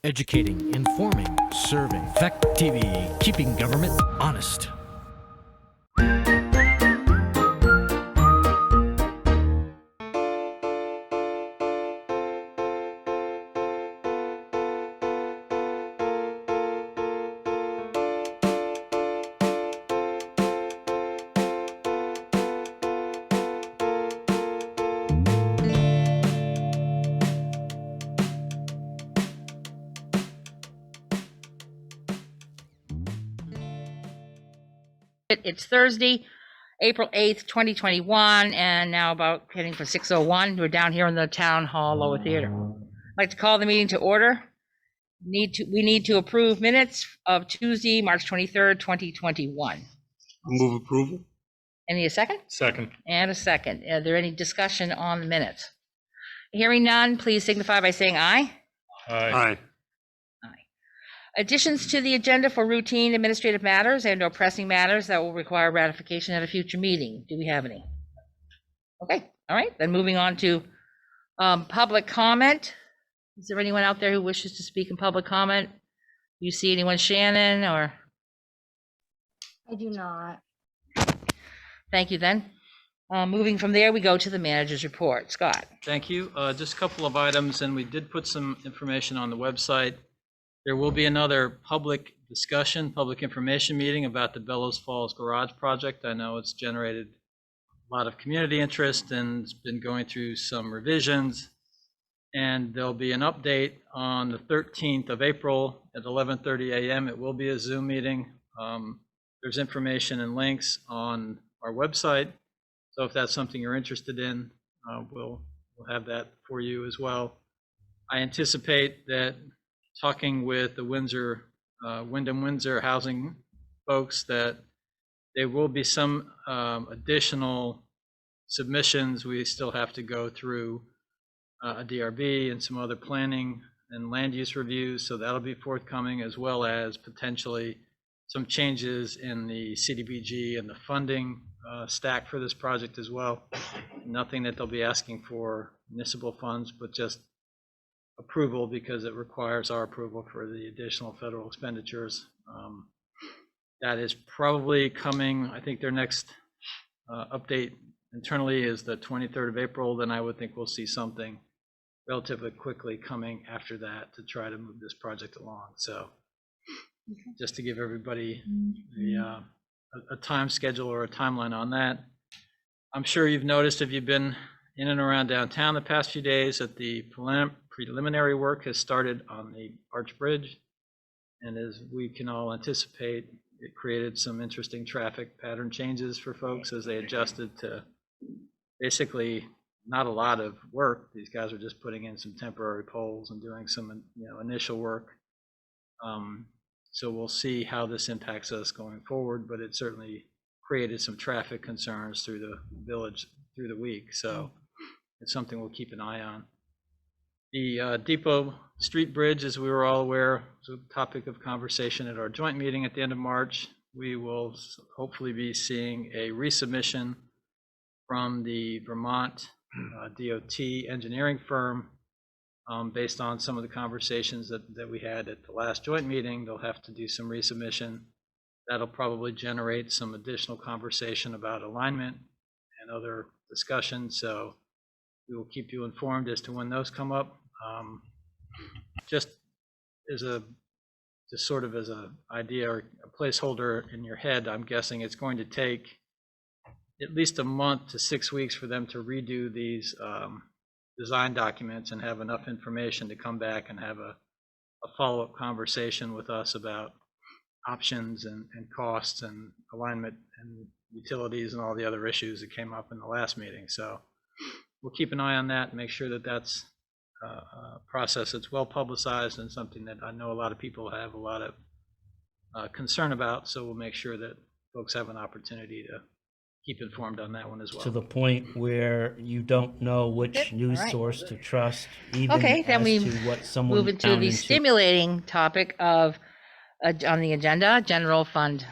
Educating, informing, serving. Fact TV, keeping government honest. It's Thursday, April 8th, 2021, and now about heading for 6:01. We're down here in the Town Hall Lower Theater. I'd like to call the meeting to order. We need to approve minutes of Tuesday, March 23rd, 2021. Move approval. Any a second? Second. And a second. Are there any discussion on the minutes? Hearing none, please signify by saying aye. Aye. Additions to the agenda for routine administrative matters and/or pressing matters that will require ratification at a future meeting. Do we have any? Okay, all right, then moving on to public comment. Is there anyone out there who wishes to speak in public comment? Do you see anyone, Shannon, or? I do not. Thank you then. Moving from there, we go to the manager's report. Scott. Thank you. Just a couple of items, and we did put some information on the website. There will be another public discussion, public information meeting about the Bellows Falls Garage project. I know it's generated a lot of community interest and it's been going through some revisions. And there'll be an update on the 13th of April at 11:30 a.m. It will be a Zoom meeting. There's information and links on our website. So if that's something you're interested in, we'll have that for you as well. I anticipate that talking with the Wyndham Windsor housing folks, that there will be some additional submissions. We still have to go through a DRB and some other planning and land use reviews, so that'll be forthcoming, as well as potentially some changes in the CDBG and the funding stack for this project as well. Nothing that they'll be asking for municipal funds, but just approval because it requires our approval for the additional federal expenditures. That is probably coming. I think their next update internally is the 23rd of April. Then I would think we'll see something relatively quickly coming after that to try to move this project along. So just to give everybody a time schedule or a timeline on that. I'm sure you've noticed, if you've been in and around downtown the past few days, that the preliminary work has started on the Arch Bridge. And as we can all anticipate, it created some interesting traffic pattern changes for folks as they adjusted to basically not a lot of work. These guys are just putting in some temporary poles and doing some initial work. So we'll see how this impacts us going forward, but it certainly created some traffic concerns through the village through the week. So it's something we'll keep an eye on. The Depot Street Bridge, as we were all aware, was a topic of conversation at our joint meeting at the end of March. We will hopefully be seeing a resubmission from the Vermont DOT engineering firm based on some of the conversations that we had at the last joint meeting. They'll have to do some resubmission. That'll probably generate some additional conversation about alignment and other discussions. So we will keep you informed as to when those come up. Just sort of as an idea or a placeholder in your head, I'm guessing it's going to take at least a month to 6 weeks for them to redo these design documents and have enough information to come back and have a follow-up conversation with us about options and costs and alignment and utilities and all the other issues that came up in the last meeting. So we'll keep an eye on that and make sure that that's a process that's well publicized and something that I know a lot of people have a lot of concern about. So we'll make sure that folks have an opportunity to keep informed on that one as well. To the point where you don't know which news source to trust, even Then we as to what someone move into found the stimulating topic of on the agenda, general fund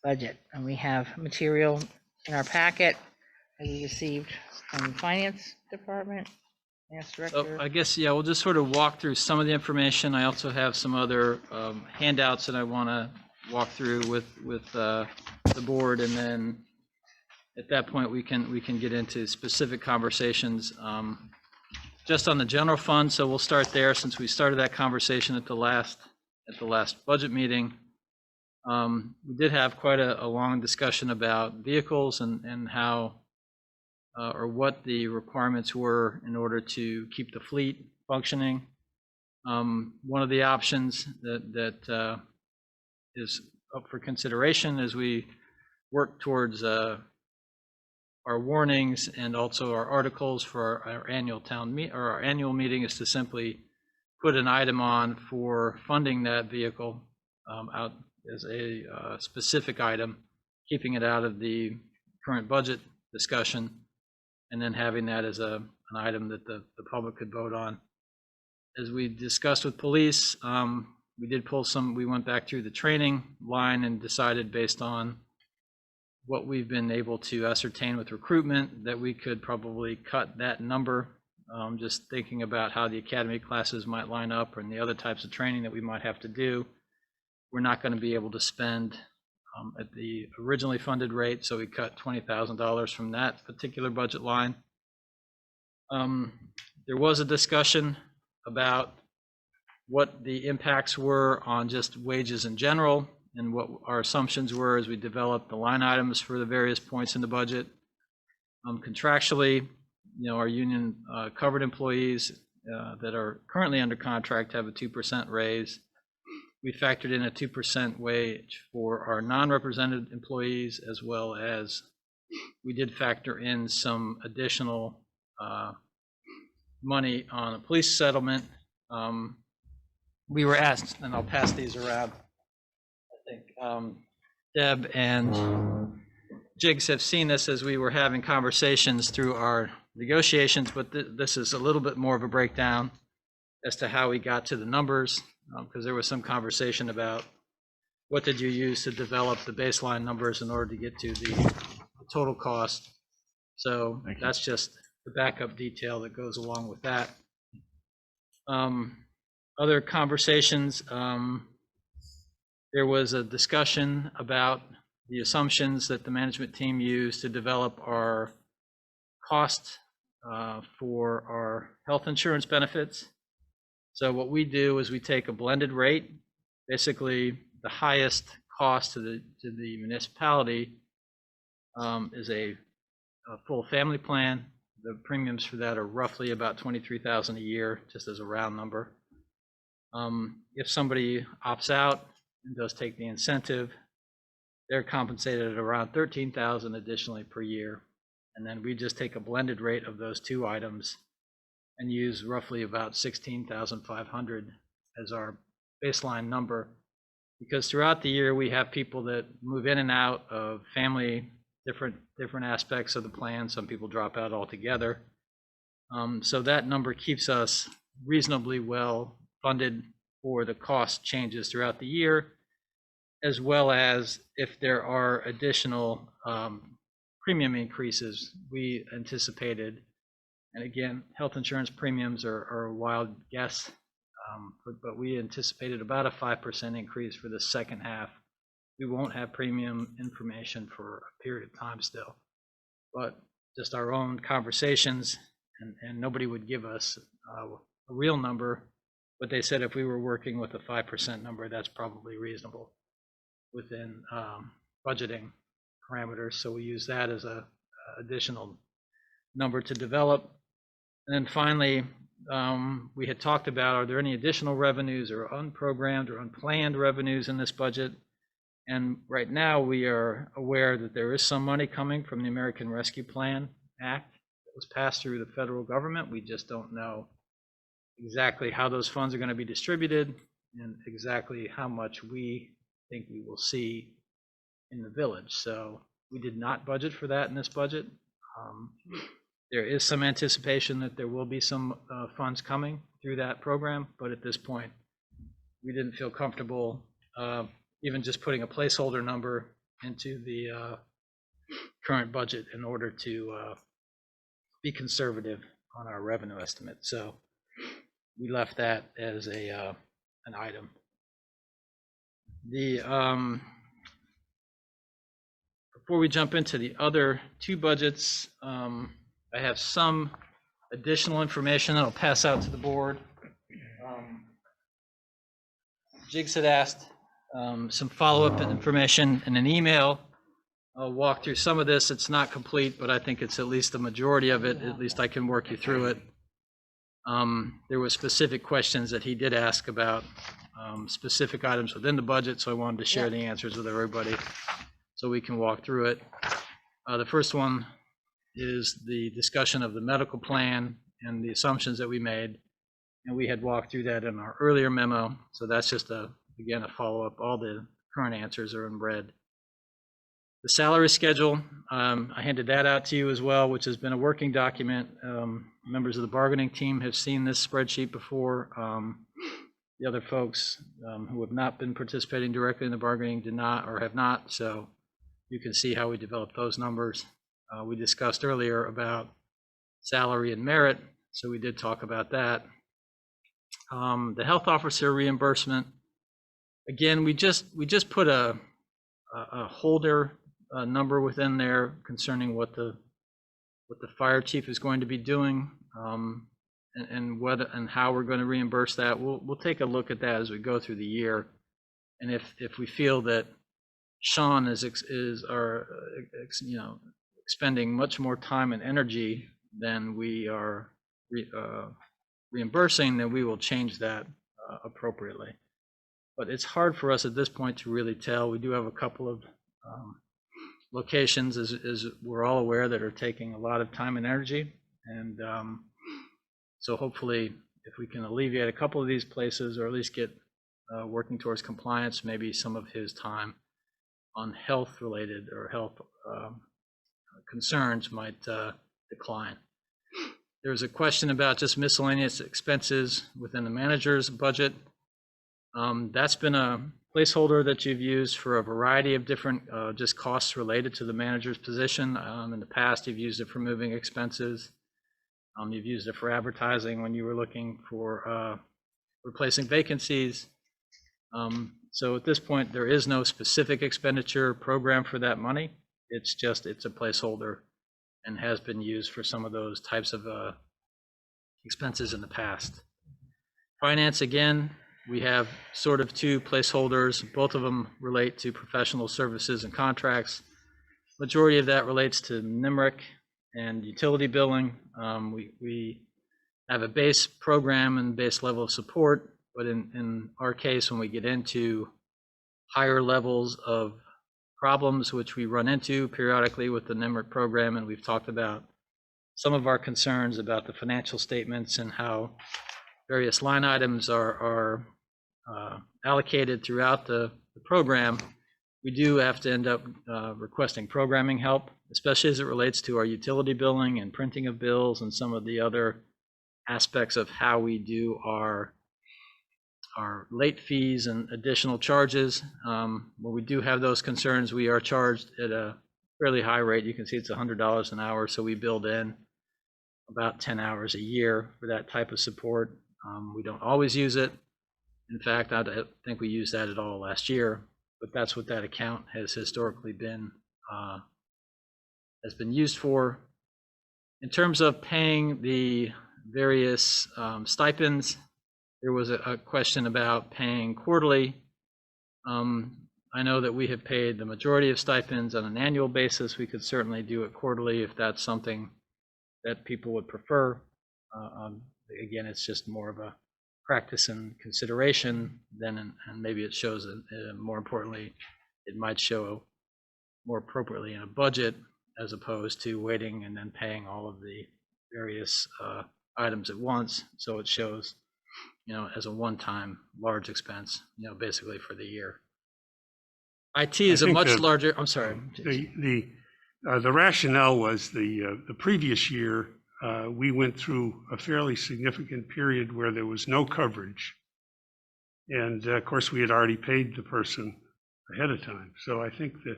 budget. And we have material in our packet that we received from the finance department. Yes, So Director. I guess, yeah, we'll just sort of walk through some of the information. I also have some other handouts that I want to walk through with the board, and then at that point, we can get into specific conversations just on the general fund. So we'll start there since we started that conversation at the last budget meeting. We did have quite a long discussion about vehicles and how or what the requirements were in order to keep the fleet functioning. One of the options that is up for consideration as we work towards our warnings and also our articles for our annual our annual meeting is to simply put an item on for funding that vehicle out as a specific item, keeping it out of the current budget discussion, and then having that as an item that the public could vote on. As we discussed with police, we went back through the training line and decided based on what we've been able to ascertain with recruitment that we could probably cut that number. Just thinking about how the academy classes might line up and the other types of training that we might have to do. We're not going to be able to spend at the originally funded rate, so we cut $20,000 from that particular budget line. There was a discussion about what the impacts were on just wages in general and what our assumptions were as we developed the line items for the various points in the budget. Contractually, our union covered employees that are currently under contract have a 2% raise. We factored in a 2% wage for our non-represented employees, as well as we did factor in some additional money on a police settlement. We were asked, and I'll pass these around. I think Deb and Jigs have seen this as we were having conversations through our negotiations, but this is a little bit more of a breakdown as to how we got to the numbers, because there was some conversation about what did you use to develop the baseline numbers in order to get to the total cost. So that's just the backup detail that goes along with that. Other conversations, there was a discussion about the assumptions that the management team used to develop our cost for our health insurance benefits. So what we do is we take a blended rate, basically the highest cost to the municipality is a full family plan. The premiums for that are roughly about $23,000 a year, just as a round number. If somebody opts out and does take the incentive, they're compensated at around $13,000 additionally per year. And then we just take a blended rate of those two items and use roughly about $16,500 as our baseline number. Because throughout the year, we have people that move in and out of family, different aspects of the plan. Some people drop out altogether. So that number keeps us reasonably well funded for the cost changes throughout the year, as well as if there are additional premium increases we anticipated. And again, health insurance premiums are a wild guess, but we anticipated about a 5% increase for the second half. We won't have premium information for a period of time still, but just our own conversations, and nobody would give us a real number, but they said if we were working with a 5% number, that's probably reasonable within budgeting parameters. So we use that as a additional number to develop. And then finally, we had talked about, are there any additional revenues or unprogrammed or unplanned revenues in this budget? And right now we are aware that there is some money coming from the American Rescue Plan Act that was passed through the federal government. We just don't know exactly how those funds are going to be distributed and exactly how much we think we will see in the village. So we did not budget for that in this budget. There is some anticipation that there will be some funds coming through that program, but at this point, we didn't feel comfortable even just putting a placeholder number into the current budget in order to be conservative on our revenue estimate. So we left that as an item. Before we jump into the other two budgets, I have some additional information that I'll pass out to the board. Jigs had asked some follow-up information in an email. I'll walk through some of this. It's not complete, but I think it's at least the majority of it. At least I can work you through it. There were specific questions that he did ask about specific items within the budget, so I wanted to share the answers with everybody so we can walk through it. The first one is the discussion of the medical plan and the assumptions that we made, and we had walked through that in our earlier memo, so that's just again a follow-up. All the current answers are in red. The salary schedule, I handed that out to you as well, which has been a working document. Members of the bargaining team have seen this spreadsheet before. The other folks who have not been participating directly in the bargaining did not or have not, so you can see how we developed those numbers. We discussed earlier about salary and merit, so we did talk about that. The health officer reimbursement, again, we just put a holder number within there concerning what the fire chief is going to be doing, and whether and how we're going to reimburse that. We'll take a look at that as we go through the year, and if we feel that Sean is expending much more time and energy than we are reimbursing, then we will change that appropriately. But it's hard for us at this point to really tell. We do have a couple of locations, as we're all aware, that are taking a lot of time and energy. And so hopefully, if we can alleviate a couple of these places, or at least get working towards compliance, maybe some of his time on health-related or health concerns might decline. There's a question about just miscellaneous expenses within the manager's budget. That's been a placeholder that you've used for a variety of different just costs related to the manager's position. In the past, you've used it for moving expenses. You've used it for advertising when you were looking for replacing vacancies. So at this point, there is no specific expenditure program for that money. It's a placeholder and has been used for some of those types of expenses in the past. Finance, again, we have sort of two placeholders. Both of them relate to professional services and contracts. Majority of that relates to NIMRIC and utility billing. We have a base program and base level of support, but in our case, when we get into higher levels of problems, which we run into periodically with the NIMRIC program, and we've talked about some of our concerns about the financial statements and how various line items are allocated throughout the program, we do have to end up requesting programming help, especially as it relates to our utility billing and printing of bills and some of the other aspects of how we do our late fees and additional charges. When we do have those concerns, we are charged at a fairly high rate. You can see it's $100 an hour, so we build in about 10 hours a year for that type of support. We don't always use it. In fact, I don't think we used that at all last year, but that's what that account has historically been used for. In terms of paying the various stipends, there was a question about paying quarterly. I know that we have paid the majority of stipends on an annual basis. We could certainly do it quarterly if that's something that people would prefer. Again, it's just more of a practice and consideration than, and maybe it shows, more importantly, it might show more appropriately in a budget as opposed to waiting and then paying all of the various items at once. So it shows, as a one-time large expense, basically for the year. IT is a much larger, I'm sorry. The rationale was the previous year, we went through a fairly significant period where there was no coverage. And of course, we had already paid the person ahead of time. So I think that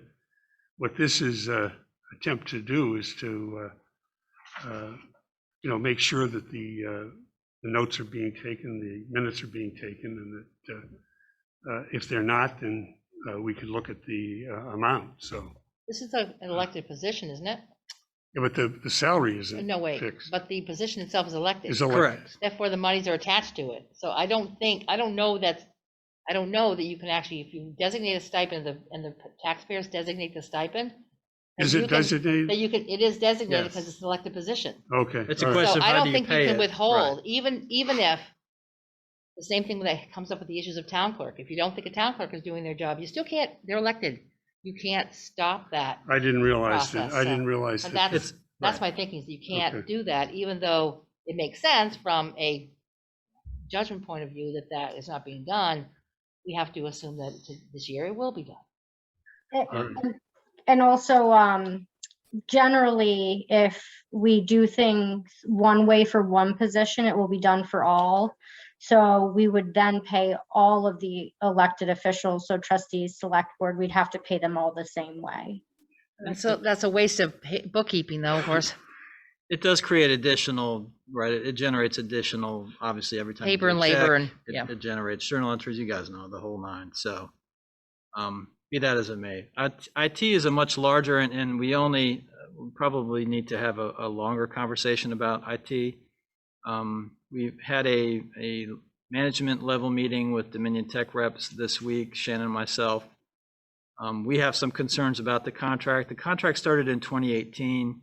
what this is attempt to do is to make sure that the notes are being taken, the minutes are being taken, and that if they're not, then we could look at the amount. So, This is an elected position, isn't it? yeah, but the salary isn't No, wait, fixed. but the position itself is elected. Is elected. Correct. Therefore, the monies are attached to it. So I don't know that you can actually, if you designate a stipend and the taxpayers designate the stipend. Is then it you can- designated? That it is designated Yes. because it's an elected position. Okay. It's a all right. question So of I how don't do you think you pay can it? withhold, Right. even if, the same thing that comes up with the issues of town clerk. If you don't think a town clerk is doing their job, you still can't, they're elected. You can't stop that. I didn't realize that. process, I so- didn't realize And that. that's right. my thinking, is you can't Okay. do that, even though it makes sense from a judgment point of view that is not being done. We have to assume that this year it will be done. And also, generally, if we do things one way for one position, it will be done for all. So we would then pay all of the elected officials, so trustees, select board, we'd have to pay them all the same way. That's a waste of bookkeeping, though, of course. It does create additional, right, it generates additional, obviously, every time. you Paper do a and labor check, and, yeah. It generates journal entries, you guys know, the whole nine, so. Be that as it may. IT is a much larger, and we only probably need to have a longer conversation about IT. We've had a management level meeting with Dominion Tech reps this week, Shannon and myself. We have some concerns about the contract. The contract started in 2018.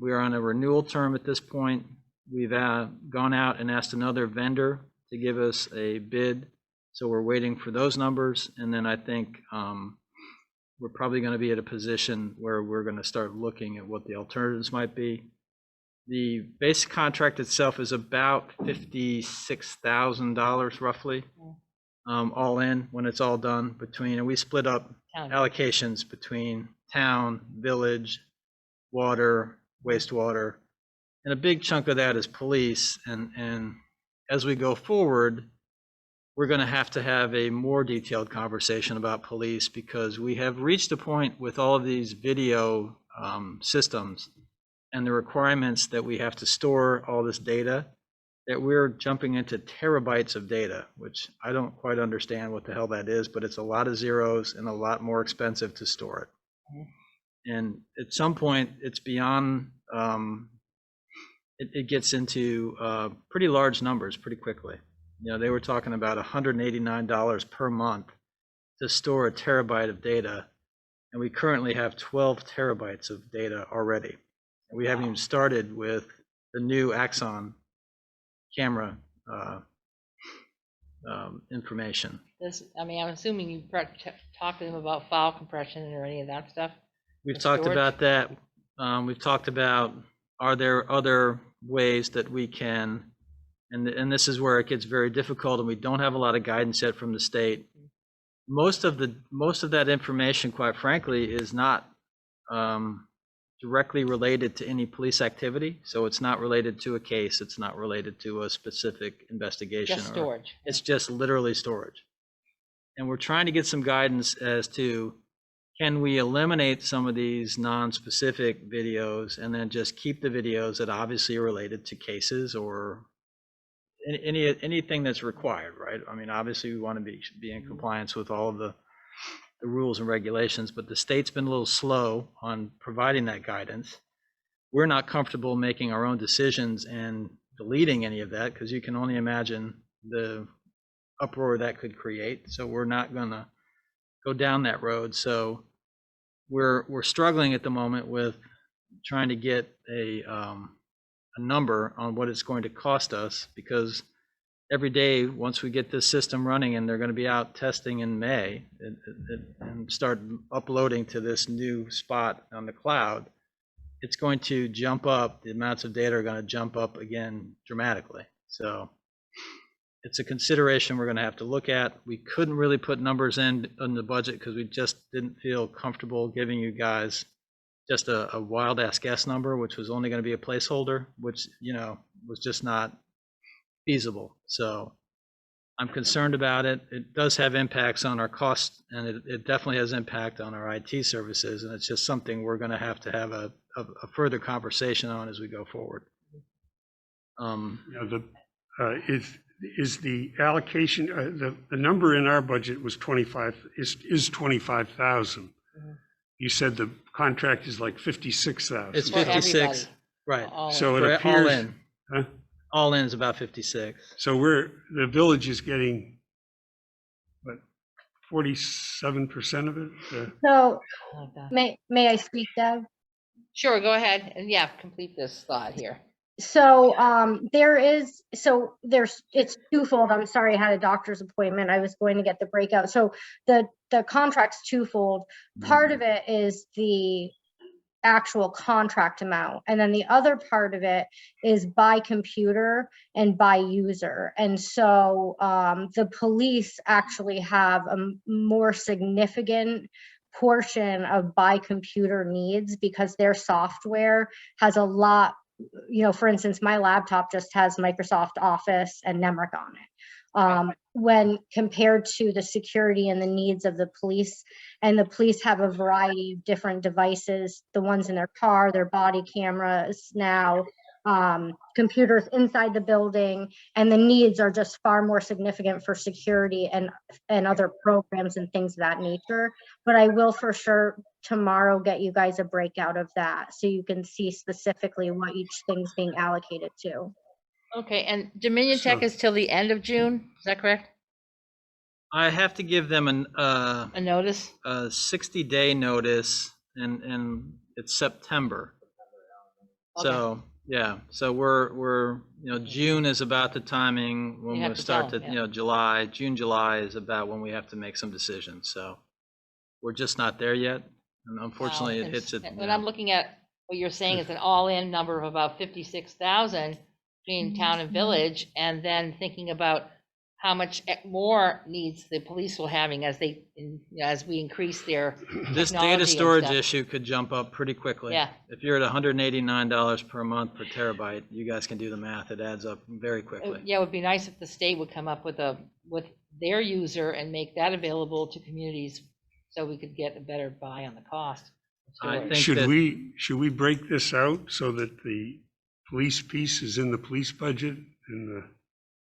We are on a renewal term at this point. We've gone out and asked another vendor to give us a bid. So we're waiting for those numbers. And then I think we're probably going to be at a position where we're going to start looking at what the alternatives might be. The base contract itself is about $56,000 roughly, all in when it's all done between, and we split up Town. allocations between town, village, water, wastewater, and a big chunk of that is police. And as we go forward, we're going to have a more detailed conversation about police, because we have reached a point with all of these video systems and the requirements that we have to store all this data, that we're jumping into terabytes of data, which I don't quite understand what the hell that is, but it's a lot of zeros and a lot more expensive to store it. And at some point, it's beyond, it gets into pretty large numbers pretty quickly. You know, they were talking about $189 per month to store a terabyte of data, and we currently have 12 terabytes of data already. And we haven't even started with the new Axon camera information. I'm assuming you talked to them about file compression or any of that stuff. We've The talked storage? about that. We've talked about, are there other ways that we can, and this is where it gets very difficult, and we don't have a lot of guidance yet from the state. Most of that information, quite frankly, is not directly related to any police activity. So it's not related to a case. It's not related to a specific investigation. Just or- storage. It's just literally storage. And we're trying to get some guidance as to, can we eliminate some of these non-specific videos and then just keep the videos that obviously are related to cases or anything that's required, right? I mean, obviously we want to be in compliance with all of the rules and regulations, but the state's been a little slow on providing that guidance. We're not comfortable making our own decisions and deleting any of that, because you can only imagine the uproar that could create. So we're not going to go down that road. So we're struggling at the moment with trying to get a number on what it's going to cost us, because every day, once we get this system running, and they're going to be out testing in May and start uploading to this new spot on the cloud, it's going to jump up. The amounts of data are going to jump up again dramatically. So it's a consideration we're going to have to look at. We couldn't really put numbers in the budget because we just didn't feel comfortable giving you guys just a wild ass guess number, which was only going to be a placeholder, which, you know, was just not feasible. So I'm concerned about it. It does have impacts on our costs, and it definitely has impact on our IT services. And it's just something we're going to have a further conversation on as we go forward. You know, is the allocation, the number in our budget was 25,000. Mhm. You said the contract is like 56,000. It's For 56, everybody. right. All So in. it All appears, in, huh? all in is about 56. So the village is getting, what, 47% of it? So I like that. may I speak, Deb? Sure, go ahead, and yeah, complete this thought here. So it's twofold. I'm sorry, I had a doctor's appointment. I was going to get the breakout. So the contract's twofold. Part of it is the actual contract amount, and then the other part of it is by computer and by user. And so the police actually have a more significant portion of by computer needs because their software has a lot. For instance, my laptop just has Microsoft Office and Nemrick on it. When compared to the security and the needs of the police, and the police have a variety of different devices, the ones in their car, their body cameras now, computers inside the building, and the needs are just far more significant for security and other programs and things of that nature. But I will for sure tomorrow get you guys a breakout of that so you can see specifically what each thing's being allocated to. Okay, and Dominion Tech So- is till the end of June, is that correct? I have to give them A notice? a 60-day notice, and it's September. So, yeah, so we're, June is about the timing when You have we to start tell to, 'em, July, July is about when we have to make some decisions, so we're just not there yet, and unfortunately, it And hits it. When I'm looking at what you're saying is an all-in number of about 56,000 between town and village, and then thinking about how much more needs the police will having as we increase their This technology data and storage stuff. issue could jump up pretty quickly. Yeah. If you're at $189 per month per terabyte, you guys can do the math, it adds up very quickly. Yeah, it would be nice if the state would come up with their user and make that available to communities so we could get a better buy on the cost. of I storage. think Should that- we break this out so that the police piece is in the police budget? And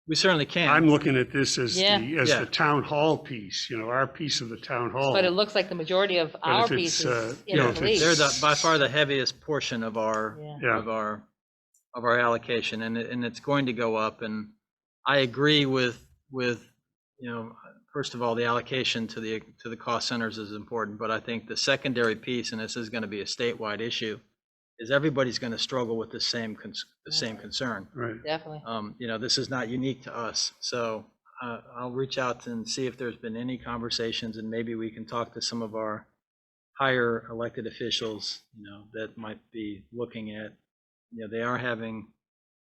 We certainly can. I'm looking at this as Yeah. Yeah. the town hall piece, our piece of the town hall. But it looks like the majority of our if it's, pieces you in know, the if police. They're by far the heaviest portion of our Yeah. Yeah. of our allocation, and it's going to go up. And I agree with first of all, the allocation to the cost centers is important, but I think the secondary piece, and this is going to be a statewide issue, is everybody's going to struggle with the same concern. Right. Definitely. This is not unique to us, so I'll reach out and see if there's been any conversations, and maybe we can talk to some of our higher elected officials, that might be looking at, they are having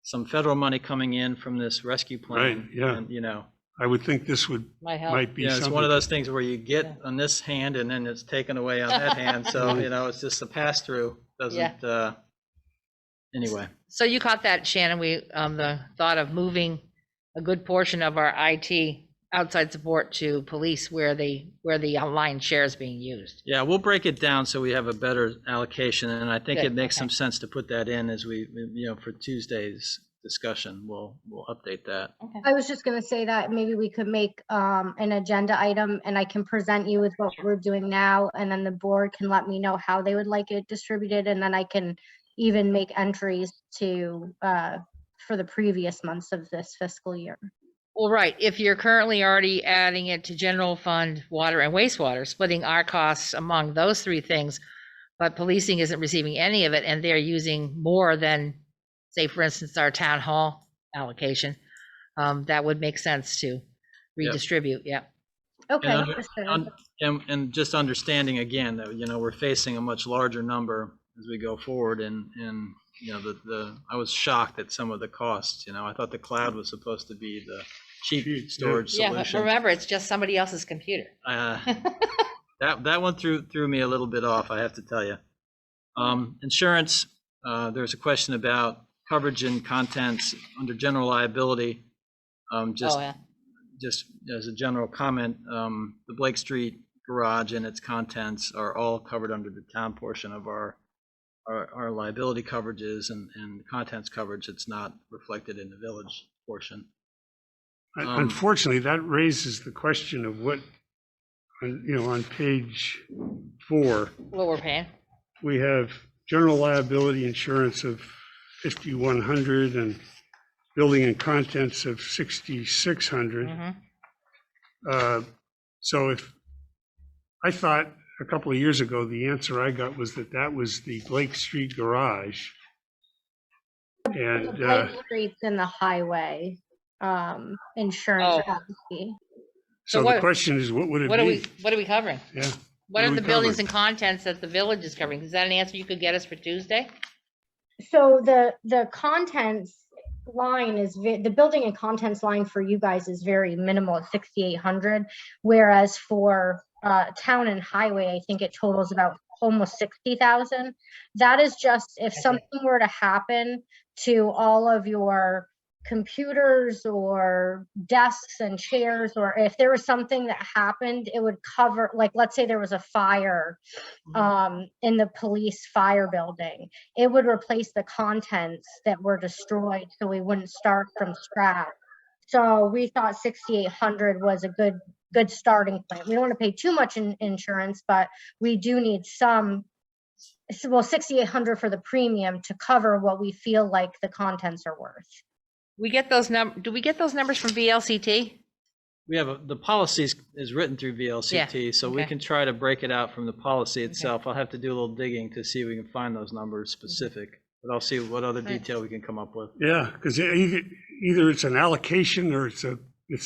some federal money coming in from this rescue plan. Right, yeah. And, I would think this might be it's something. one of those things where you get Yeah. on this hand and then it's taken away on that hand, so, it's just a pass-through, doesn't, anyway. So you caught that, Shannon, the thought of moving a good portion of our IT outside support to police where the online share is being used. Yeah, we'll break it down so we have a better allocation, and I think Good, it makes okay. some sense to put that in as we, for Tuesday's discussion, we'll update that. I was just going to say that maybe we could make an agenda item, and I can present you with what we're doing now, and then the board can let me know how they would like it distributed, and then I can even make entries to for the previous months of this fiscal year. Well, right, if you're currently already adding it to general fund, water and wastewater, splitting our costs among those three things, but policing isn't receiving any of it, and they're using more than, say, for instance, our town hall allocation, that would make sense to redistribute, yeah. Okay. And understood. And just understanding again that, we're facing a much larger number as we go forward, and I was shocked at some of the costs, I thought the cloud was supposed to be the cheap storage Yeah, but solution. remember, it's just somebody else's computer. That one threw me a little bit off, I have to tell you. Insurance, there's a question about coverage and contents under general liability. Just Oh, yeah. just as a general comment, the Blake Street garage and its contents are all covered under the town portion of our our liability coverages and contents coverage, it's not reflected in the village portion. Unfortunately, that raises the question of what, on page 4, What we're paying? we have general liability insurance of 5,100 and building and contents of 6,600. Mhm. So if, I thought a couple of years ago, the answer I got was that was the Blake Street garage. And Blake Street's in the highway, insurance Oh. policy. so what- the question is, what would it What are we, be? what are we covering? Yeah. What do are we the buildings cover? and contents that the village is covering? Is that an answer you could get us for Tuesday? So the contents line is, the building and contents line for you guys is very minimal at 6,800. Whereas for town and highway, I think it totals about almost 60,000. That is just if something were to happen to all of your computers or desks and chairs, or if there was something that happened, it would cover, like, let's say there was a fire in the police fire building, it would replace the contents that were destroyed, so we wouldn't start from scratch. So we thought 6,800 was a good starting point. We don't want to pay too much in insurance, but we do need some, well, 6,800 for the premium to cover what we feel like the contents are worth. We get those do we get those numbers from VLCT? We have the policies is written through VLCT, so we okay. can try to break it out from the policy itself. I'll have to do a little digging to see if we can find those numbers specific, but I'll see what other detail we can come up with. Yeah, because either it's an allocation or it's a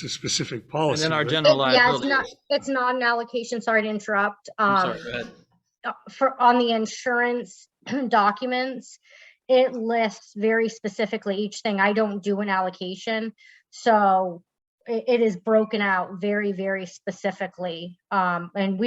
specific policy. And then our right? general Yeah, liability. it's not an allocation, sorry to interrupt. I'm sorry, go ahead. On the insurance documents, it lists very specifically each thing. I don't do an allocation, so it is broken out very, very specifically. And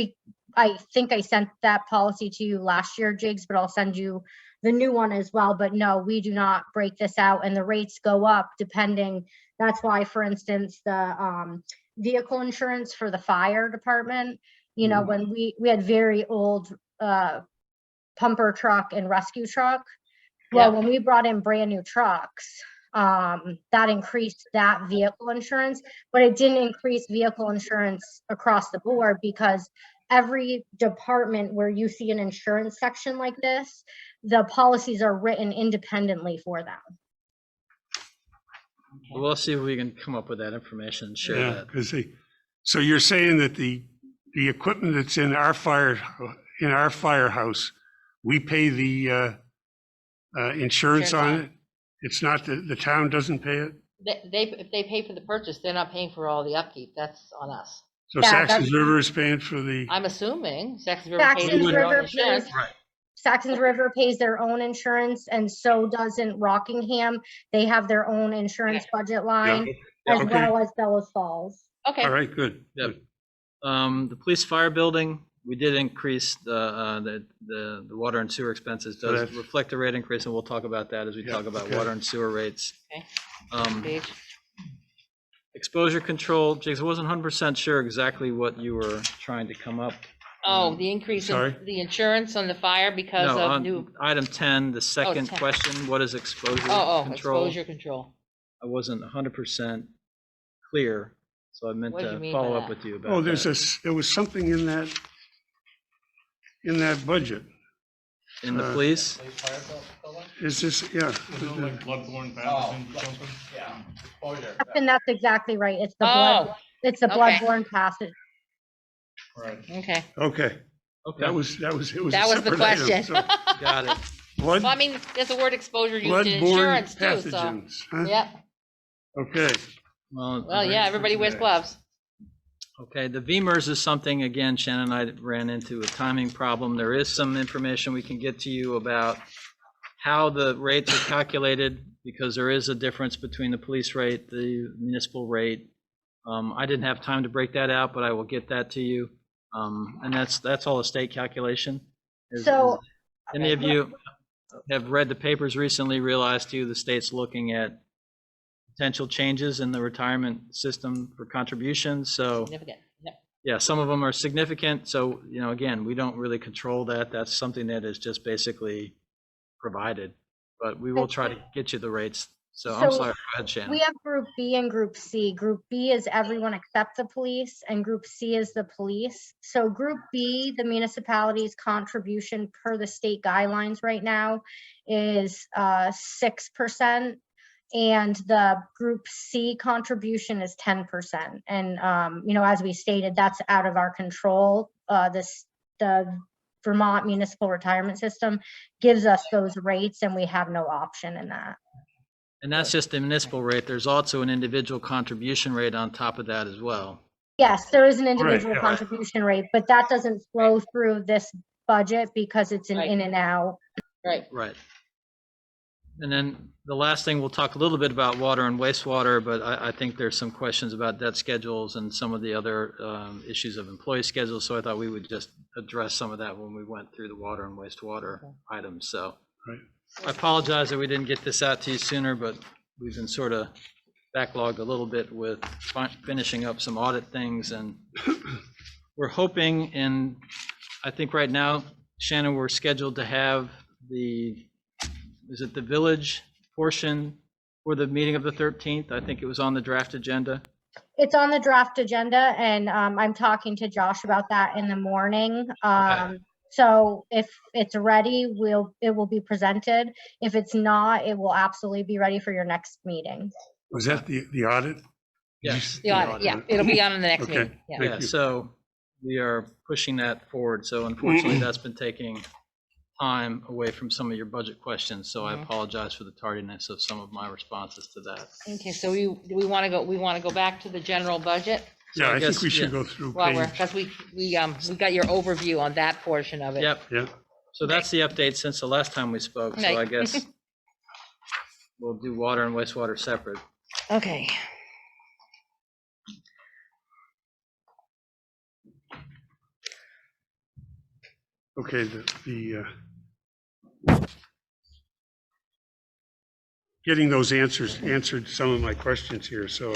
I think I sent that policy to you last year, Jigs, but I'll send you the new one as well. But no, we do not break this out, and the rates go up depending. That's why, for instance, the vehicle insurance for the fire department, when we had very old pumper truck and rescue truck. Well, when we brought in brand new trucks, that increased that vehicle insurance, but it didn't increase vehicle insurance across the board, because every department where you see an insurance section like this, the policies are written independently for them. We'll see if we can come up with that information and share Yeah, that. because so you're saying that the equipment that's in our firehouse, we pay the insurance on it? It's not the town doesn't pay it? If they pay for the purchase, they're not paying for all the upkeep. That's on us. So Yeah, Saxon's River is paying for the, I'm assuming Saxon River pays Saxon's for their own River insurance. pays, Right. Saxon's River pays their own insurance, and so doesn't Rockingham. They have their own insurance budget line, as okay. well as Bellows Falls. Okay, all right, good. Yep. good. The police fire building, we did increase the water and sewer expenses, does Correct. reflect a rate increase, and we'll talk about that as we Yeah, talk about okay. water and sewer rates. Okay. Page. Exposure control, Jigs, I wasn't 100% sure exactly what you were trying to come up. Oh, the increase Sorry? in the insurance on the fire because No, of on new, item 10, the second 10. question, what is exposure oh, control? exposure control. I wasn't 100% clear, so I meant What do you to mean by follow up that? with you about Oh, that. there was something in that budget. In the police? Is this, yeah. Bloodborne pathogens or something? Yeah, exposure. And that's exactly right. It's the Oh, it's the okay. bloodborne passage. Right. okay. Okay, Okay, it was a That was the separate item, question. so got it. Blood, Well, I mean, there's a word exposure used in bloodborne insurance too, so, pathogens, huh? yeah. Okay, Well, yeah, everybody wears today. gloves. Okay, the VMers is something, again, Shannon and I ran into a timing problem. There is some information we can get to you about how the rates are calculated, because there is a difference between the police rate, the municipal rate. I didn't have time to break that out, but I will get that to you. And that's all a state calculation. So Any of you have read the papers recently, realized too, the state's looking at potential changes in the retirement system for contributions, so. Significant. Yep. Yeah, some of them are significant. So, again, we don't really control that. That's something that is just basically provided, but we will try to get you the rates. So I'm So sorry, go ahead, Shannon. we have Group B and Group C. Group B is everyone except the police, and Group C is the police. So Group B, the municipality's contribution per the state guidelines right now is 6%, and the Group C contribution is 10%. And as we stated, that's out of our control. The Vermont Municipal Retirement System gives us those rates, and we have no option in that. And that's just the municipal rate. There's also an individual contribution rate on top of that as well. Yes, there is an individual yeah. contribution rate, but that doesn't flow through this budget because it's an Right. in and out. Right. Right. And then the last thing, we'll talk a little bit about water and wastewater, but I think there's some questions about debt schedules and some of the other issues of employee schedules. So I thought we would just address some of that when we went through the water and wastewater items. So Right. I apologize that we didn't get this out to you sooner, but we've been sort of backlogged a little bit with finishing up some audit things. And we're hoping, and I think right now, Shannon, we're scheduled to have is it the village portion for the meeting of the 13th? I think it was on the draft agenda. It's on the draft agenda, and I'm talking to Josh about that in the morning. So if it's ready, it will be presented. If it's not, it will absolutely be ready for your next meeting. Was that the audit? Yes. The audit, yeah, it'll be on in the next Okay. meeting. Yeah. Thank Yeah, you. so we are pushing that forward. So unfortunately, that's been taking time away from some of your budget questions. So I apologize for the tardiness of some of my responses to that. Okay, so do we want to go back to the general budget? Yeah, I think guess, we should yeah. go through Well, page, because we got your overview on that portion of it. Yep. yeah. So that's the update since the last time we spoke. So Right. I guess we'll do water and wastewater separate. Okay. Okay, the getting those answered some of my questions here, so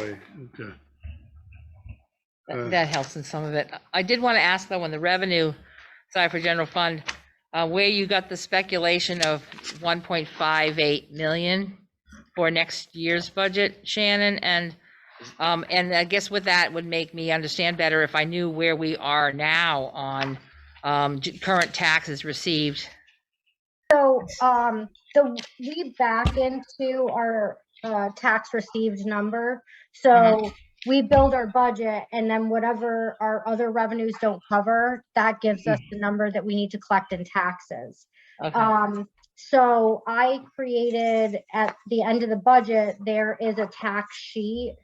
That helps in some of it. I did want to ask though, on the revenue side for general fund, where you got the speculation of 1.58 million for next year's budget, Shannon, and I guess with that would make me understand better if I knew where we are now on current taxes received. So we back into our tax received number. So we build our budget, and then whatever our other revenues don't cover, that gives us the number that we need to collect in taxes. Okay. So I created, at the end of the budget, there is a tax sheet.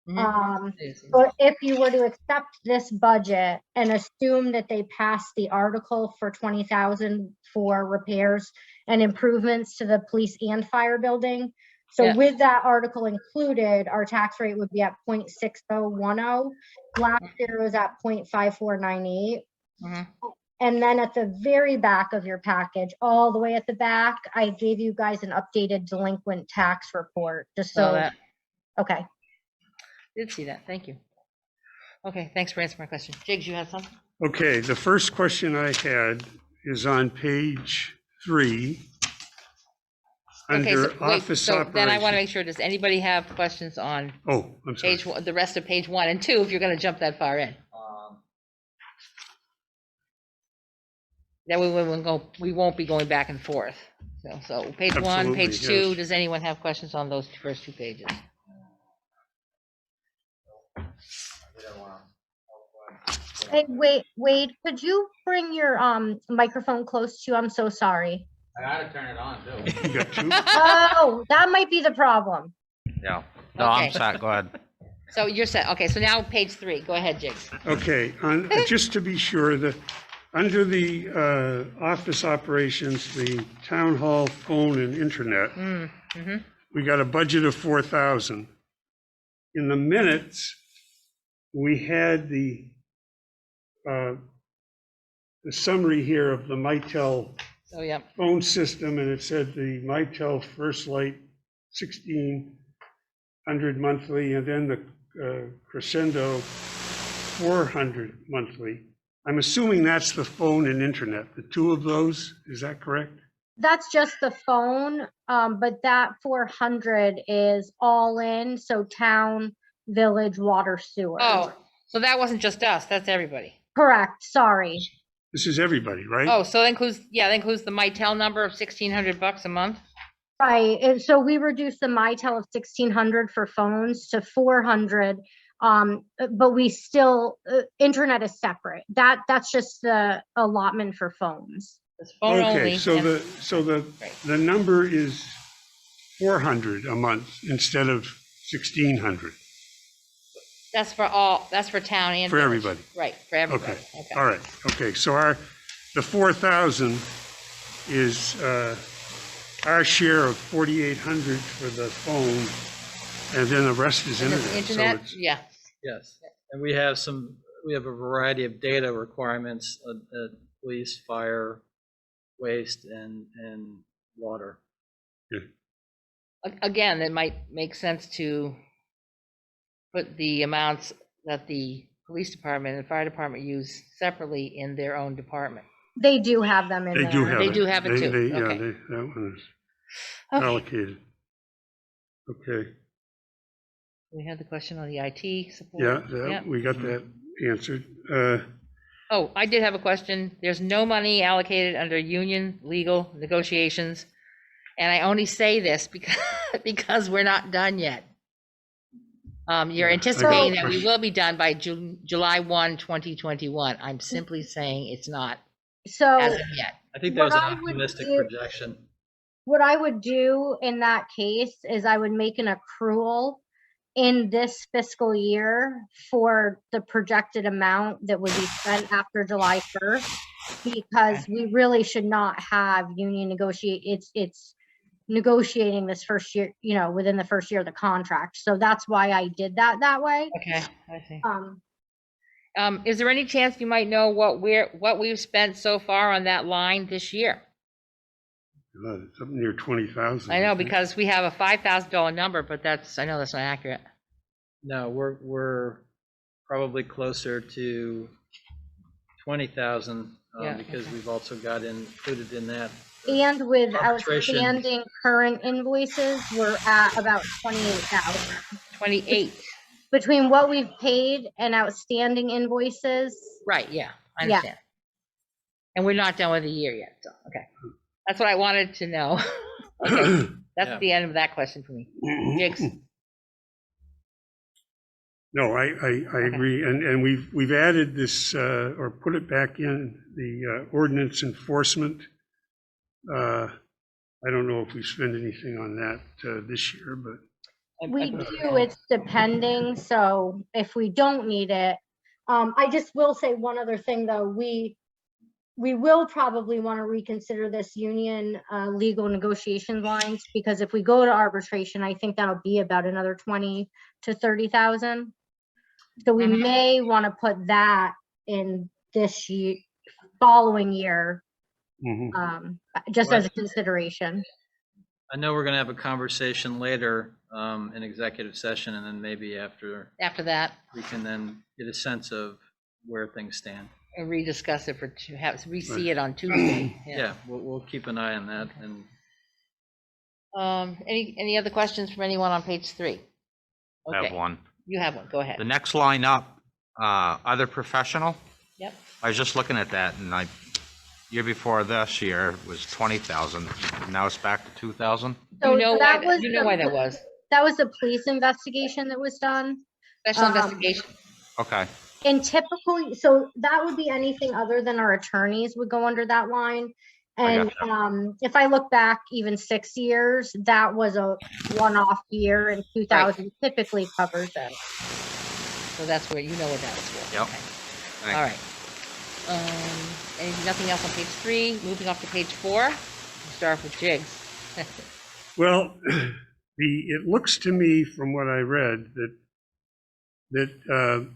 But if you were to accept this budget and assume that they pass the article for 20,000 for repairs and improvements to the police and fire building, so Yeah. with that article included, our tax rate would be at 0.6010. Last year was at 0.5498. And then at the very back of your package, all the way at the back, I gave you guys an updated delinquent tax report, just so. that. Okay. Did see that. Thank you. Okay, thanks for answering my question. Jigs, you had something? okay, the first question I had is on page 3. Okay, Under so wait, office so then I want to operations. make sure, does anybody have questions on Oh, I'm sorry. page one, the rest of page 1 and 2, if you're going to jump that far in? That we won't be going back and forth. So page 1, Absolutely, page 2, yes. does anyone have questions on those first 2 pages? Hey, Wade, could you bring your microphone close to you? I'm so sorry. I gotta turn it on too. You got 2? Oh, that might be the problem. Yeah. No, I'm Okay. set. Go ahead. So you're set. Okay, so now page 3, go ahead, Jigs. Okay, just to be sure, under the office operations, the town hall phone and internet, we got a budget of 4,000. In the minutes, we had the summary here of the Mitel Oh, yeah. phone system, and it said the Mitel First Light 1,600 monthly, and then the Crescendo 400 monthly. I'm assuming that's the phone and internet, the 2 of those, is that correct? That's just the phone, but that 400 is all in, so town, village, water, sewer. Oh, so that wasn't just us, that's everybody. Correct, sorry. This is everybody, right? Oh, so that includes, yeah, that includes the Mitel number of $1,600 a month? Right, and so we reduced the Mitel of 1,600 for phones to 400. But we still, internet is separate. That's just the allotment for phones. It's phone Okay, only. so and- the number is 400 a month instead of 1,600. That's for all, that's for town and. For village. everybody. Right, for everybody. Okay, Okay. all right, okay, so the 4,000 is our share of 4,800 for the phone, and then the rest is And internet. the So internet, it's- yeah, Yes, and we have a variety of data requirements, police, fire, waste, and water. again, it might make sense to put the amounts that the police department and fire department use separately in their own department. They do have them in They there. do have it. They do have it too, Yeah, okay. that one is Okay. allocated. Okay, We had the question on the IT support. yeah, we got that answered. Oh, I did have a question. There's no money allocated under union legal negotiations. And I only say this because, because we're not done yet. You're Yeah, anticipating I got a that we question. will be done by July 1, 2021. I'm simply saying it's not So as of yet. I think that was an What I would optimistic do- projection. what I would do in that case is I would make an accrual in this fiscal year for the projected amount that would be spent after July 1st, because we really should not have union negotiate, it's negotiating this first year, within the first year of the contract. So that's why I did that way. Okay, I see. Is there any chance you might know what we've spent so far on that line this year? It's up near 20,000. I know, think. because we have a $5,000 number, but I know that's not accurate. No, we're probably closer to 20,000, Yeah, because okay. we've also got included in that. And with Arbitration. outstanding current invoices, we're at about 28,000. 28, Between what we've paid and outstanding invoices, right, yeah, I Yeah. understand. And we're not done with the year yet, so, okay. That's what I wanted to know. Okay, that's Yeah. the end of that question for me. Jigs, No, I agree, and we've added this, or put it back in the ordinance enforcement. I don't know if we spend anything on that this year, but we do, it's depending, so if we don't need it. I just will say one other thing, though, we will probably want to reconsider this union legal negotiation lines, because if we go to arbitration, I think that'll be about another 20 to 30,000. So we Mhm. may want to put that in this year, following year, just as a consideration. I know we're going to have a conversation later in executive session, and then maybe after, after that, we can then get a sense of where things stand. and rediscuss it re-see it on Tuesday. Yeah, we'll keep an eye on that. And Any other questions from anyone on page 3? I have Okay, one. you have one, go ahead. The next line up, other professional, Yep, I was just looking at that and year before this year was 20,000. Now it's back to 2,000. So you know that why, was you know the- why that was, That was the police investigation that was done. special Um, investigation. Okay, And typically, so that would be anything other than our attorneys would go under that line. And if I look back even 6 years, that was a one-off year, and 2000 typically covers it. So that's where, you know what that was for. Yep. Okay. All right. Nothing else on page 3, moving off to page 4, we'll start with Jigs. well, it looks to me from what I read that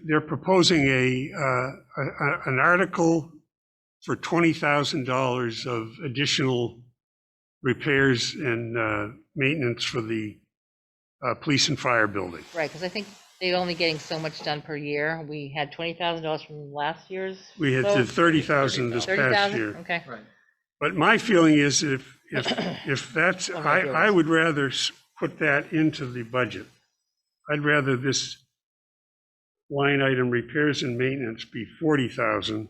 they're proposing an article for $20,000 of additional repairs and maintenance for the police and fire building. Right, because I think they're only getting so much done per year. We had $20,000 from last year's. We had vote. the 30,000 this past 30,000? year. Okay. right, But my feeling is if that's, One of my I feelings. would rather put that into the budget. I'd rather this line item repairs and maintenance be 40,000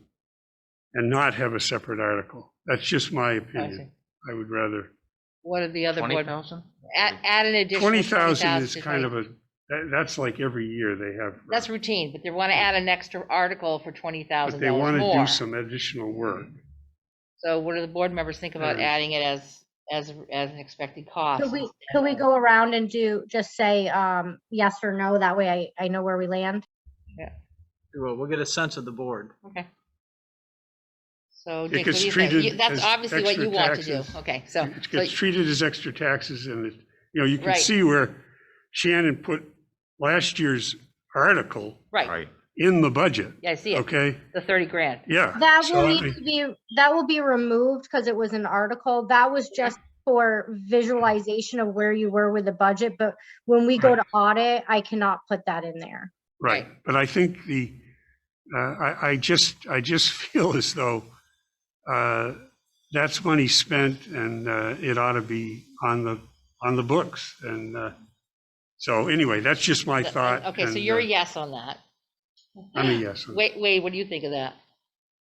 and not have a separate article. That's just my see. opinion. I would rather, What are the other board? 20,000? Add an additional 20,000 20,000 is to kind 20. of that's like every year they have. That's routine, but they want to add an extra article for But $20,000 they want to more. do some additional work. So what do the board members think about Yeah. adding it as an expected cost? Could we go around and just say, yes or no? That way I know where we land. Well, we'll get a sense of the board. Okay. So It Dick, what gets do you think? treated That's as obviously what you extra want to do. taxes. Okay, so. It gets treated as extra taxes and you can Right. see where Shannon put last year's article Right, Right. in the budget, yeah, I see it, okay? the 30 grand. Yeah. That so will I need mean, to be, that will be removed because it was an article. That was just for visualization of where you were with the budget. But when we go Right. to audit, I cannot put that in there. Right, but I think I just feel as though that's money spent and it ought to be on the books. And so anyway, that's just my thought. Okay, so and, you're a yes on that. I'm a yes. on that. Wait, what do you think of that?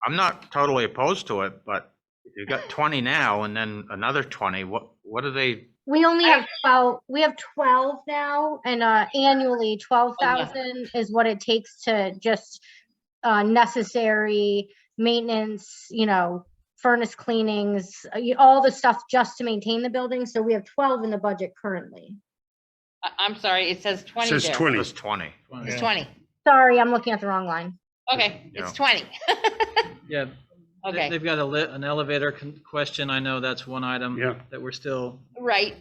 I'm not totally opposed to it, but if you got 20 now and then another 20, what are they? We only have 12, we have 12 now, and annually 12,000 is what it takes to just necessary maintenance, furnace cleanings, all the stuff just to maintain the building. So we have 12 in the budget currently. I'm sorry, it says 20 Says there. 20. It was 20. It's 20. Sorry, I'm looking at the wrong line. Okay, Yeah. it's 20. Yeah. Okay, They've got an elevator question. I know that's one item Yeah. that we're still right.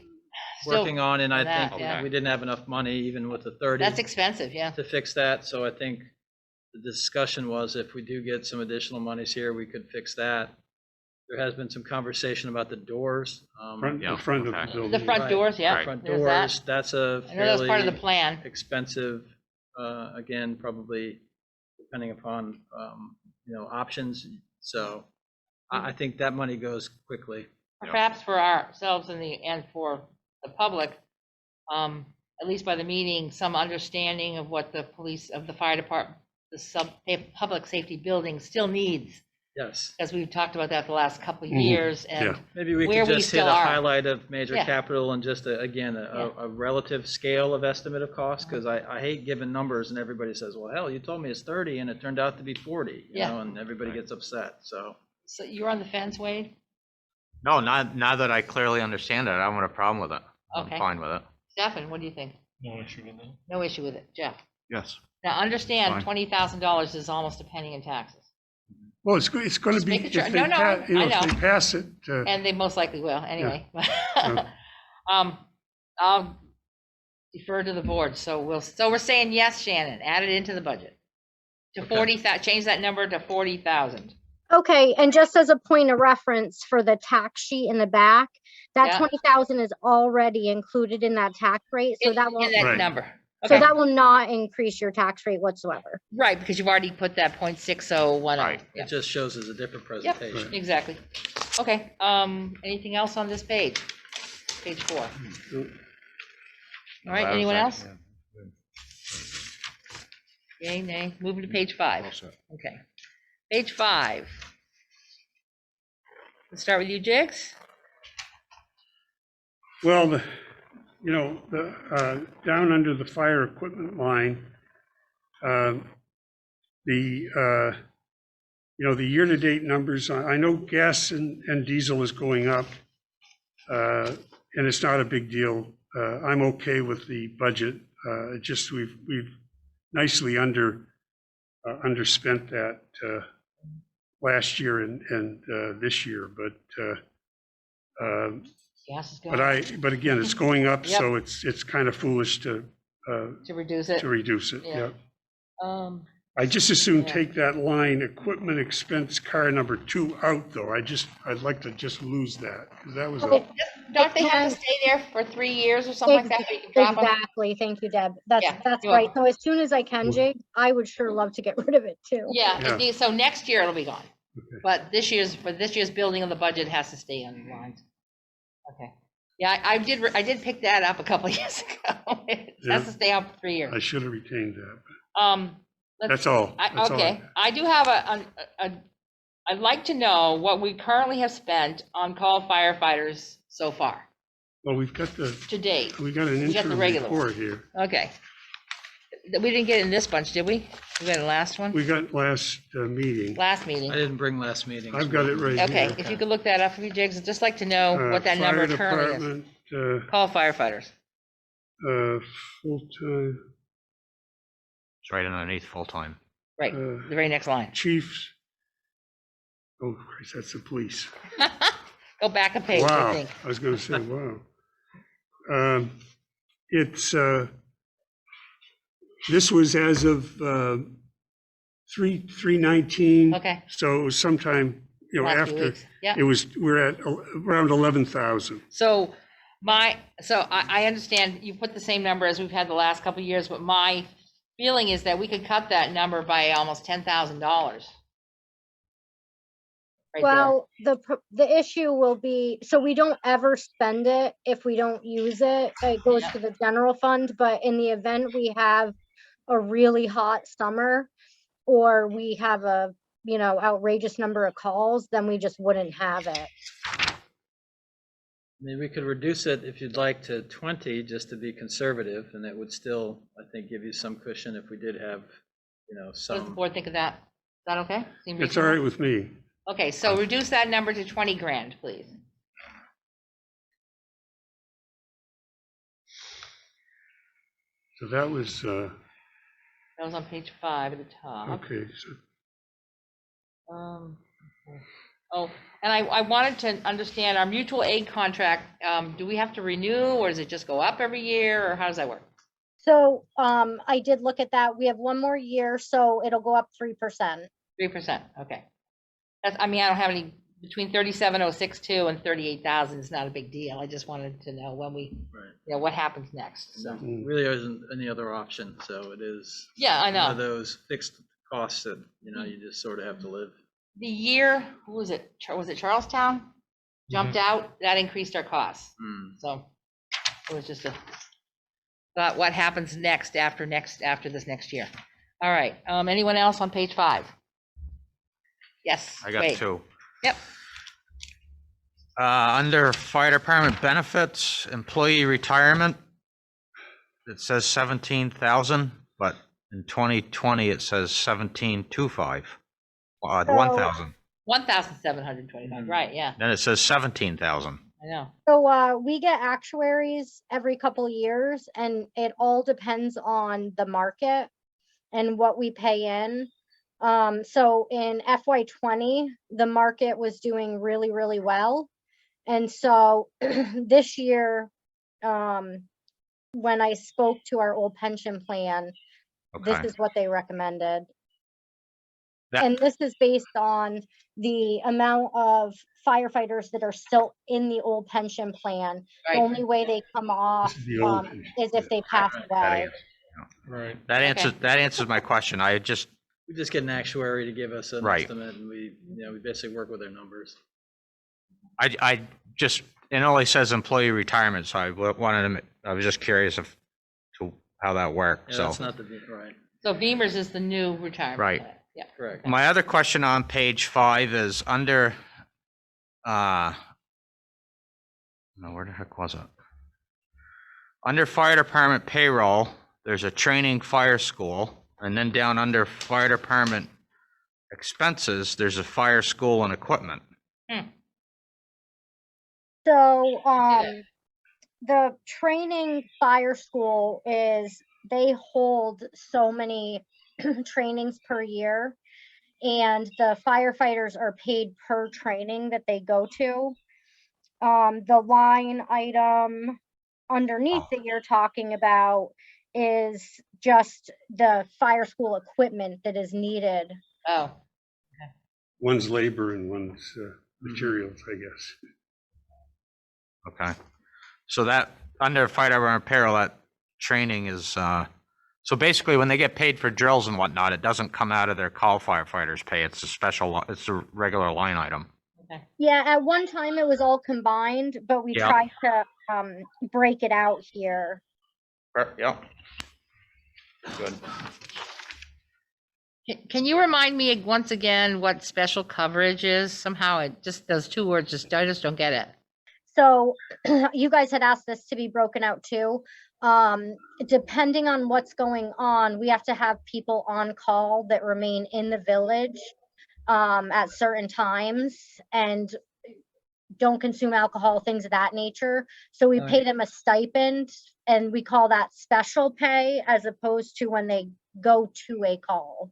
Still, working on, and I that, think yeah. we didn't have enough money, even with the 30, that's expensive, yeah. to fix that. So I think the discussion was if we do get some additional monies here, we could fix that. There has been some conversation about the doors. The front of the okay. building. The front Right. doors, yeah. Right. Front There's that. doors, that's a I know that was part of the fairly plan. expensive, again, probably depending upon, options. So I think that money goes quickly. Perhaps for ourselves and for the public, at least by the meeting, some understanding of what the police, of the fire department, public safety building still needs, Yes. as we've talked about that the last couple of Mhm. years, and Yeah. Maybe we where could we just hit still a are. highlight of major Yeah. capital and just, again, Yeah. a relative scale of estimate of cost, because I hate giving numbers and everybody says, well, hell, you told me it's 30 and it turned out to be 40, Yeah. and everybody gets upset, so. so you're on the fence, Wade? No, now that I clearly understand it, I don't have a problem with it. Okay. I'm fine with it. Stefan, what do you think? No issue with that. No issue with it. Jeff? Yes. Now, understand, Fine. $20,000 is almost a penny in taxes, Well, it's going to Just be, making sure. if No, they no, pass, I if they know. pass it, and they most likely will, anyway. Yeah. I'll defer to the board, so we're saying yes, Shannon, add it into the budget. To Okay. 40,000, change that number to 40,000. Okay, and just as a point of reference for the tax sheet in the back, that Yeah. 20,000 is already included in that tax rate, so that In will, that Right. number. so Okay, that will not increase your tax rate whatsoever. right, because you've already put that .6010. Right. Yeah. It just shows as a different Yep, presentation. exactly. Okay, anything else on this page? Page 4. All right, anyone else? Yay, nay, moving to page 5. Okay. Page 5. Let's start with you, Jigs. well, down under the fire equipment line, the year-to-date numbers, I know gas and diesel is going up, and it's not a big deal. I'm okay with the budget. Just we've nicely underspent that last year and this year, but Gas is going but again, it's going up, Yep. so it's kind of foolish to reduce it. reduce it. Yeah. Yeah. I just as soon Yeah. take that line, equipment expense car number 2 out, though. I'd like to just lose that, because that was Okay. Don't they have to stay there for 3 years or something like that? Where you can drop them? Exactly, thank you, Deb. Yeah, That's you're right. welcome. So as soon as I can, Jig, I would sure love to get rid of it too. Yeah, Yeah. so next year it'll be gone. Okay. But for this year's building of the budget has to stay on lines. Okay. Yeah, I did pick that up a couple of years ago. It has Yeah. to stay on for 3 years. I should have retained that. Let's That's all. see. That's all I Okay, I do have I'd like to know what we currently have spent on call firefighters so far, Well, we've got to date. we got an We got the interim regular one. report here. Okay. We didn't get it in this bunch, did we? We got it last one? We got last meeting. Last meeting. I didn't bring last meeting. I've got it right here. Okay, if you could look that up for me, Jigs, I'd just like to know what that number Fire currently is. department, Call firefighters. full-time, It's right underneath full-time. Right, the very next line. chiefs. Oh, Christ, that's the police. Go back a page, I Wow, think. I was gonna say, wow. It's, this was as of 3/19. Okay. So it was sometime, Last few after, weeks. Yeah. we're at around 11,000. So I understand you put the same number as we've had the last couple of years, but my feeling is that we could cut that number by almost $10,000. Right there. Well, the issue will be, so we don't ever spend it if we don't use it. It goes Yeah. to the general fund, but in the event we have a really hot summer or we have a, outrageous number of calls, then we just wouldn't have it. Maybe we could reduce it if you'd like to 20, just to be conservative, and it would still, I think, give you some cushion if we did have, What does the some. board think of that? Is that okay? Seem It's all reasonable? right with me. Okay, so reduce that number to 20 grand, please. So that was, That was on page 5 at the top. okay, so Oh, and I wanted to understand our mutual aid contract, do we have to renew, or does it just go up every year, or how does that work? So, I did look at that. We have one more year, so it'll go up 3%. 3%, okay. That's, I don't have any, between 37,062 and 38,000 is not a big deal. I just wanted to know when Right. what happens next, so. Really isn't any other option, so it is. Yeah, I One of know. those fixed costs that, you just sort of have to live. The year, who was it? Was it Charlestown? Jumped out, that increased our costs. Hmm. So it was just thought what happens next after this next year. All right, anyone else on page 5? Yes. I got Wade. 2. Yep. Under fire department benefits, employee retirement, it says 17,000, but in 2020, it says 1725. So- 1,000. 1,725, right, yeah, Then it says 17,000. I know. So, we get actuaries every couple of years and it all depends on the market and what we pay in. So in FY20, the market was doing really, really well. And so this year, when I spoke to our old pension plan, this Okay. is what they recommended. That- And this is based on the amount of firefighters that are still in the old pension plan. The Right. only way they come off this is the old. is if they pass away. Right. That answers my question. I just, We just get an actuary to give us an Right. estimate, and we basically work with their numbers. I just, it only says employee retirement, so I was just curious to how that worked, Yeah, so. that's not right, So Beamer's is the new retirement Right. plan. Yeah. correct. My other question on page 5 is under, no, where the heck was it? Under fire department payroll, there's a training fire school, and then down under fire department expenses, there's a fire school and equipment. So, the training fire school is, they hold so many trainings per year. And the firefighters are paid per training that they go to. The line item underneath that you're talking about is just the fire school equipment that is needed. Oh, One's labor and one's materials, I guess. Okay. So that, under fire department payroll, that training is So basically, when they get paid for drills and whatnot, it doesn't come out of their call firefighters' pay. It's a special, it's a regular line item. Okay. Yeah, at one time it was all combined, but we Yeah. tried to break it out here. Yep. Good. Can you remind me once again what special coverage is? Somehow it just, those two words, I just don't get it. So you guys had asked this to be broken out too. Depending on what's going on, we have to have people on call that remain in the village at certain times and don't consume alcohol, things of that nature. So we pay them a stipend, and we call that special pay as opposed to when they go to a call.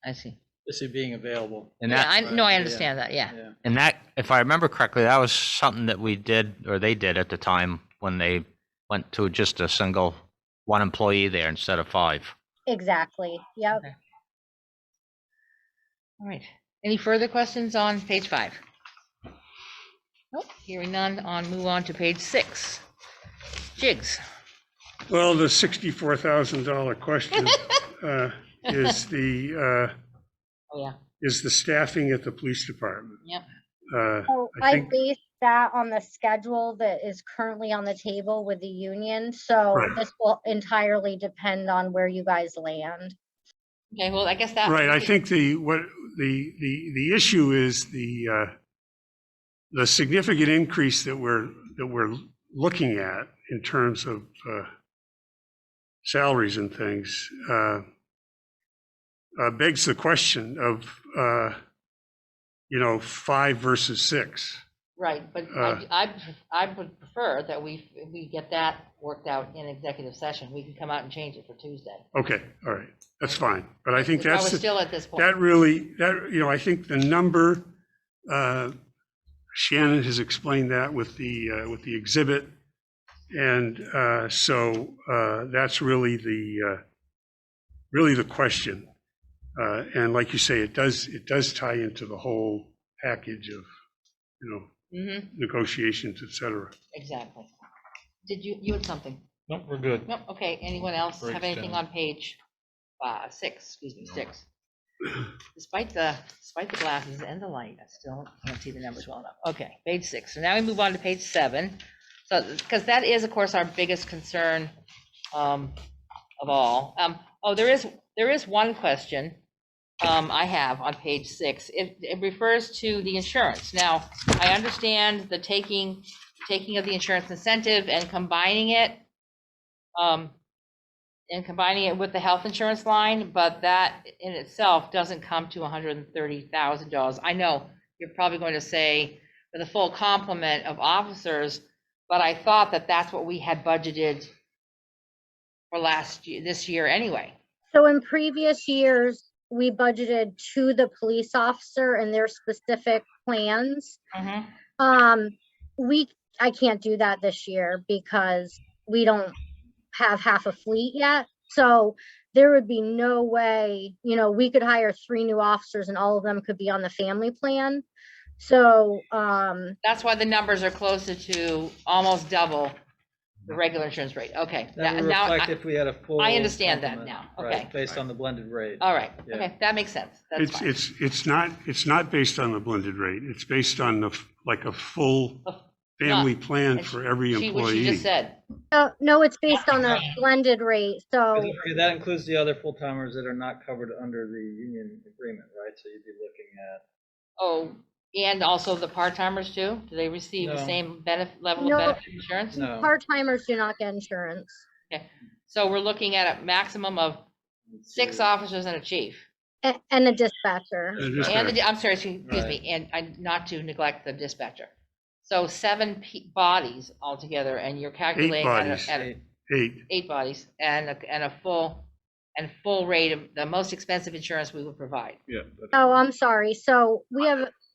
I see. This is being available. And Yeah, that, I understand that, yeah. Yeah. and that, if I remember correctly, that was something that we did, or they did at the time when they went to just a single, one employee there instead of 5. Exactly. Yep. Okay. All right. Any further questions on page 5? Nope, hearing none, move on to page 6. Jigs. Well, the $64,000 question is Oh, yeah. the staffing at the police department. Yep. So I I think, based that on the schedule that is currently on the table with the union. So Right. this will entirely depend on where you guys land. Okay, well, I guess that. right, I think the issue is the significant increase that we're looking at in terms of salaries and things begs the question of 5 versus 6. Right, but I would prefer that we get that worked out in executive session. We can come out and change it for Tuesday. Okay, all right, that's fine. But I think While we're that's still at this point. that really I think the number Shannon has explained that with the exhibit, and so that's really the question. And like you say, it does tie into the whole package of negotiations, et cetera. Exactly. Did you had something? Nope, we're good. Nope, okay, anyone else Breaks have anything down. on page 6, 6? Despite the glasses and the light, I still can't see the numbers well enough. Okay, page 6. So now we move on to page 7. So, because that is, of course, our biggest concern of all. There is one question I have on page 6. It refers to the insurance. Now, I understand the taking of the insurance incentive and combining it with the health insurance line, but that in itself doesn't come to $130,000. I know you're probably going to say for the full complement of officers, but I thought that that's what we had budgeted for this year anyway. So in previous years, we budgeted to the police officer and their specific plans. I can't do that this year because we don't have half a fleet yet. So there would be no way, we could hire 3 new officers and all of them could be on the family plan. So that's why the numbers are closer to almost double the regular insurance rate. Okay. That would Now reflect if we had a full. I understand that complement, now. right, Okay. Based on the blended rate. All right. Yeah. Okay, that makes sense. That's fine. It's not based on the blended rate. It's based on a full family plan And for every What she employee. just said. no, it's based on the blended rate. So That includes the other full-timers that are not covered under the union agreement, right? So you'd be looking at. Oh, and also the part-timers too? Do they receive the No. same level No. of benefit insurance? No. part-timers do not get insurance. Okay, so we're looking at a maximum of 6 officers and a chief. And a dispatcher. I'm sorry, excuse Right. me, and not to neglect the dispatcher. So 7 bodies altogether, and you're calculating bodies. at a 8. 8 bodies and a full rate of the most expensive insurance we would provide. Yeah. Oh, I'm sorry. So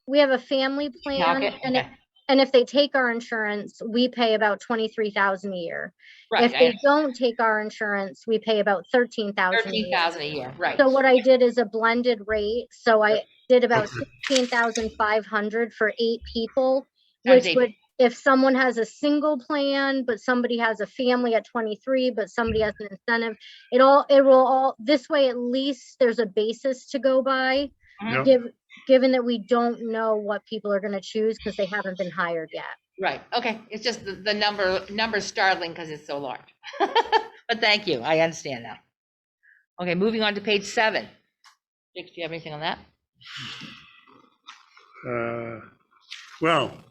we have a family plan, Okay, and okay. and if they take our insurance, we pay about 23,000 a year. Right, If they don't take our insurance, we pay about 13,000 a year. 13,000 a year, right. So what I did is a blended rate. So I did about 16,500 for 8 people, Times which 8. would if someone has a single plan, but somebody has a family at 23, but somebody has an incentive, it will all, this way at least there's a basis to go by, Yep. given that we don't know what people are gonna choose because they haven't been hired yet. Right, okay, it's just the number's startling because it's so large. But thank you, I understand now. Okay, moving on to page 7. Jake, do you have anything on that? Well,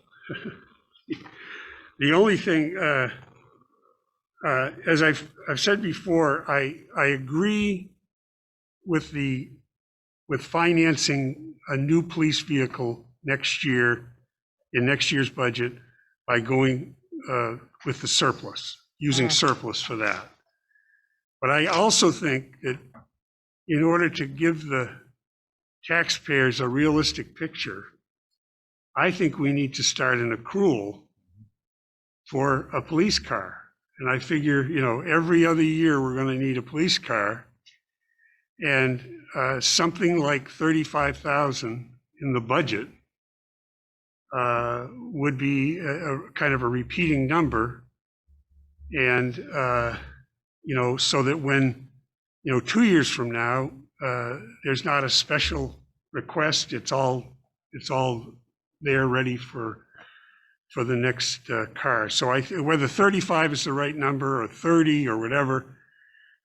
the only thing, as I've said before, I agree with financing a new police vehicle next year, in next year's budget, by going with the surplus, using surplus for that. But I also think that in order to give the taxpayers a realistic picture, I think we need to start an accrual for a police car. And I figure, every other year we're going to need a police car. And something like 35,000 in the budget would be a kind of a repeating number. And, so that when, 2 years from now, there's not a special request, it's all there ready for the next car. So whether 35 is the right number or 30 or whatever,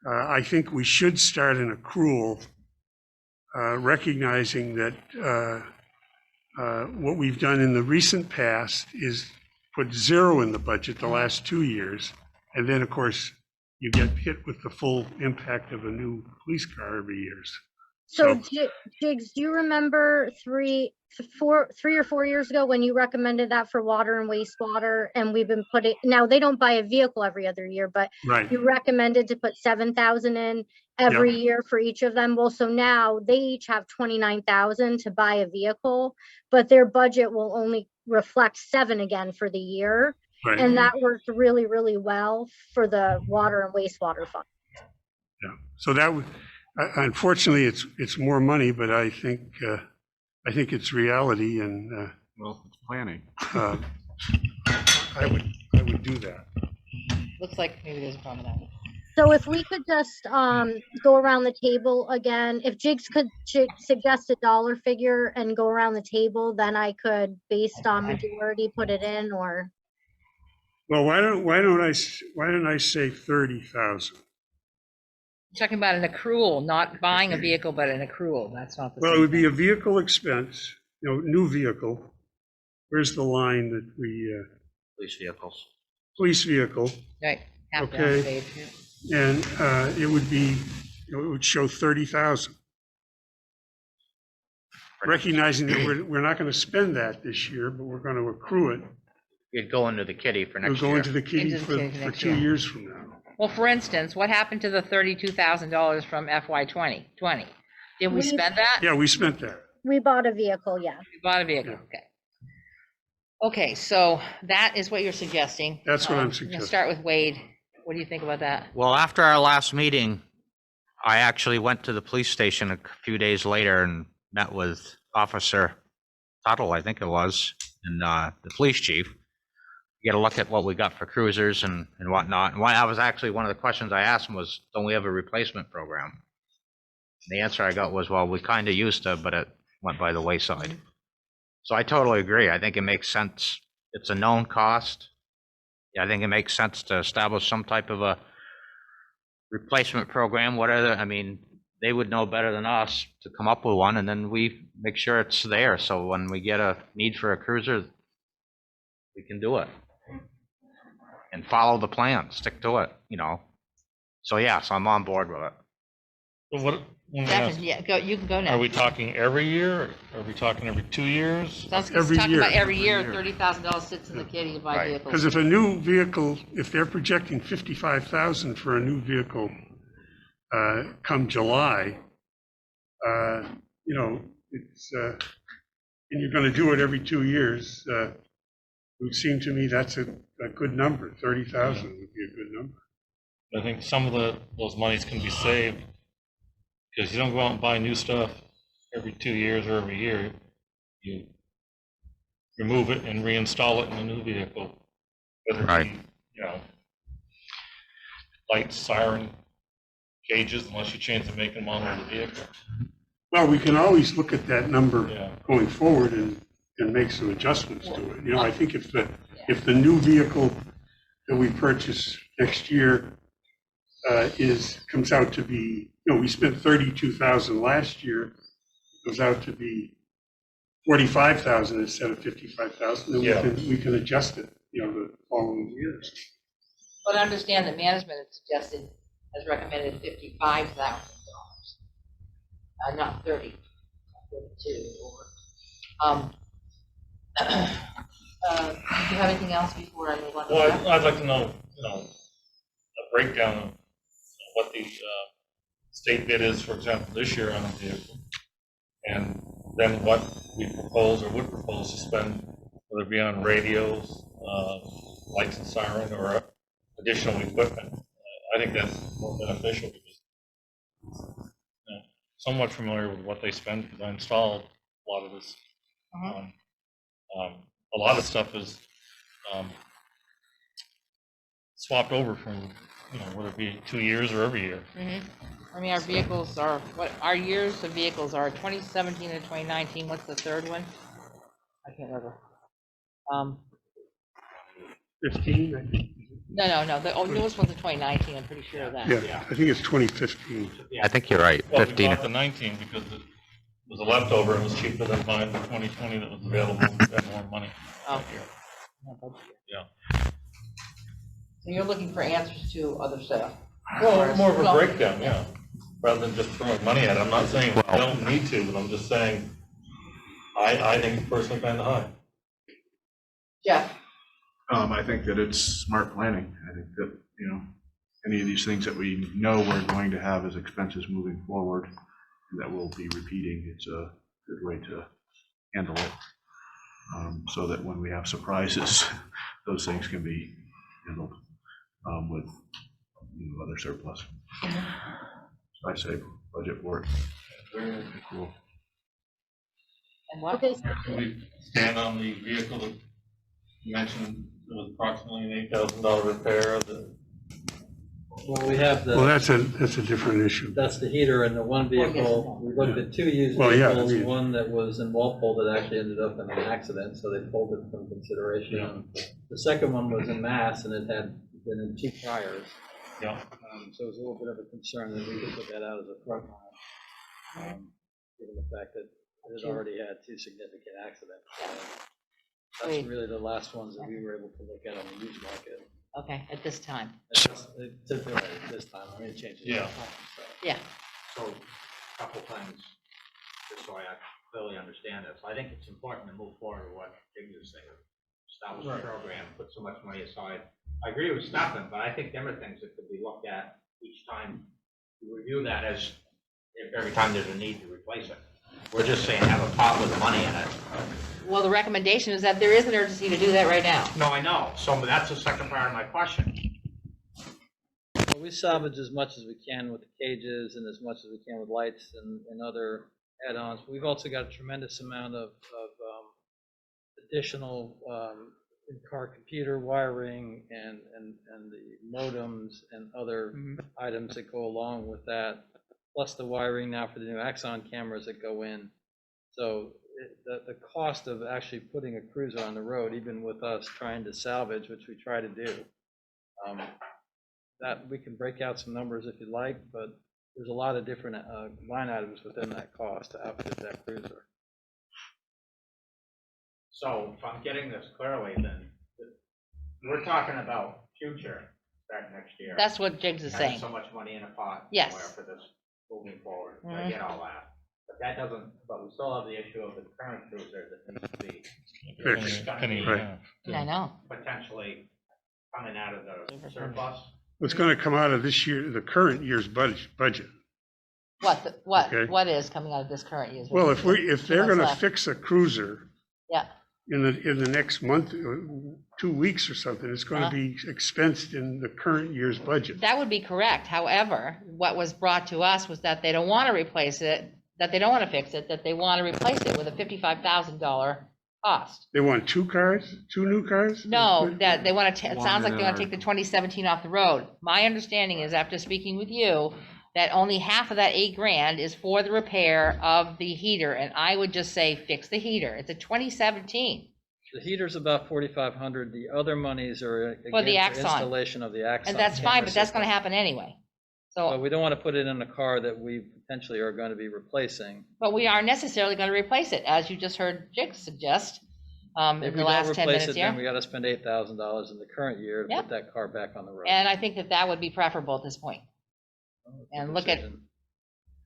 I think we should start an accrual, recognizing that what we've done in the recent past is put 0 in the budget the last 2 years. And then, of course, you get hit with the full impact of a new police car every year. So Jigs, do you remember 3 or 4 years ago when you recommended that for water and wastewater, and we've been putting, now they don't buy a vehicle every other year, but Right. you recommended to put 7,000 in every year for each of them. Well, so now they each have 29,000 to buy a vehicle, but their budget will only reflect 7 again for the year. Right. And that worked really, really well for the water and wastewater fund. Yeah. So that would, unfortunately, it's more money, but I think it's reality, and Well, it's planning. I would do that. Looks like maybe there's a problem with that. So if we could just go around the table again, if Jigs could suggest a dollar figure and go around the table, then I could, based on majority, put it in, or. Well, why don't I say 30,000? Talking about an accrual, not buying a vehicle, but an accrual. That's not the Well, it same would be thing. a vehicle expense, new vehicle. Where's the line that we, Police vehicles. police vehicle, Right, half down Okay. the page. Yeah. and it would be, it would show 30,000. Recognizing that we're not going to spend that this year, but we're going to accrue it. You'd go into the kitty for We'll next go year. into the kitty Into the for kitty for next 2 year. years from now. Well, for instance, what happened to the $32,000 from FY 2020? Did we spend that? Yeah, we spent that. We bought a vehicle, yeah. We bought a vehicle, Yeah. okay. Okay, so that is what you're suggesting. That's what I'm I'm gonna suggesting. start with Wade. What do you think about that? Well, after our last meeting, I actually went to the police station a few days later and met with Officer Tuttle, I think it was, and the police chief. Get a look at what we got for cruisers and whatnot. And that was actually one of the questions I asked him was, don't we have a replacement program? And the answer I got was, well, we kind of used to, but it went by the wayside. So I totally agree. I think it makes sense. It's a known cost. Yeah, I think it makes sense to establish some type of a replacement program, whatever. I mean, they would know better than us to come up with one, and then we make sure it's there. So when we get a need for a cruiser, we can do it. And follow the plan, stick to it, So yeah, so I'm on board with it. So what, let me ask, Stefan, yeah, go, you can go now. are we talking every year? Are we talking every 2 years? Sounds every talking year? about every year, Every year. $30,000 sits in the kitty to buy Right. vehicles. Because if a new vehicle, if they're projecting 55,000 for a new vehicle come July, it's, and you're going to do it every 2 years, it would seem to me that's a good number. 30,000 would be a good number. I think some of those monies can be saved because you don't go out and buy new stuff every 2 years or every year. You remove it and reinstall it in a new vehicle. Whether it be, Right. you know, lights, siren, gauges, unless you change the make and model of the vehicle. Well, we can always look at that number Yeah. going forward and make some adjustments to it. You know, I think if the new vehicle that we purchase next year comes out to be, you know, we spent 32,000 last year, goes out to be 45,000 instead of 55,000, then Yeah. we can adjust it, you know, the following years. But understand that management has recommended $55,000, not 30, not 32, or, do you have anything else before I move on? to Well, that? I'd like to know, you know, a breakdown of what the state bid is, for example, this year on a vehicle, and then what we propose or would propose to spend, whether it be on radios, lights and siren, or additional equipment. I think that's more beneficial because, you know, somewhat familiar with what they spend because I installed a lot of this. A lot of stuff is swapped over from, you know, whether it be 2 years or every year. I mean, our vehicles are, what, our years of vehicles are 2017 and 2019, what's the third one? I can't remember. 15, I think. No, the newest one's in 2019, I'm pretty sure of that. Yeah, I think it's 2015. I think you're right, Well, we 15. bought the 19 because it was a leftover and was cheaper than buying the 2020 that was available and had more money. Oh. Yeah. So you're looking for answers to other stuff? Well, more of a Well, breakdown, yeah, rather than just throwing money at it. I'm not saying I don't need to, but I'm just saying, I think it's personally kind of high. Jeff? I think that it's smart planning. I think that, you know, any of these things that we know we're going to have as expenses moving forward and that we'll be repeating, it's a good way to handle it. So that when we have surprises, those things can be handled with, you know, other surplus. So I say budget for it. Cool. And what? Okay, Can we stand on the vehicle that you mentioned, it was approximately an $8,000 repair of the. Well, we have Well, the, that's a different issue. that's the heater in the one vehicle. We looked at 2 used Well, yeah, I vehicles, mean- one that was in Walpole that actually ended up in an accident, so they pulled it from consideration. The second one was in Mass and it had been in 2 priors. Yeah. So it was a little bit of a concern that we could put that out as a front line, given the fact that it had already had 2 significant accidents. That's Wait. really the last ones that we were able to look at on the used market. Okay, at this time. This time, I mean, it changes. all the Yeah. time, so. Yeah, So, a couple things, just so I clearly understand this. I think it's important to move forward with what Jim is saying. Establish a program, put so much money aside. I agree with Stefan, but I think there are things that could be looked at each time. We review that as if every time there's a need to replace it. We're just saying have a pot with money in it. well, the recommendation is that there is an urgency to do that right now. No, I know. So that's the second part of my question. Well, we salvage as much as we can with the cages and as much as we can with lights and other add-ons. We've also got a tremendous amount of additional in-car computer wiring and the modems and other items that go along with that, plus the wiring now for the new Axon cameras that go in. So the cost of actually putting a cruiser on the road, even with us trying to salvage, which we try to do, that we can break out some numbers if you like, but there's a lot of different line items within that cost to outfit that cruiser. So if I'm getting this clearly, then we're talking about future, starting next year. That's what Jiggs is Having saying. so much money in a pot Yes. somewhere for this moving forward. I Mhm. get all that. But that doesn't, but we still have the issue of the current cruiser that needs to be Fixed. Penny, Right. I know. potentially coming out of the surplus. It's going to come out of this year, the current year's budget. Okay. What is coming out of this current year? Well, if they're months going to left. fix a cruiser Yeah, in the next month, 2 weeks or something, it's going to be expensed in the current year's budget. that would be correct. However, what was brought to us was that they don't want to replace it, that they don't want to fix it, that they want to replace it with a $55,000 cost. They want two new cars? No, that they want to, it One sounds like in they an want to take the 2017 off the road. My understanding is, after speaking with you, that only half of that 8 grand is for the repair of the heater, and I would just say fix the heater. It's a 2017. The heater's about 4,500. The other monies are For the again for Axon. installation of the Axon. And that's camera fine, but that's system. gonna happen anyway. But So, we don't want to put it in a car that we potentially are going to be replacing. but we aren't necessarily gonna replace it, as you just heard Jake suggest, in If the we don't last 10 replace minutes it, then we here. got to spend $8,000 in the current year to Yep. put that car back on the road. And I think that that would be preferable at this point. It's a and look at- decision.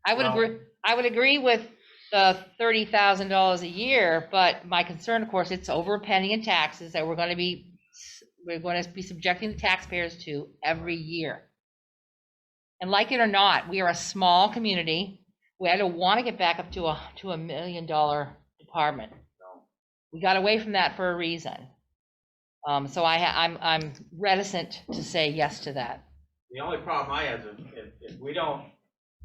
I would Well- agree, I would agree with the $30,000 a year, but my concern, of course, it's over a penny in taxes that we're gonna be subjecting the taxpayers to every year. And like it or not, we are a small community. We don't want to get back up to a $1 million department. We got away from that for a reason. So I'm reticent to say yes to that. The only problem I have is if we don't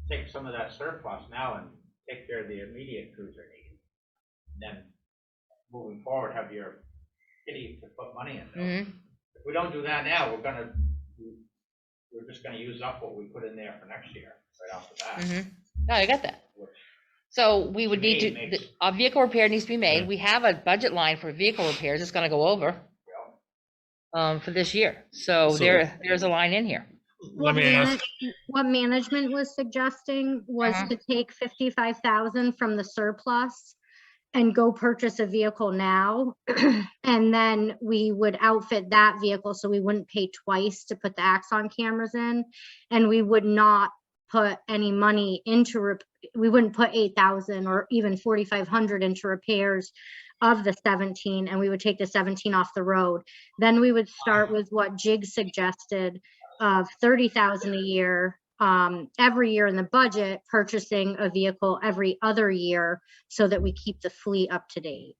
take some of that surplus now and take care of the immediate cruiser needs, then moving forward, have your kitty to put money in. Mhm. If we don't do that now, we're just gonna use up what we put in there for next year, right off the bat. Mhm. No, I got that. Which, So we would To me, need to, makes- a vehicle repair needs to be made. We have a budget line for vehicle repairs. It's gonna go over for this year. So there's a line in here. What what management was suggesting was Uh-huh. to take 55,000 from the surplus and go purchase a vehicle now. And then we would outfit that vehicle so we wouldn't pay twice to put the Axon cameras in. And we would not put any money into, we wouldn't put 8,000 or even 4,500 into repairs of the 17, and we would take the 17 off the road. Then we would start with what Jig suggested of 30,000 a year, every year in the budget, purchasing a vehicle every other year so that we keep the fleet up to date.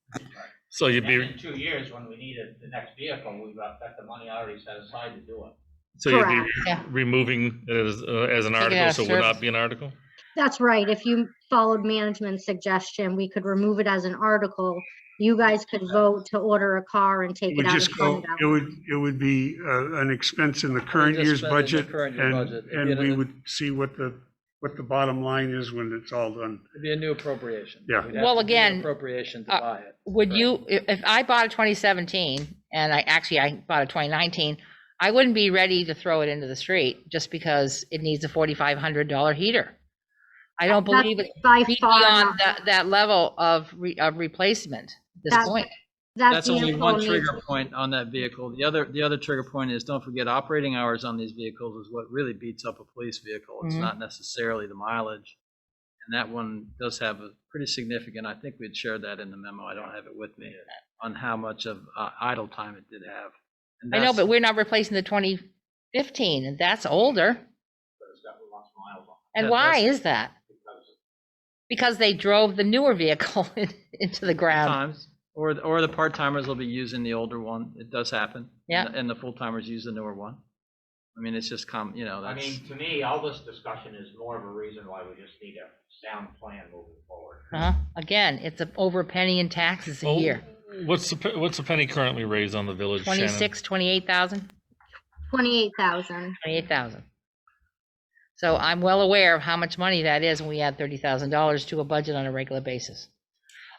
So you'd and then be, in 2 years, when we need the next vehicle, we've got the money already set aside to do it. so you'd Correct. be Yeah. removing it as an Take it out article, of so it would not be an article? That's right. If you followed management's suggestion, we could remove it as an article. You guys could vote to order a car and It take it would out of just go, fund balance. it would be an expense in the current just year's spend it in the budget, current year and, budget. It'd and be we an- would see what the bottom line is when it's all done. It'd be a new appropriation. Yeah. We'd have Well, to do an again, appropriation to uh, buy it. Would you, if I bought a 2017 and I bought a 2019, I wouldn't be ready to throw it into the street just because it needs a $4,500 heater. I don't That's believe it's by far beyond not- that level of replacement at this That- point. that That's only vehicle one needs- trigger point on that vehicle. The other trigger point is, don't forget, operating hours on these vehicles is what really beats up a police vehicle. It's Mhm. not necessarily the mileage. And that one does have a pretty significant, I think we'd shared that in the memo, I don't have it with me, on how much of idle time it did have. And I know, that's- but we're not replacing the 2015, and that's older. But it's got lots of miles on And Yeah, why that's- is that? it because Because they drove the newer vehicle into the ground. Times, or the part-timers will be using the older one. It does happen. Yeah. And the full-timers use the newer one. I mean, it's just I mean, to me, all this discussion is more of a reason why we just need a sound plan moving forward. Again, it's over a penny in taxes a Oh, year. What's the penny currently raised on the village, Shannon? 26, 28,000, 28,000. 28,000. So I'm well aware of how much money that is when we add $30,000 to a budget on a regular basis.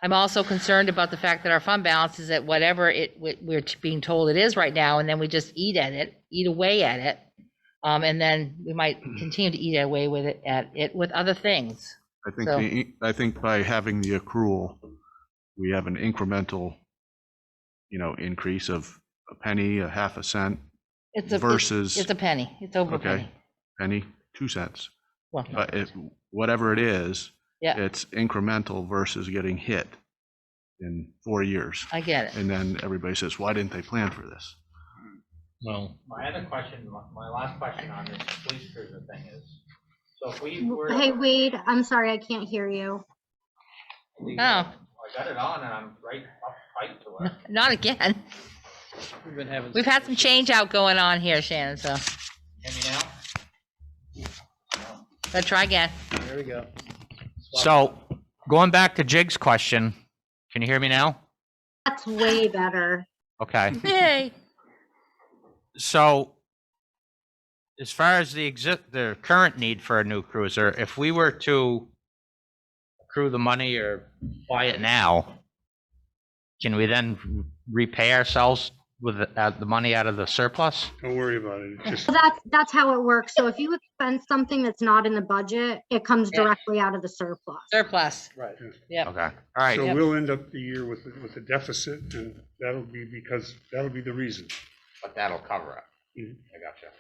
I'm also concerned about the fact that our fund balance is at whatever we're being told it is right now, and then we just eat away at it. And then we might continue to eat away with it with other things. I think So- I think by having the accrual, we have an incremental, increase of a penny, a half a cent, It's a, versus, it's a penny. It's over a okay, penny. penny, 2 cents. Well, But whatever it is, yeah, it's incremental versus getting hit in 4 years. I get it. And then everybody says, why didn't they plan for this? Well, My other question, my last question on this police cruiser thing is, so if we were. Hey, Wade, I'm sorry, I can't hear you. we- Oh. I got it on and I'm right up tight to it. Not again. We've been having. We've had some change out going on here, Shannon, so Hear me now? let's try again. There we go. So, going back to Jig's question, can you hear me now? That's way better. Okay. Yay. So as far as the current need for a new cruiser, if we were to accrue the money or buy it now, can we then repay ourselves with the money out of the surplus? Don't worry about it. It's So just, that's how it works. So if you expense something that's not in the budget, it comes Yeah. directly out of the surplus. Surplus. right. Yep. Okay, all right. So Yep. we'll end up the year with a deficit, and that'll be the reason. But that'll cover it. Mhm. I gotcha.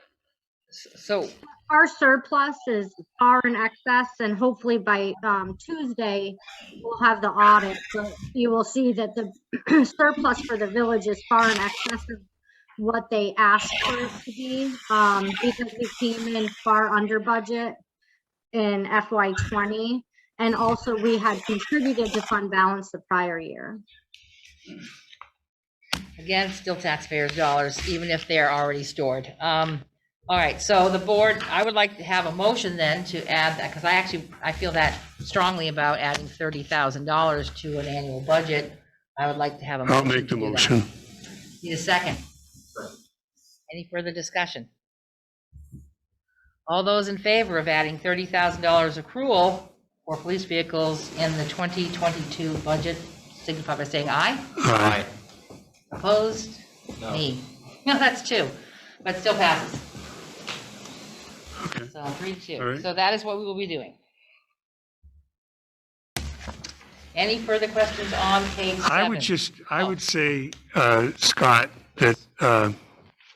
So, Our surplus is far in excess, and hopefully by Tuesday, we'll have the audit. But you will see that the surplus for the village is far in excess of what they asked for it to be, because we came in far under budget in FY '20. And also we had contributed to fund balance the prior year. again, still taxpayers' dollars, even if they're already stored. All right, so the board, I would like to have a motion then to add that, because I feel that strongly about adding $30,000 to an annual budget. I would like to have a motion. I'll make the to do that. motion. Need a second? Any further discussion? All those in favor of adding $30,000 accrual for police vehicles in the 2022 budget, signify by saying aye. Aye. Opposed? No. Me. No, that's two, but still passes. Okay. So 3-2. All right. So that is what we will be doing. Any further questions on page 7? I would say, Scott, that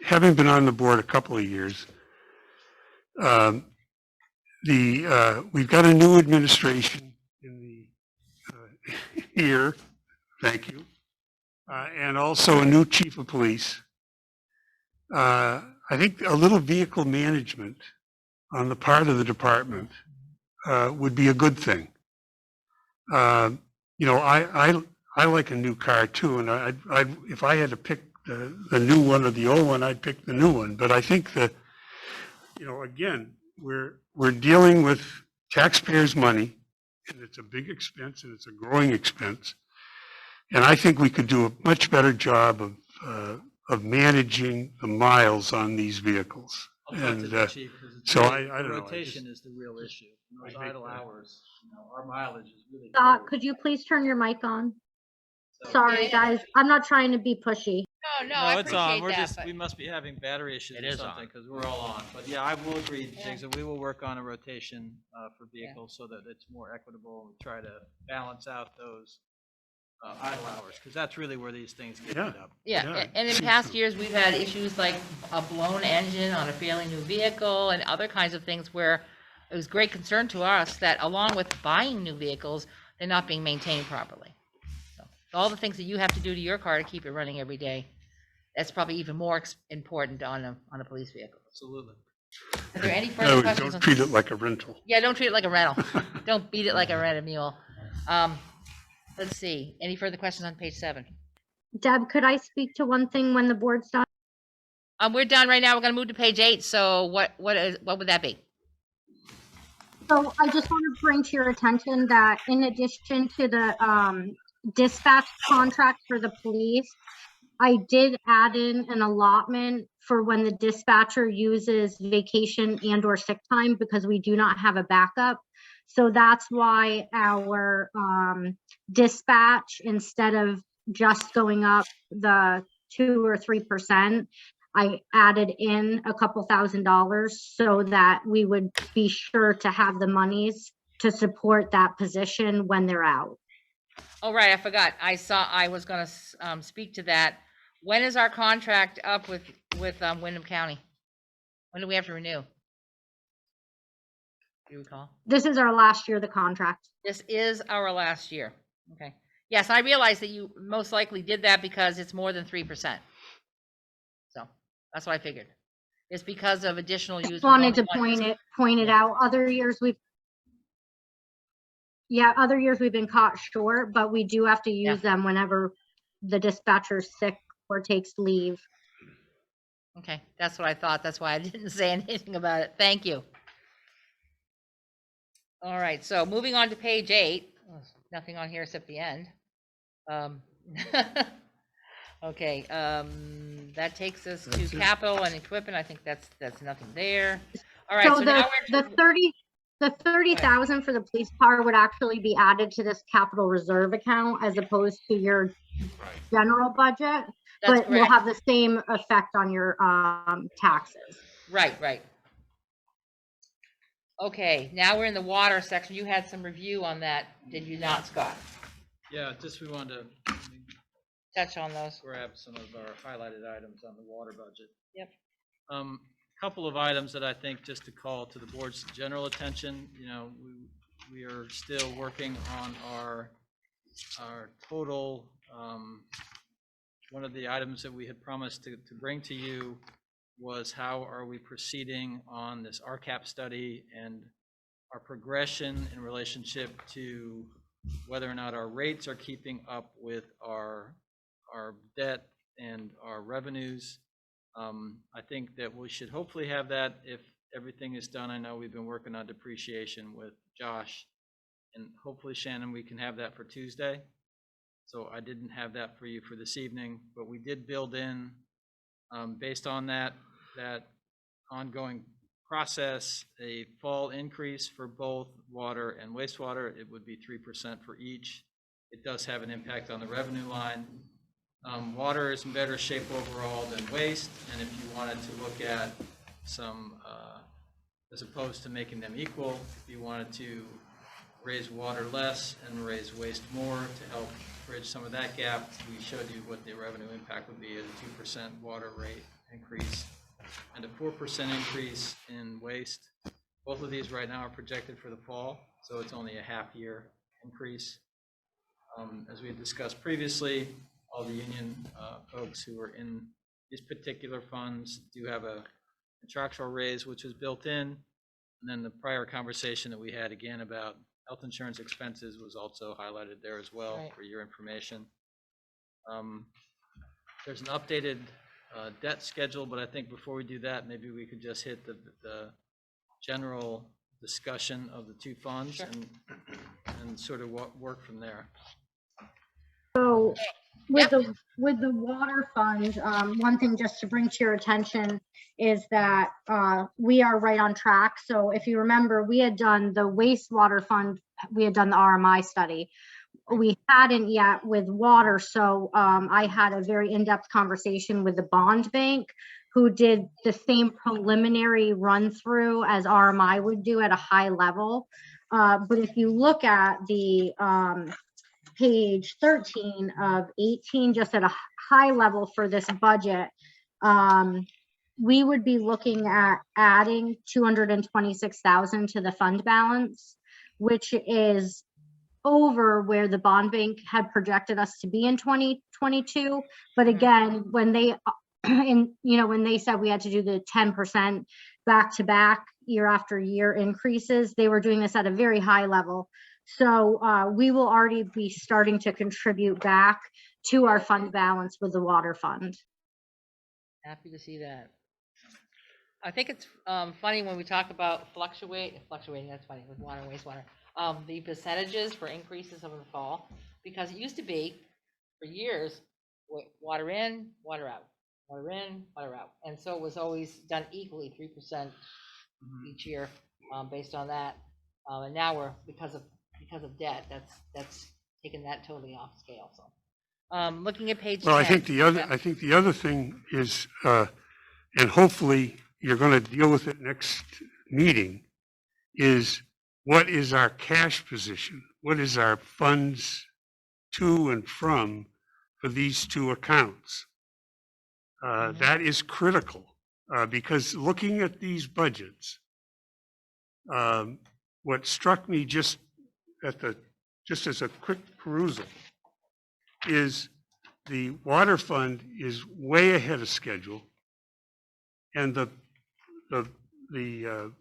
having been on the board a couple of years, we've got a new administration in the here, thank you, and also a new chief of police. I think a little vehicle management on the part of the department would be a good thing. You know, I like a new car too, and if I had to pick the new one or the old one, I'd pick the new one. But I think that, you know, again, we're dealing with taxpayers' money, and it's a big expense, and it's a growing expense. And I think we could do a much better job of managing the miles on these vehicles. I'll talk to And the chief, 'cause it's so really- I don't know. I rotation just- is the real issue. And those I hate idle that. hours, our mileage is really. Scott, could you please turn your mic on? So- Sorry, guys, I'm not trying to be pushy. No, I No, it's on. appreciate We're that, just, but- we must be having battery issues It or is something, on. because we're all on. But yeah, I will agree, Jiggs, that we will work on a rotation for vehicles so that it's more equitable and try to balance out those idle hours, because that's really where these things get Yeah. beat up. Yeah, Yeah, and in seems past so. years, we've had issues like a blown engine on a fairly new vehicle and other kinds of things where it was great concern to us that along with buying new vehicles, they're not being maintained properly. So all the things that you have to do to your car to keep it running every day, that's probably even more important on a police vehicle. Absolutely. Are there any In further other words, questions? don't on- treat it like a rental. Yeah, don't treat it like a rental. Don't beat it like a rented mule. Let's see, any further questions on page 7? Deb, could I speak to one thing when the board's done? We're done right now. We're gonna move to page 8. So what would that be? So I just want to bring to your attention that in addition to the dispatch contract for the police, I did add in an allotment for when the dispatcher uses vacation and or sick time, because we do not have a backup. So that's why our dispatch, instead of just going up the 2 or 3%, I added in a couple $1,000 so that we would be sure to have the monies to support that position when they're out. Oh, right, I forgot. I was gonna speak to that. When is our contract up with Wyndham County? When do we have to renew? Do you recall? This is our last year of the contract. This is our last year. Okay. Yes, I realize that you most likely did that because it's more than 3%. So that's what I figured. It's because of additional use. Just wanted to point it out. Other years we've been caught short, but we do have to use them whenever the dispatcher's sick or takes leave. Okay, that's what I thought. That's why I didn't say anything about it. Thank you. All right, so moving on to page 8. Nothing on here except the end. Okay, that takes us to That's it. capital and equipment. I think that's nothing there. All right, So so now the we're, 30,000 for the police car would actually be added to this capital reserve account as opposed to your general budget, that's but will correct. have the same effect on your taxes. Right, right. Okay, now we're in the water section. You had some review on that, did you not, Scott? Yeah, just we wanted to Touch on those. grab some of our highlighted items on the water budget. Yep. Couple of items that I think just to call to the board's general attention, you know, we are still working on our total, one of the items that we had promised to bring to you was how are we proceeding on this RCAP study and our progression in relationship to whether or not our rates are keeping up with our debt and our revenues. I think that we should hopefully have that if everything is done. I know we've been working on depreciation with Josh, and hopefully, Shannon, we can have that for Tuesday. So I didn't have that for you for this evening, but we did build in, based on that ongoing process, a fall increase for both water and wastewater. It would be 3% for each. It does have an impact on the revenue line. Water is in better shape overall than waste, and if you wanted to look at some, as opposed to making them equal, if you wanted to raise water less and raise waste more to help bridge some of that gap, we showed you what the revenue impact would be at a 2% water rate increase and a 4% increase in waste. Both of these right now are projected for the fall, so it's only a half-year increase. As we had discussed previously, all the union folks who are in these particular funds do have a contractual raise, which is built in. And then the prior conversation that we had again about health insurance expenses was also highlighted there as well. Right. For your information. There's an updated debt schedule, but I think before we do that, maybe we could just hit the general discussion of the two funds. Sure. and sort of work from there. So with the water fund, one thing just to bring to your attention is that we are right on track. So if you remember, we had done the wastewater fund, we had done the RMI study. We hadn't yet with water. So I had a very in-depth conversation with the bond bank who did the same preliminary run through as RMI would do at a high level. But if you look at the page 13 of 18, just at a high level for this budget, we would be looking at adding 226,000 to the fund balance, which is over where the bond bank had projected us to be in 2022. But again, when they when they said we had to do the 10% back to back year after year increases, they were doing this at a very high level. So we will already be starting to contribute back to our fund balance with the water fund. Happy to see that. I think it's funny when we talk about fluctuating, that's funny, with water and wastewater, the percentages for increases over the fall, because it used to be, for years, water in, water out, water in, water out. And so it was always done equally, 3% each year based on that. And now we're, because of debt, that's taken that totally off scale. So looking at page 10. Well, I think the other thing is, and hopefully you're going to deal with it next meeting, is what is our cash position? What is our funds to and from for these two accounts? That is critical because looking at these budgets, what struck me just as a quick perusal is the water fund is way ahead of schedule, and the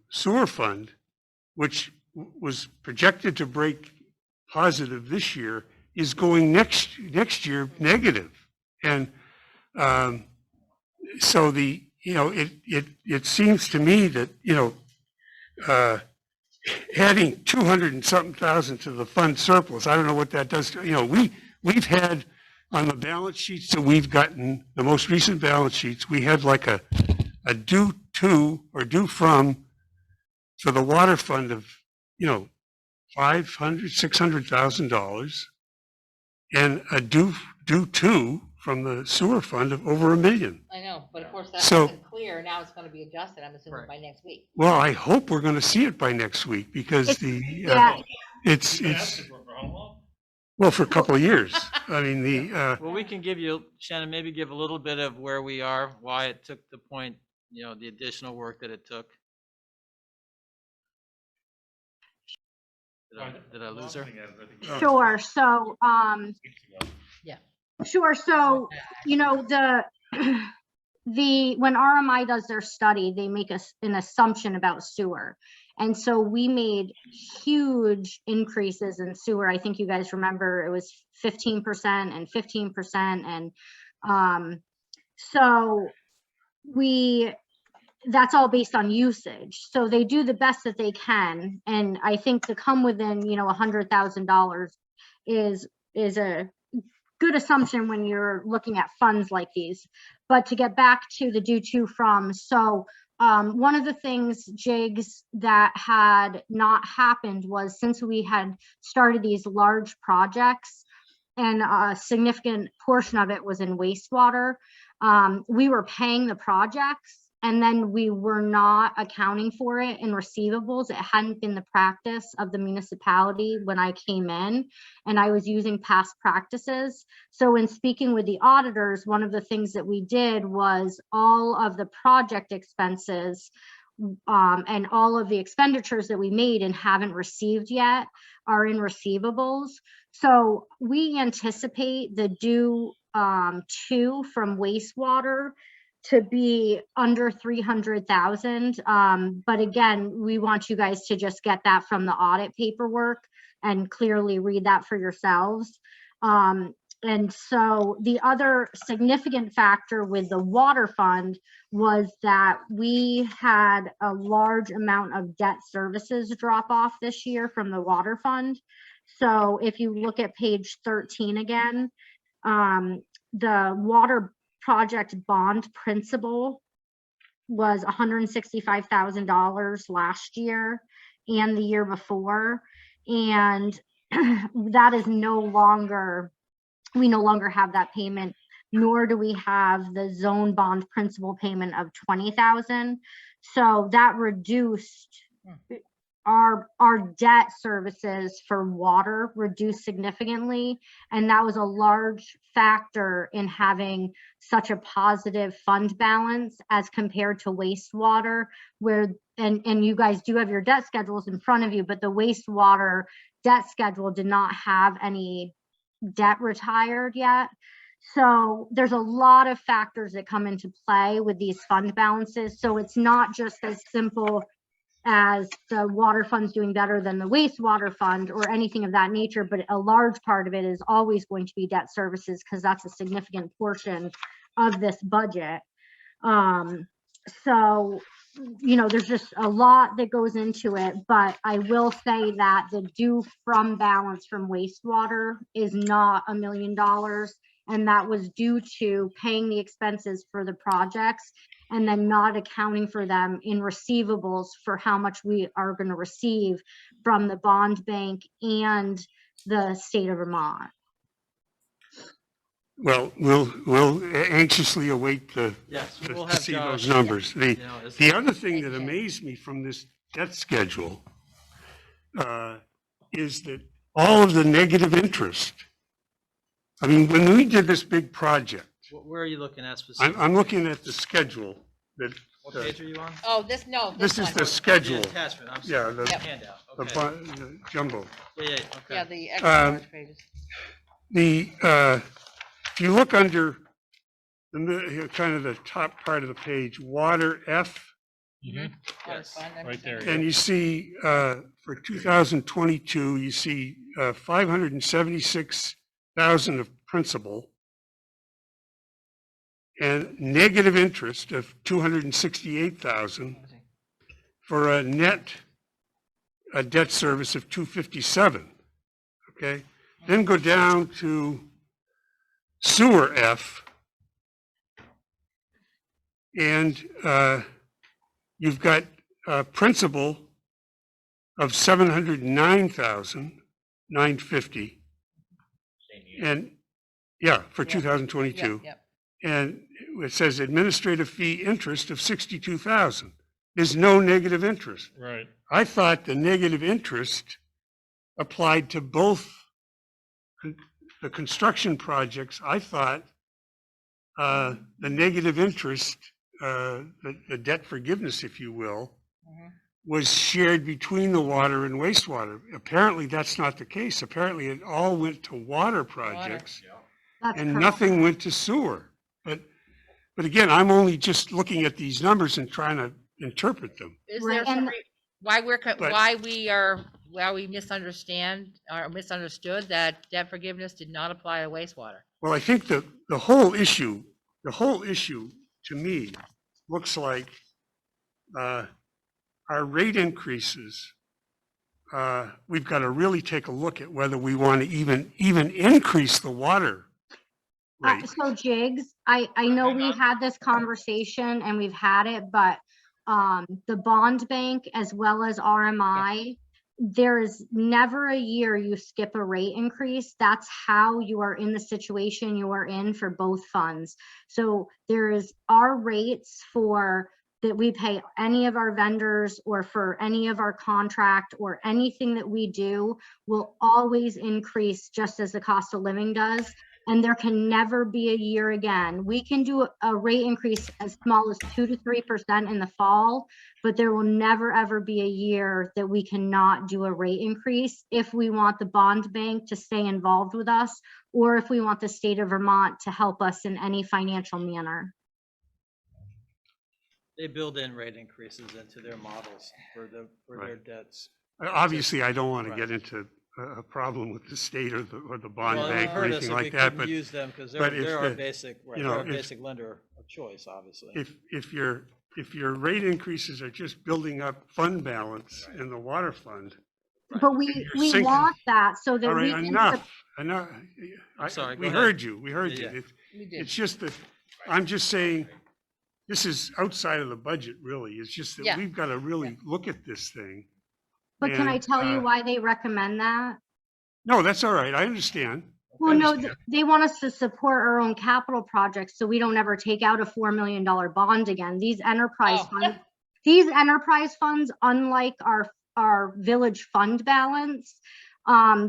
sewer fund, which was projected to break positive this year, is going next year negative. And so it seems to me that adding 200 and something thousand to the fund surplus, I don't know what that does to, we've had on the balance sheets that we've gotten, the most recent balance sheets, we had like a due to or due from for the water fund of, $600,000 and a due to from the sewer fund of over $1 million. I know, but of course that So- wasn't clear. Now it's going to be adjusted, I'm assuming, Right. by next week. Well, I hope we're going to see it by next week because Yeah. it's, You've been asking for how long? well, for a couple of years. I mean, Well, we can give you, Shannon, maybe give a little bit of where we are, why it took the point, the additional work that it took. Did I lose her? Sure, so, Yeah. sure, so, when RMI does their study, they make an assumption about sewer. And so we made huge increases in sewer. I think you guys remember it was 15% and 15%. And so that's all based on usage. So they do the best that they can. And I think to come within, $100,000 is a good assumption when you're looking at funds like these. But to get back to the due to from, so one of the things, Jigs, that had not happened was since we had started these large projects and a significant portion of it was in wastewater, we were paying the projects and then we were not accounting for it in receivables. It hadn't been the practice of the municipality when I came in, and I was using past practices. So in speaking with the auditors, one of the things that we did was all of the project expenses and all of the expenditures that we made and haven't received yet are in receivables. So we anticipate the due to from wastewater to be under 300,000. But again, we want you guys to just get that from the audit paperwork and clearly read that for yourselves. And so the other significant factor with the water fund was that we had a large amount of debt services drop off this year from the water fund. So if you look at page 13 again, the water project bond principal was $165,000 last year and the year before. And that is we no longer have that payment, nor do we have the zone bond principal payment of $20,000. So that reduced our debt services for water reduced significantly. And that was a large factor in having such a positive fund balance as compared to wastewater, where, and you guys do have your debt schedules in front of you, but the wastewater debt schedule did not have any debt retired yet. So there's a lot of factors that come into play with these fund balances. So it's not just as simple as the water fund's doing better than the wastewater fund or anything of that nature, but a large part of it is always going to be debt services because that's a significant portion of this budget. So, there's just a lot that goes into it, but I will say that the due from balance from wastewater is not $1 million. And that was due to paying the expenses for the projects and then not accounting for them in receivables for how much we are going to receive from the bond bank and the state of Vermont. Well, we'll anxiously await Yes, to we'll have see Josh. those numbers. As- The other thing that amazed me from this debt schedule is that all of the negative interest. I mean, when we did this big project, Where are you looking at specifically? I'm looking at the schedule that. What page are you on? Oh, this This is one. the The schedule, attachment, I'm yeah, sorry. the Handout, the okay. the jumbo. Yeah, Yeah, okay. the extra large pages. If you look under kind of the top part of the page, water F, Mhm. Yes, Right there. and you see for 2022, you see 576,000 of principal and negative interest of 268,000 for a net debt service of 257. Okay, then go down to sewer F. And you've got principal of $709,950. Same year. And, yeah, for Yep. 2022. Yep. And it says administrative fee interest of 62,000. There's no negative interest. Right. I thought the negative interest applied to both the construction projects. I thought the negative interest, the debt forgiveness, if you will, Mhm. was shared between the water and wastewater. Apparently, that's not the case. Apparently, it all went to water projects That's and correct. nothing went to sewer. But again, I'm only just looking at these numbers and trying to interpret them. Is Right, there some, and- why But- we misunderstand or misunderstood that debt forgiveness did not apply to wastewater? Well, I think the whole issue to me looks like our rate increases. We've got to really take a look at whether we want to even increase the water rate. So Jigs, I know Hang we on. had this conversation and we've had it, but the bond bank as well as RMI, there is never a year you skip a rate increase. That's how you are in the situation you are in for both funds. So there is our rates for that we pay any of our vendors or for any of our contract or anything that we do will always increase just as the cost of living does. And there can never be a year again. We can do a rate increase as small as 2 to 3% in the fall, but there will never, ever be a year that we cannot do a rate increase if we want the bond bank to stay involved with us, or if we want the state of Vermont to help us in any financial manner. They build in rate increases into their models for their Right. debts. Obviously, I don't want to Right. get into a problem with the state or the bond Well, bank you've or heard us anything if we like that, couldn't but use them because but if they're our the- basic, right, you they're know, our if- basic lender of choice, obviously. if your rate increases are just building up fund balance in the water fund, But we sinking. want that so that all we right, can. enough. Sorry, go We ahead. heard you. Yeah. We did. It's just that, I'm just saying, this is outside of the budget, really. It's just that Yeah. we've got to really look at this thing. But can I And, tell you why they recommend that? No, that's all right. I understand. Well, no, understand. they want us to support our own capital projects so we don't ever take out a $4 million bond again. These enterprise Oh. funds, unlike our village fund balance,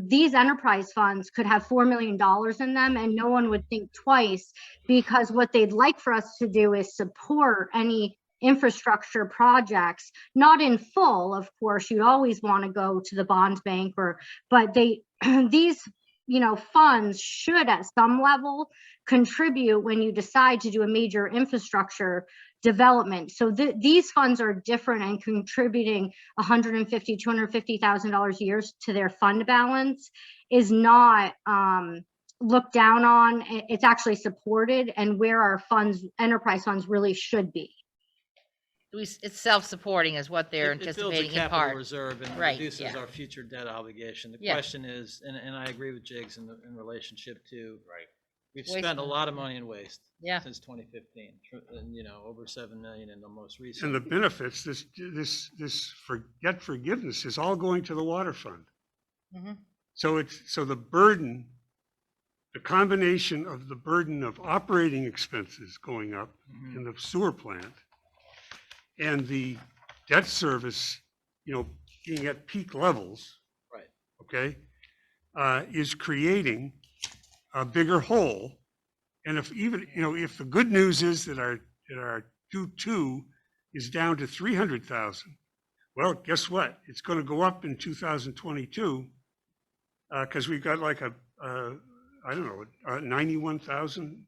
these enterprise funds could have $4 million in them and no one would think twice, because what they'd like for us to do is support any infrastructure projects, not in full, of course. You'd always want to go to the bond bank, but these funds should at some level contribute when you decide to do a major infrastructure development. So these funds are different and contributing $150,000, $250,000 a year to their fund balance is not looked down on. It's actually supported and where our enterprise funds really should be. It's self-supporting is what they're It builds a anticipating in capital part. reserve and Right, reduces yeah. our future debt obligation. The Yeah. question is, and I agree with Jigs in relationship to, Right. we've spent a Waste. lot of money in waste Yeah. since 2015, and over 7 million in the most And recent. the benefits, this debt forgiveness is all going to the water fund. Mhm. So the burden, the combination of the burden of operating expenses going up Mhm. in the sewer plant and the debt service, being at peak levels. Right. Okay, is creating a bigger hole. And if the good news is that our 2.2 is down to 300,000, well, guess what? It's going to go up in 2022 because we've got like a 91,000,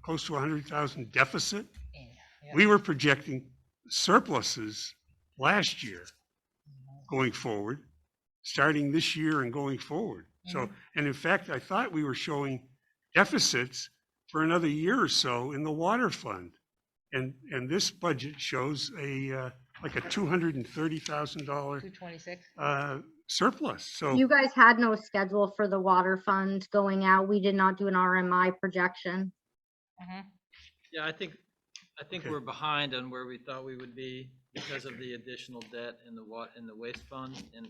close to 100,000 deficit. Yeah. We were projecting surpluses last year going forward, starting this year and going forward. So, and in fact, I thought we were showing deficits for another year or so in the water fund. And this budget shows a like a $230,000 226? surplus. So, You guys had no schedule for the water fund going out. We did not do an RMI projection. Yeah, I think Okay. we're behind on where we thought we would be because of the additional debt in the waste fund and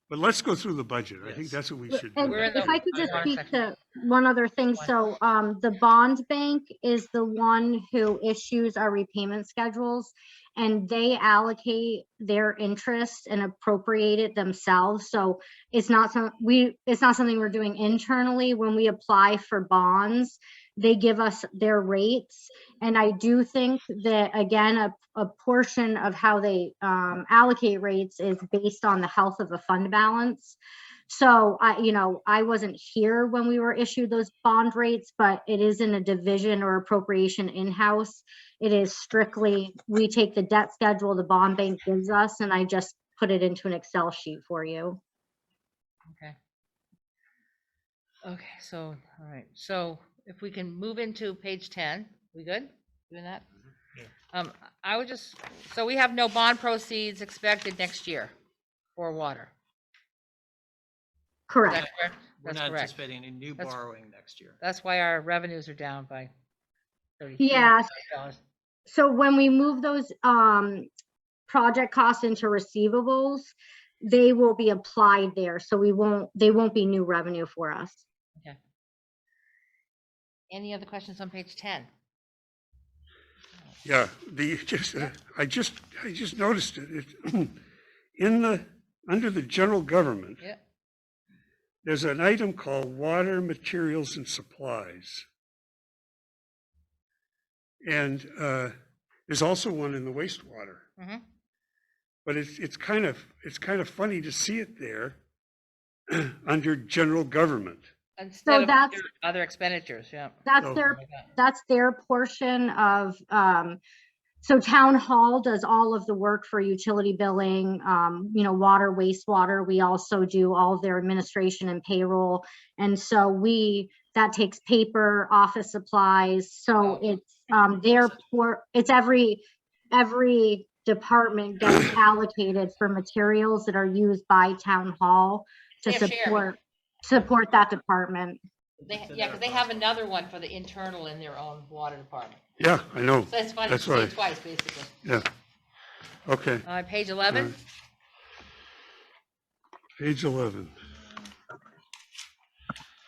but let's go through the budget. I think Yes. that's what we should do. And We're in if the I could just water speak section. to one other thing, so the bond bank is the one who issues our repayment schedules, and they allocate their interest and appropriate it themselves. So it's not something we're doing internally. When we apply for bonds, they give us their rates. And I do think that, again, a portion of how they allocate rates is based on the health of the fund balance. So I wasn't here when we were issued those bond rates, but it isn't a division or appropriation in-house. It is strictly, we take the debt schedule the bond bank gives us, and I just put it into an Excel sheet for you. Okay. Okay, so, all right, so if we can move into page 10, we good doing that? I would just, so we have no bond proceeds expected next year for water. Is Correct. that correct? we're That's not correct. anticipating any new That's- borrowing next year. That's why our revenues are down by $33 Yeah. million. So when we move those project costs into receivables, they will be applied there. So they won't be new revenue for us. Okay. Any other questions on page 10? Yeah, I just noticed it. Under the general government, Yeah. there's an item called water, materials, and supplies. And there's also one in the wastewater. Mhm. But it's kind of funny to see it there under general government. Instead of that's- other expenditures, yeah. That's So- their portion of, so town hall does all of the work for utility billing, water, wastewater. We also do all of their administration and payroll. And so that takes paper, office supplies. So it's it's every department gets allocated for materials that are used by town hall to They have sharing. support that department. Yeah, because they have another one for the internal in their own water department. Yeah, I know. So it's funny, That's you say it right. twice, basically. Yeah. Okay, Page 11, page 11.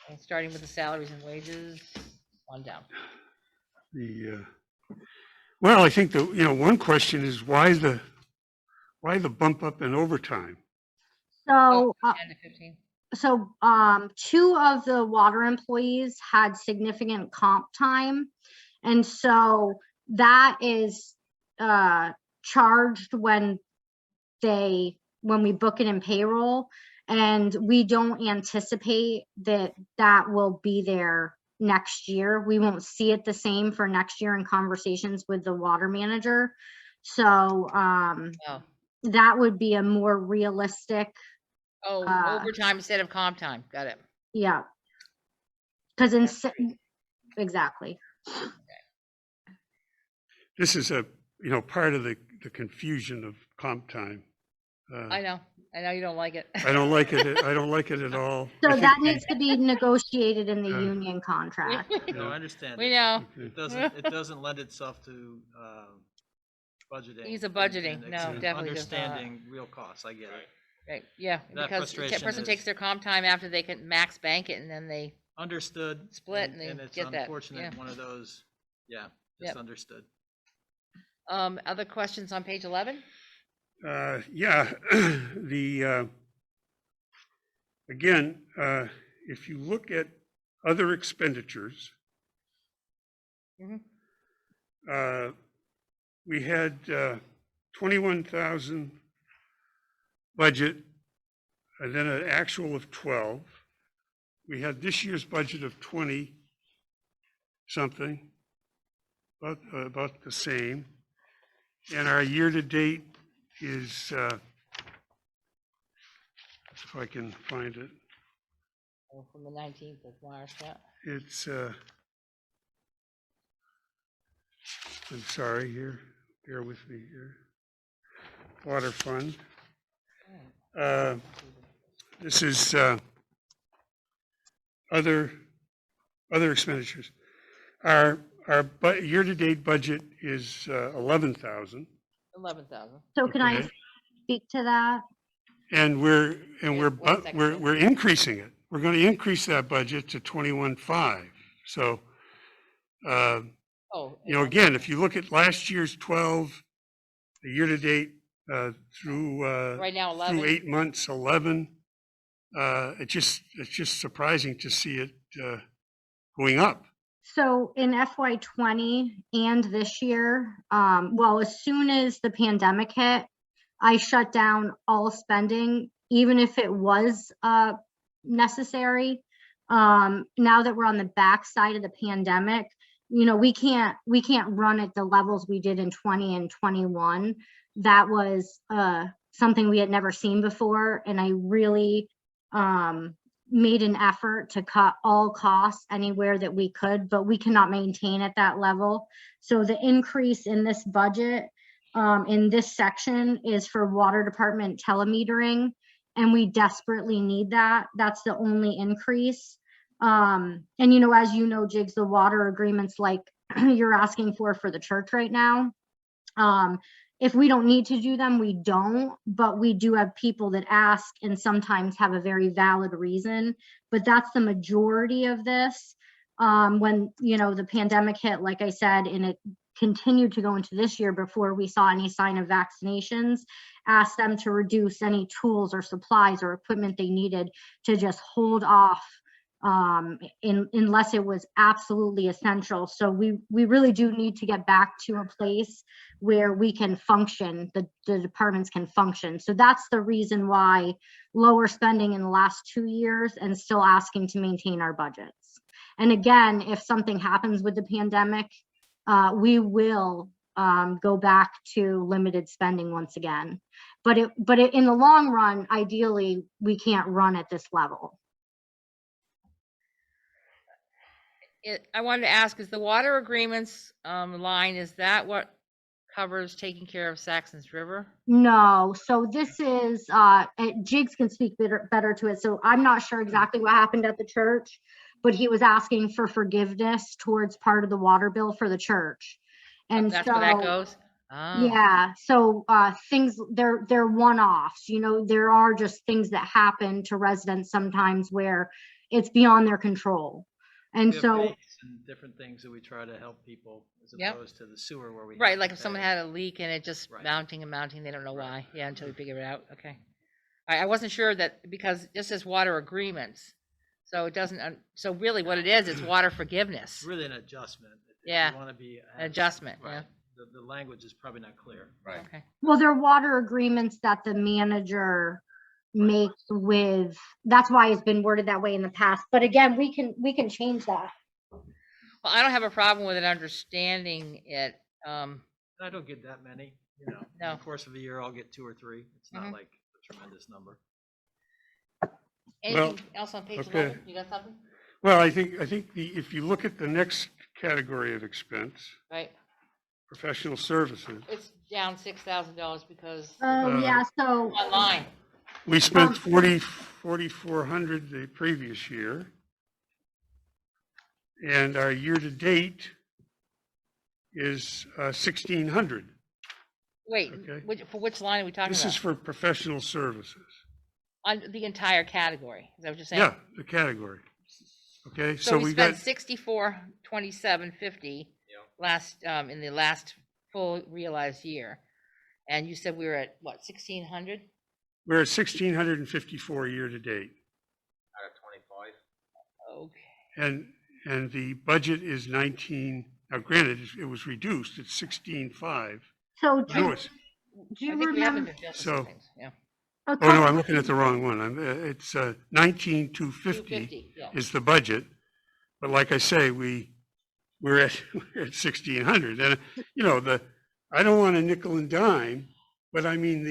and starting with the salaries and wages, on down. Well, I think one question is why the bump up in overtime? So, 10 to 15. So, two of the water employees had significant comp time. And so that is, charged when we book it in payroll. And we don't anticipate that will be there next year. We won't see it the same for next year in conversations with the water manager. So, Oh, that would be a more realistic, overtime instead of comp time, got it. yeah. Because exactly. This is part of the confusion of comp time. I know you don't like it. I don't like it. I don't like it at all. So I think- that needs to be negotiated in the Yeah. union contract. No, I understand. We it. know. Okay. It doesn't lend itself to budgeting. Ease of budgeting. and No, ex- definitely does not. Understanding real costs, I get it. Right, yeah, That because the frustration person is- takes their comp time after they can max bank it, and then they, Understood. Split and they it's get that, unfortunate, yeah. one of those, yeah, Yep. just understood. other questions on page 11? Yeah, again, if you look at other expenditures, Mhm. we had 21,000 budget, and then an actual of 12. We had this year's budget of 20 something, about the same. And our year-to-date is, if I can find it, Oh, from the 19th of March, yeah. it's, I'm sorry here, bear with me here. Water fund. This is other expenditures. Our year-to-date budget is 11,000. 11,000. So can I Okay. speak to that? And we're One second. we're increasing it. We're going to increase that budget to 21.5. So, Oh. again, if you look at last year's 12, the year-to-date through Right now, through 11. 8 months, 11. It's just surprising to see it going up. So in FY '20 and this year, well, as soon as the pandemic hit, I shut down all spending, even if it was necessary. Now that we're on the backside of the pandemic, we can't run at the levels we did in 20 and 21. That was something we had never seen before, and I really made an effort to cut all costs anywhere that we could, but we cannot maintain at that level. So the increase in this budget in this section is for water department telemetering, and we desperately need that. That's the only increase. And as you know, Jigs, the water agreements like you're asking for the church right now. If we don't need to do them, we don't, but we do have people that ask and sometimes have a very valid reason, but that's the majority of this. When, the pandemic hit, like I said, and it continued to go into this year before we saw any sign of vaccinations, asked them to reduce any tools or supplies or equipment they needed to just hold off unless it was absolutely essential. So we really do need to get back to a place where we can function, the departments can function. So that's the reason why lower spending in the last 2 years and still asking to maintain our budgets. And again, if something happens with the pandemic, we will go back to limited spending once again. But in the long run, ideally, we can't run at this level. I wanted to ask, is the water agreements line, is that what covers taking care of Saxon's River? No, so this is, Jigs can speak better to it. So I'm not sure exactly what happened at the church, but he was asking for forgiveness towards part of the water bill for the church. And That's so, where that goes? Oh. yeah, so things, they're one-offs, there are just things that happen to residents sometimes where it's beyond their control. And We have so, rates and different things that we try to help people as Yep. opposed to the sewer where we. Right, have like to if someone pay. had a leak and it just Right. mounting and mounting, they don't know Right. why. Yeah, until we figure it out. Okay. All right, I wasn't sure that because this is water agreements. So it doesn't, so really what it is, it's water forgiveness. It's really an adjustment. If Yeah. You want to be. An adjustment, yeah. Right. The language is probably not clear. Right. Okay. well, they're water agreements that the manager makes with, that's why it's been worded that way in the past. But again, we can change that. Well, I don't have a problem with it understanding it. I don't get that many, No. In the course of a year, I'll get 2 or 3. It's not Mhm. like a tremendous number. Anything else on page okay. 11? You got something? Well, I think if you look at the next category of expense, Right. professional services, It's down $6,000 because Yeah, so online. we spent 4,400 the previous year. And our year-to-date is 1,600. Wait, Okay. for which line are we talking This about? is for professional services. On the entire category. Is that what you're saying? Yeah, the category. Okay, So so we we spent got, 64,2750 last in the last full realized year, and you said we were at what, 1,600? we're at 1,654 year-to-date. Out of 25. Okay. And the budget is 19, now granted, it was reduced, it's 16.5. so No, do it's, you I think we haven't remember? adjusted So- some things. Yeah. a oh, no, couple- I'm looking at the wrong one. It's 19,250 250, yeah. is the budget. But like I say, we're at 1,600. And, I don't want a nickel and dime, but I mean,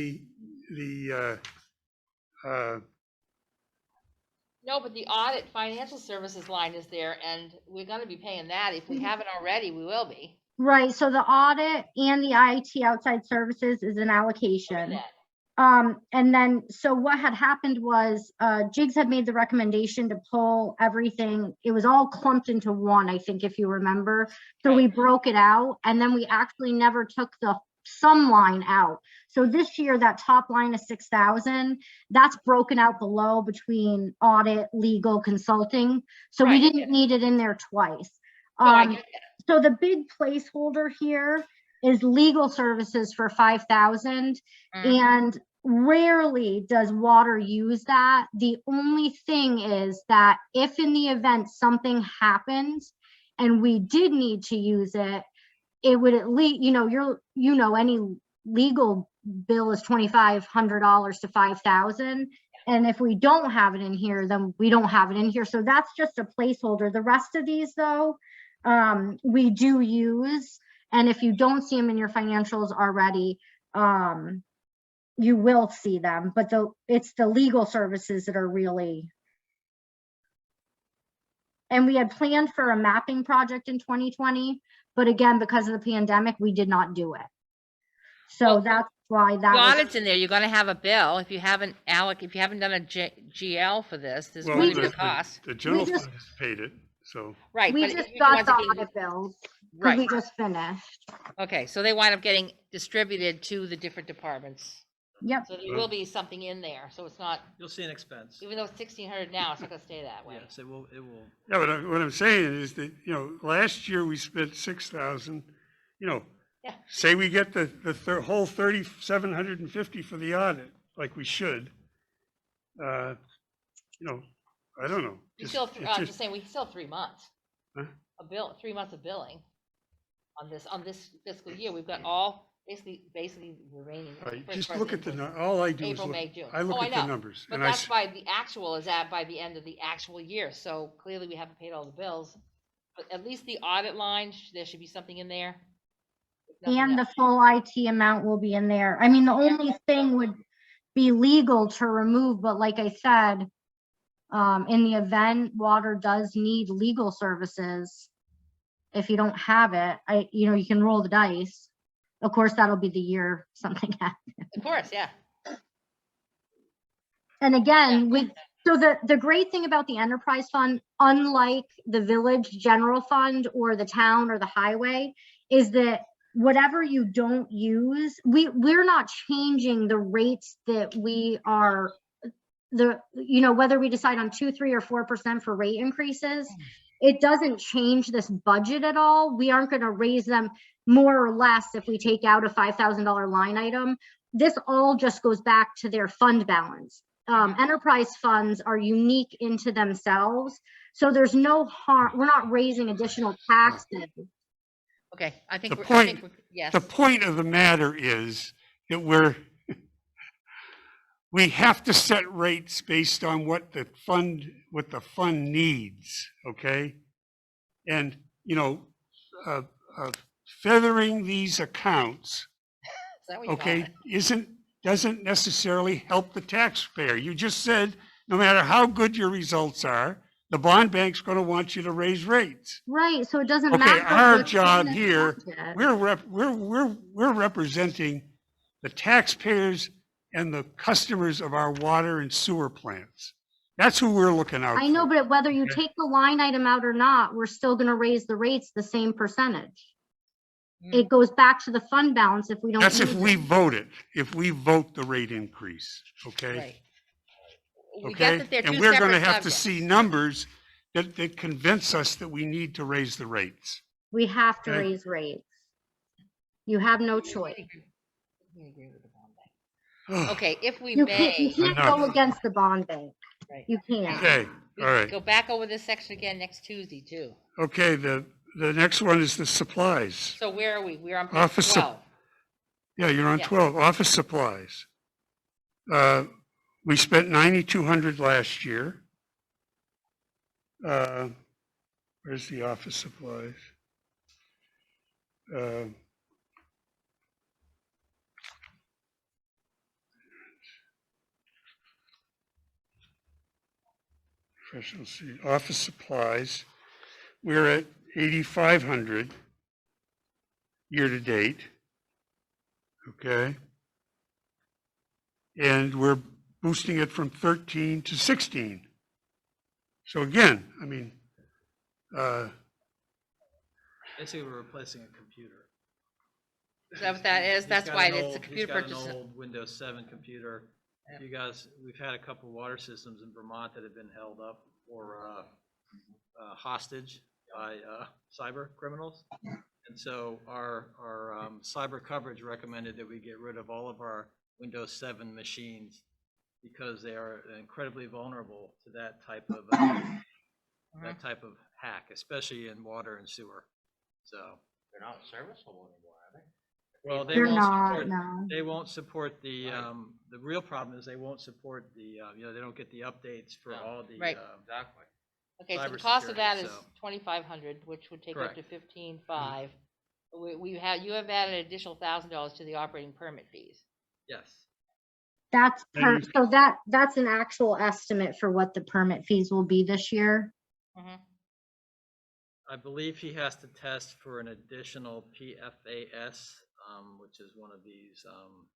No, but the audit financial services line is there, and we're gonna be paying that. If we haven't already, we will be. Right, so the audit and the IT outside services is an allocation. that. And then, so what had happened was, Jigs had made the recommendation to pull everything. It was all clumped into one, I think, if you remember. So we broke it out, and then we actually never took the sum line out. So this year, that top line of 6,000, that's broken out below between audit, legal, consulting. So we Right. didn't need it in there twice. No, I get that. So the big placeholder here is legal services for 5,000. Mm. And rarely does water use that. The only thing is that if in the event something happens and we did need to use it, it would at least, any legal bill is $2,500 to 5,000. And if we don't have it in here, then we don't have it in here. So that's just a placeholder. The rest of these though, we do use, and if you don't see them in your financials already, you will see them, but it's the legal services that are really. And we had planned for a mapping project in 2020, but again, because of the pandemic, we did not do it. So Well, that's why The that was. audit's in there, you're gonna have a bill, if you haven't done a GL for this, there's Well, going We to be a just- cost. the general just- fund has paid it, so. Right, We but just if you got want the to get- audit bills, because Right, we just finished. okay, so they wind up getting distributed to the different departments. Yep. So there will be something in there, so it's not, You'll see an expense. even though it's 1,600 now, it's not gonna stay that way. Yes, it will, Yeah, but what I'm saying is that, last year we spent 6,000, Yeah. say we get the whole 3,750 for the audit, like we should. I don't know. We Just- still, it's I'm just- just saying, we still have 3 months. Huh? 3 months of billing on this fiscal year. We've got all, basically remaining. Right, first just person look at the, invoice. all I do is April, look, May, June. I look Oh, at the know. numbers. But and that's by the actual is at by the end of the actual year. So clearly we haven't paid all the bills. But at least the audit line, there should be something in there. If nothing And the else. full IT amount will be in there. I mean, the only thing would be legal to remove, but like I said, in the event water does need legal services, if you don't have it, you can roll the dice. Of course, that'll be the year something happens. Of course, yeah. And again, so the great thing about the enterprise fund, unlike the village general fund or the town or the highway, is that whatever you don't use, we're not changing the rates that we are, whether we decide on 2, 3, or 4% for rate increases, it doesn't change this budget at all. We aren't going to raise them more or less if we take out a $5,000 line item. This all just goes back to their fund balance. Enterprise funds are unique into themselves, so there's no harm. We're not raising additional taxes. Okay, I think The we're, yes. The point of the matter is that we have to set rates based on what the fund needs, okay? And, feathering these accounts, Is that what you call okay, it? doesn't necessarily help the taxpayer. You just said, no matter how good your results are, the bond bank's gonna want you to raise rates. Right, so it doesn't Okay, matter. our what's in job the here, budget. we're representing the taxpayers and the customers of our water and sewer plants. That's who we're looking out for. I know, but whether you Okay. take the line item out or not, we're still gonna raise the rates the same percentage. It goes back to the fund balance if we don't. That's if use we it. vote it, if we vote the rate increase, okay? Right. We get Okay? that they're And two we're gonna separate have to subjects. see numbers that convince us that we need to raise the rates. We have to Okay. raise rates. You have no choice. We agree with the bond bank. Okay, if we You can't may, go Enough. against the bond bank. Right. You can't. Okay, we all right. go back over this section again next Tuesday too. Okay, the next one is the supplies. So where are we? We're on page Office sup- 12. Yeah, you're on Yeah. 12, office supplies. We spent 9,200 last year. Where's the office supplies? Professional office supplies, we're at 8,500. year-to-date. Okay? And we're boosting it from 13 to 16. So again, I mean, Basically, we're replacing a computer. Is that what that is? He's That's got why an it's old- the computer He's got purchase. an old Windows 7 computer. Yep. You guys, we've had a couple water systems in Vermont that have been held up for hostage by cyber criminals. And so our cyber coverage recommended that we get rid of all of our Windows 7 machines because they are incredibly vulnerable to that type of hack, especially in water and sewer. So, They're not serviceable anymore, are they? well, they They're won't not, support, no. they won't support the, Right. the real problem is they won't support the, they don't get the updates for No. all the, Right. Exactly. Okay, so the cost of that cybersecurity, is so- 2,500, which would take up to Correct. 15,500. You have added an additional $1,000 to the operating permit fees. yes. That's And- so that's an actual estimate for what the permit fees will be this year. Mhm. I believe he has to test for an additional PFAS, which is one of these,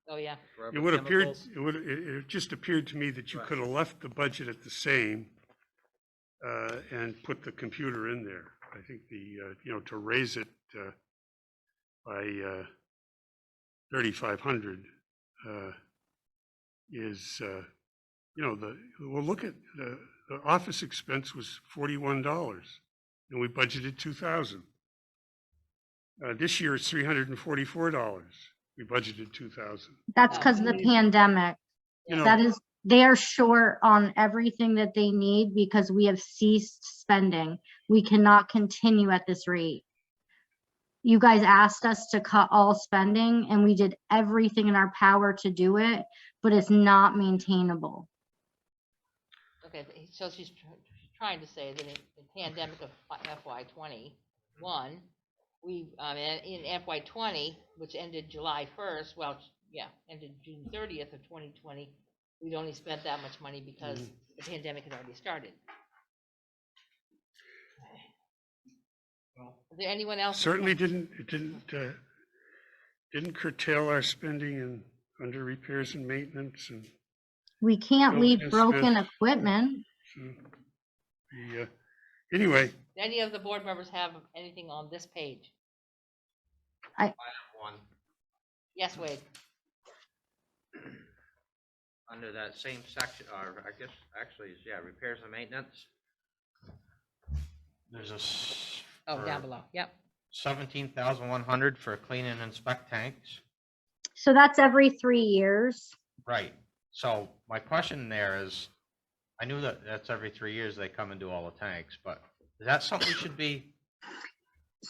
Oh, yeah. forever it would appear, chemicals. it just appeared to me that you Right. could have left the budget at the same and put the computer in there. I think to raise it by 3,500 is, look at the office expense was $41 and we budgeted 2,000. This year it's $344. We budgeted 2,000. That's Oh. because of the pandemic. You know, That is, they are short on everything that they need because we have ceased spending. We cannot continue at this rate. You guys asked us to cut all spending and we did everything in our power to do it, but it's not maintainable. Okay, so she's trying to say that in the pandemic of FY '21, in FY '20, which ended July 1st, ended June 30th of 2020, we'd only spent that much money because the pandemic had already started. Is there anyone else? certainly didn't curtail our spending in under repairs and maintenance and We can't Bill leave Smith. broken equipment. anyway, Do any of the board members have anything on this page? I have one, Yes, Wade? under that same section, or I guess, actually, repairs and maintenance. There's Oh, down below, yep. 17,100 for clean and inspect tanks. So that's every 3 years. Right. So my question there is, I knew that that's every 3 years they come and do all the tanks, but is that something we should be,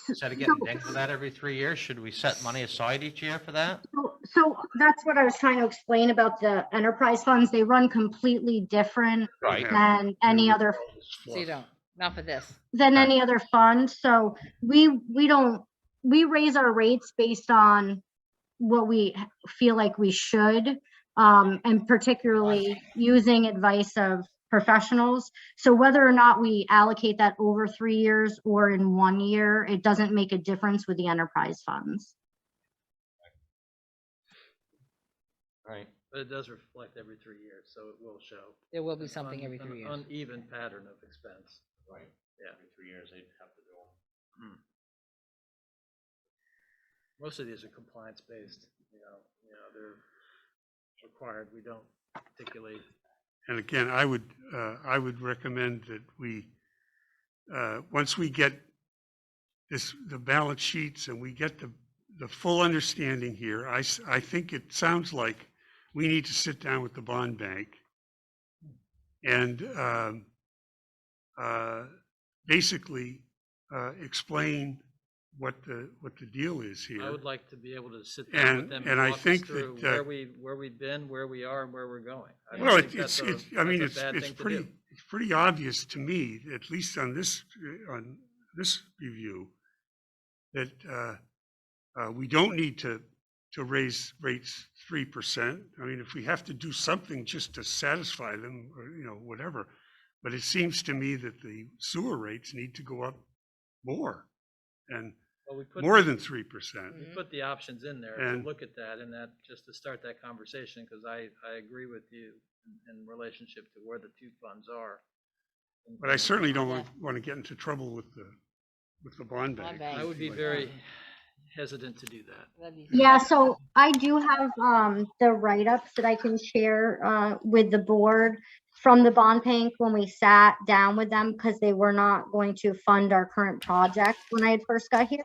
instead of getting dinged for that every 3 years, should we set money aside each year for that? So that's what I was trying to explain about the enterprise funds. They run completely different Right. than any other So you don't, not for this. than Okay. any other fund. So we raise our rates based on what we feel like we should, and particularly using advice of professionals. So whether or not we allocate that over 3 years or in 1 year, it doesn't make a difference with the enterprise funds. Right. But it does reflect every 3 years, so it will show. There will be an something every 3 years. An uneven pattern of expense. Right. Yeah. Every 3 years they'd have to do them. Most of these are compliance based, they're required. We don't articulate. and again, I would recommend that we, once we get the balance sheets and we get the full understanding here, I think it sounds like we need to sit down with the bond bank and basically explain what the deal is I here. would like to be able to sit down with them And and I walk us think through that, where we've been, where we are, and where we're going. I don't well, think that's a bad thing to do. it's pretty obvious to me, at least on this review, that we don't need to raise rates 3%. I mean, if we have to do something just to satisfy them, or whatever. But it seems to me that the sewer rates need to go up more. And Well, we put more the- than 3%. We put the options in there to And- look at that and that, just to start that conversation, because I agree with you in relationship to where the two funds are. But I certainly don't Yeah. want to get into trouble with the bond Bond bank. bank. I would be very hesitant to do that. That'd be- Yeah, so I do have the write-ups that I can share with the board from the bond bank when we sat down with them, because they were not going to fund our current project when I had first got here.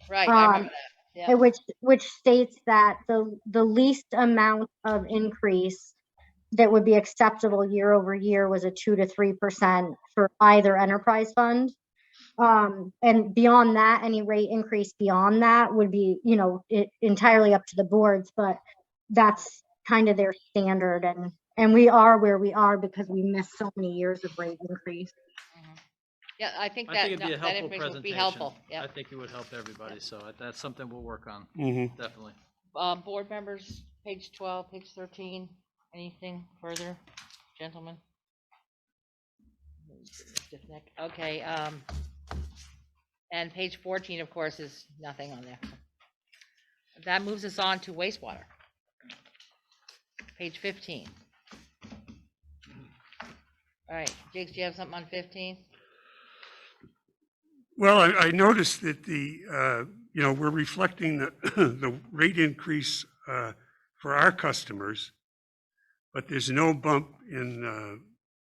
Right, I remember that. Yeah. Which states that the least amount of increase that would be acceptable year over year was a 2 to 3% for either enterprise fund. And beyond that, any rate increase beyond that would be, entirely up to the boards, but that's kind of their standard, and we are where we are because we missed so many years of rate increase. Yeah, I think I that, think it'd be a that helpful information would be presentation. helpful, yeah. I think it would help everybody, so that's something we'll work on, Mhm. definitely. Board members, page 12, page 13, anything further, gentlemen? Stiff neck. Okay, and page 14, of course, is nothing on there. That moves us on to wastewater. Page 15. All right, Jakes, do you have something on 15? Well, I noticed that we're reflecting the rate increase for our customers, but there's no bump in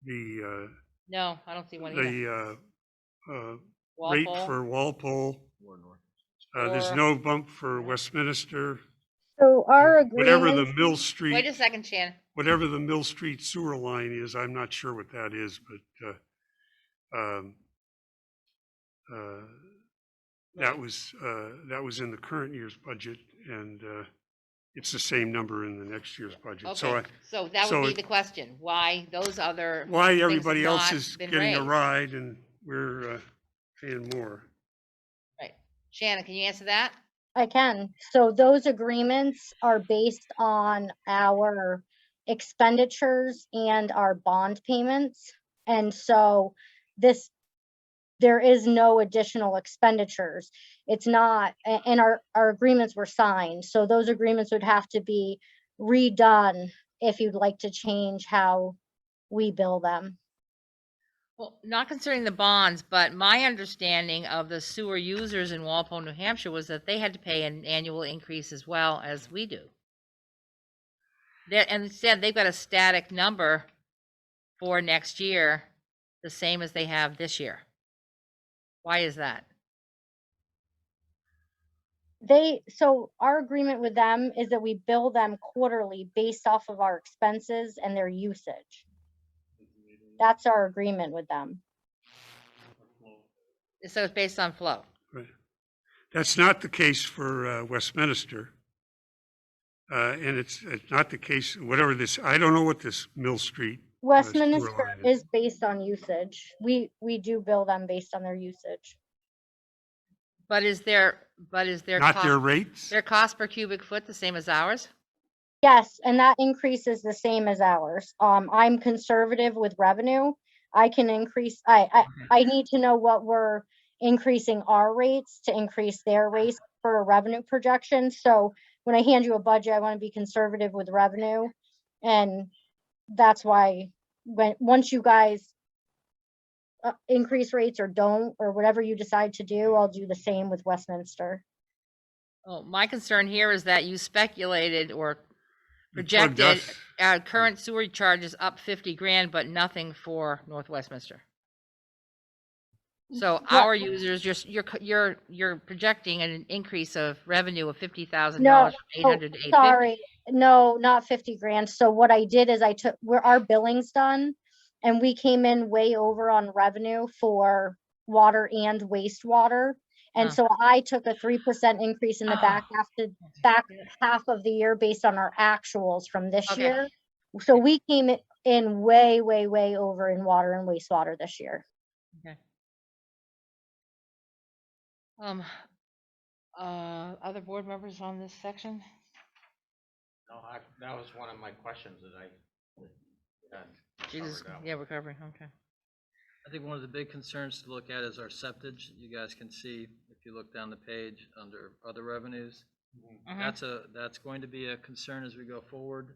the No, I don't see one either. rate Walpole? for Walpole. There's Or- no bump for Westminster. So our Whatever the agreement, Mill Wait a Street, second, Shannon. whatever the Mill Street sewer line is, I'm not sure what that is, but that was in the current year's budget, and it's the same number in the next year's budget. So Okay, so that so would be it- the question, why those other why things have everybody else not is been getting a raised? ride and we're paying more? Right. Shannon, can you answer that? I can. So those agreements are based on our expenditures and our bond payments. And so there is no additional expenditures. It's not, and our agreements were signed. So those agreements would have to be redone if you'd like to change how we bill them. Well, not concerning the bonds, but my understanding of the sewer users in Walpole, New Hampshire was that they had to pay an annual increase as well as we do. And instead, they've got a static number for next year, the same as they have this year. Why is that? So our agreement with them is that we bill them quarterly based off of our expenses and their usage. That's our agreement with them. So it's based on flow. Right. That's not the case for Westminster. And it's not the case, whatever this, I don't know what this Mill Street. sewer Westminster line is based on usage. We do bill them based on their usage. But is their Not their rates? their cost per cubic foot the same as ours? Yes, and that increase is the same as ours. I'm conservative with revenue. I can increase, I need to know what we're increasing our rates to increase their rates for a revenue projection. So when I hand you a budget, I want to be conservative with revenue. And that's why once you guys increase rates or don't, or whatever you decide to do, I'll do the same with Westminster. Oh, my concern here is that you speculated or You plugged projected us. current sewer charges up 50 grand, but nothing for North Westminster. So our users, you're projecting an increase of revenue of $50,000 No, from 800 to 850. sorry, no, not 50 grand. So what I did is our billing's done, and we came in way over on revenue for water and wastewater. And Oh. so I took a 3% increase in the back half of the year based on our actuals from this Okay. year. So we came in way, way, way over in water and wastewater this year. Okay. Other board members on this section? No, that was one of my questions that I Jesus, covered up. yeah, recovering, okay. I think one of the big concerns to look at is our septage. You guys can see, if if you look down the page under other revenues. Mhm. That's going to be a concern as we go forward.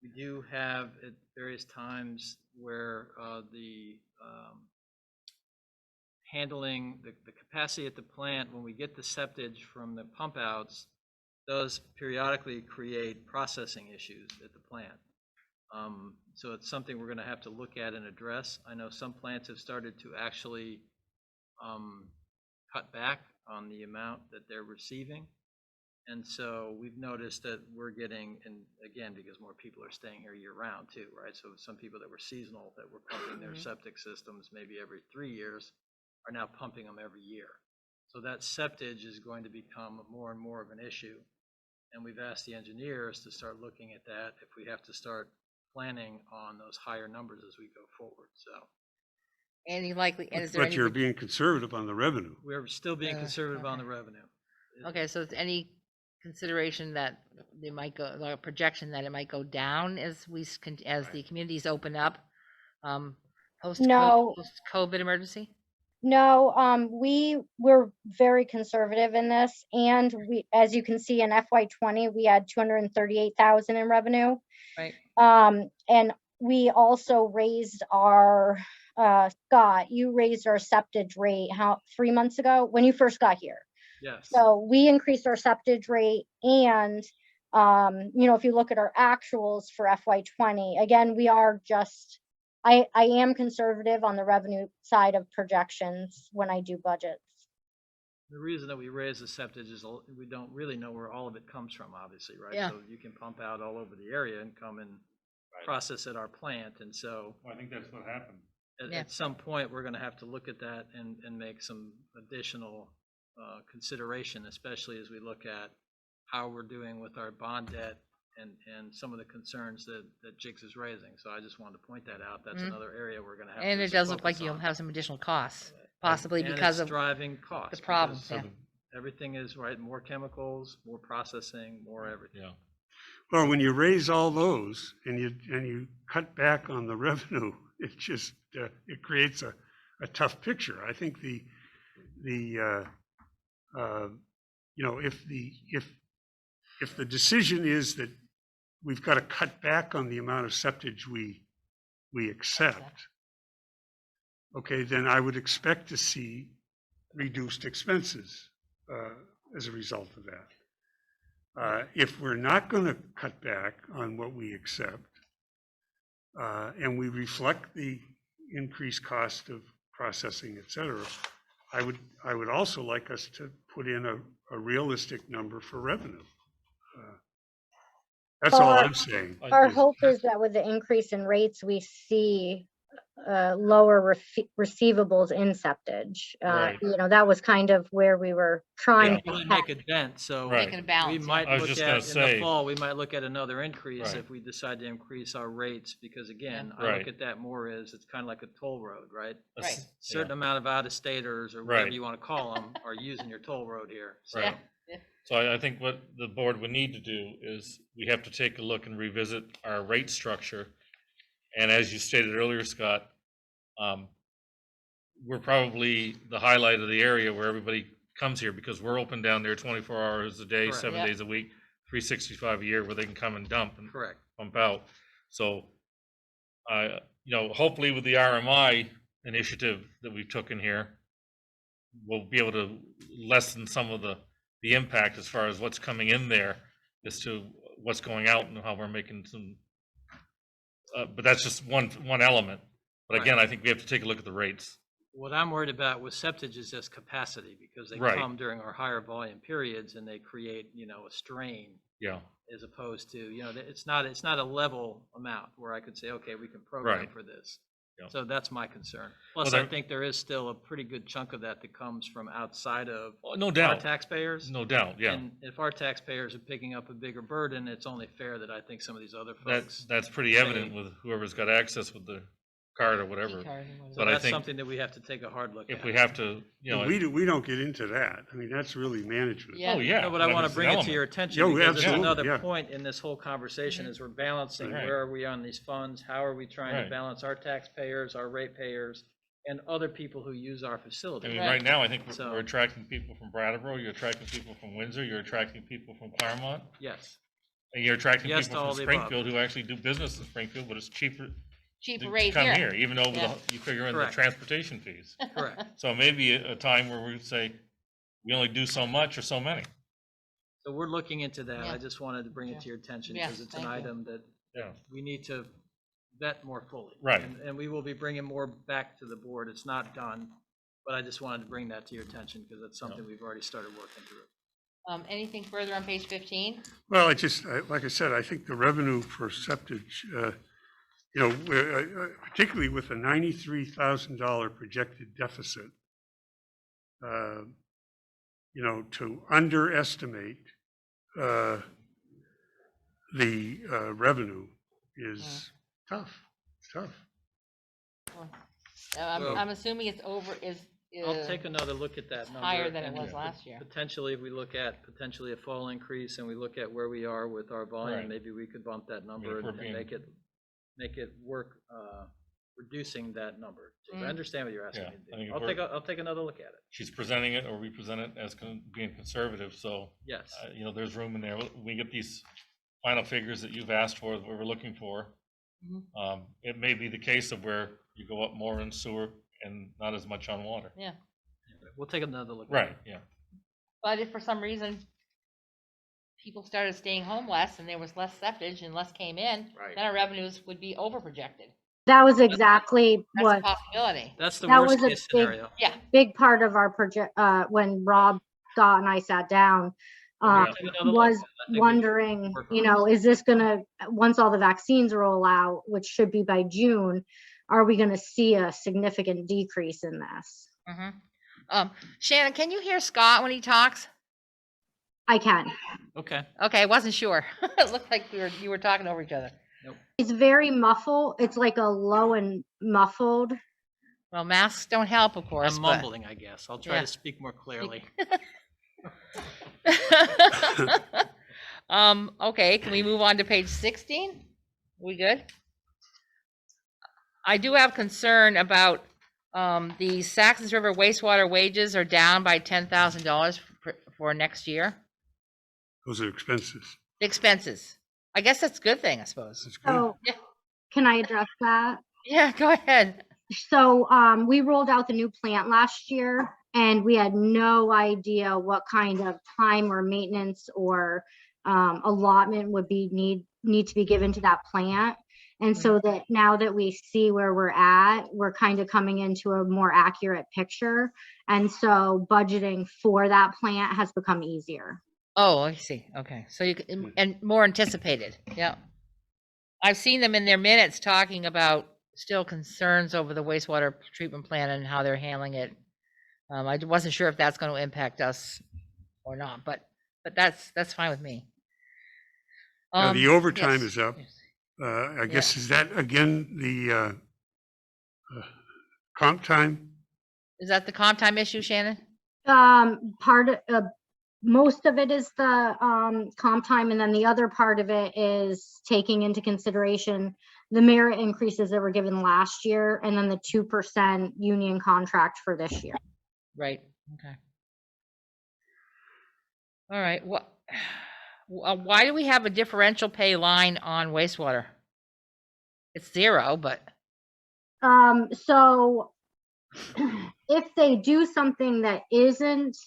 We do have at various times where the handling the capacity at the plant, when we get the septage from the pump outs, does periodically create processing issues at the plant. So it's something we're going to have to look at and address. I know some plants have started to actually cut back on the amount that they're receiving. And so we've noticed that we're getting, and again, because more people are staying here year round too, right? So some people that were seasonal, that were pumping their septic systems maybe every 3 years, are now pumping them every year. So that septage is going to become more and more of an issue. And we've asked the engineers to start looking at that if we have to start planning on those higher numbers as we go forward. So Any likely, and is there But any? you're being conservative on the revenue. we're still being conservative on the Okay. revenue. Okay, so is any consideration that they might go, like a projection that it might go down as as the communities open up, No. post-COVID emergency? No, we're very conservative in this, and as you can see in FY20, we had 238,000 in revenue. Right. And we also raised our, Scott, you raised our septage rate 3 months ago when you first got here. Yes. So we increased our septage rate, and if you look at our actuals for FY20, again, we are just, I am conservative on the revenue side of projections when I do budgets. The reason that we raise the septage is we don't really know where all of it comes from, obviously, right? Yeah. So you can pump out all over the area and come and process at our plant. And so Well, I think that's what happened. Yeah. at some point, we're going to have to look at that and make some additional consideration, especially as we look at how we're doing with our bond debt and some of the concerns that Jigs is raising. So I just wanted to point that out. That's Mhm. another area we're going to have to And it does look like focus you'll on. have some additional costs, possibly And because it's of driving costs. the problem, because yeah. Everything is, right, more chemicals, more processing, more everything. Yeah. Well, when you raise all those and you cut back on the revenue, it just, it creates a tough picture. I think if the decision is that we've got to cut back on the amount of septage we accept, okay, then I would expect to see reduced expenses as a result of that. If we're not going to cut back on what we accept, and we reflect the increased cost of processing, et cetera, I would also like us to put in a realistic number for revenue. That's all I'm saying. Our hope is that with the increase in rates, we see lower receivables in septage. Right. That was kind of where we were trying Really to make a dent, so Right. Making a we balance. might I was look just at, gonna in say- the fall, we might look at another increase Right. if we decide to increase our rates, because again, I Right. look at that more as, it's kind of like a toll road, right? A Right. Certain amount of out-of-staters, or Right. whatever you want to call them, are using your toll road here. So Right. So I think what the board would need to do is we have to take a look and revisit our rate structure. And as you stated earlier, Scott, we're probably the highlight of the area where everybody comes here because we're open down there 24 hours a day, Correct. 7 Yep. days a week, 365 a year, where they can come and dump and Correct. pump out. So, hopefully with the RMI initiative that we've taken here, we'll be able to lessen some of the impact as far as what's coming in there as to what's going out and how we're making some, but that's just one element. But again, I think we have to take a look at the rates. What I'm worried about with septage is just capacity, because they Right. come during our higher volume periods and they create, a strain, Yeah, as opposed to, it's not a level amount where I could say, okay, we can program Right. for this. Yeah. So that's my concern. Plus, Well, I think there is still a pretty good chunk of that comes from outside of no our doubt, taxpayers. no doubt, yeah. And if our taxpayers are picking up a bigger burden, it's only fair that I think some of these other folks. That's pretty evident with whoever's got access with the card or whatever. So But I that's think something that we have to take a hard look at. if we have to, We don't get into that. I mean, that's really management. Yeah. oh, yeah. No, but I want it's to an bring it to your element. attention, Yeah, because there's absolutely, another yeah. point in this whole conversation as we're balancing, Right. where are we on these funds? How are we trying Right. to balance our taxpayers, our ratepayers, and other people who use our I facility. mean, Right. right now, I think So- we're attracting people from Brattleboro, you're attracting people from Windsor, you're attracting people from Claremont, Yes, and you're attracting Yes people to all from the above. Springfield who actually do business in Springfield, but it's cheaper Cheaper to rate come here. here, even though with Yeah. you figure in the Correct. transportation fees. correct. So maybe a time where we say, we only do so much or so many. So we're looking into that. Yeah. I just wanted to bring Yeah. it to your attention Yes, because it's an thank you. item that Yeah. we need to vet more fully. Right. And we will be bringing more back to the board. It's not done, but I just wanted to bring that to your attention because it's something we've already started working through. Anything further on page 15? Well, like I said, I think the revenue for septage, particularly with a $93,000 projected deficit, to underestimate the revenue is tough. It's tough. Well- I'm assuming it's over, I'll take another look at that number. higher than it and was last year. Potentially, if we look at potentially a fall increase and we look at where we are with our volume, Right. maybe we could bump that number if we're and being- make it work, reducing that number. I Mm. understand what you're asking Yeah, me I to think do. if I'll take another look at it. She's presenting it, or we present it as being conservative, so, Yes. there's room in there. We get these final figures that you've asked for, that we're looking for. Mhm. It may be the case of where you go up more in sewer and not as much on water. Yeah. We'll take another look. at Right, it. yeah. But if for some reason people started staying home less and there was less septage and less came in, Right. then our revenues would be over projected. That was exactly That's a what, possibility. That's the That worst was a case big- scenario. Yeah. big part of our project, when Rob, Scott and I sat down, We'll take another look. was I think we can wondering, work on this. is this gonna, once all the vaccines roll out, which should be by June, are we gonna see a significant decrease in this? Shannon, can you hear Scott when he talks? I can. Okay. Okay, I wasn't sure. It looked like you were talking over each other. It's very muffled. It's like a low and muffled. Well, masks don't help, of course. I'm but- mumbling, I guess. I'll try Yeah. to speak more clearly. Okay, can we move on to page 16? We good? I do have concern about, the Saxons River wastewater wages are down by $10,000 for next year. Those are expenses. The expenses. I guess that's a good thing, I suppose. That's good. So, Yeah. can I address that? Yeah, go ahead. So, we rolled out the new plant last year and we had no idea what kind of time or maintenance or allotment would need to be given to that plant. And so that now that we see where we're at, we're kind of coming into a more accurate picture. And so budgeting for that plant has become easier. Oh, I see. Okay. So you can, and more anticipated. Yeah. I've seen them in their minutes talking about still concerns over the wastewater treatment plant and how they're handling it. I wasn't sure if that's going to impact us or not, but that's fine with me. Now, the overtime yes. is up. Yes. I guess, is that again, the comp time? Is that the comp time issue, Shannon? Most of it is the comp time, and then the other part of it is taking into consideration the merit increases that were given last year, and then the 2% union contract for this year. Right. Okay. All right. Why do we have a differential pay line on wastewater? It's 0, but So if they do something that isn't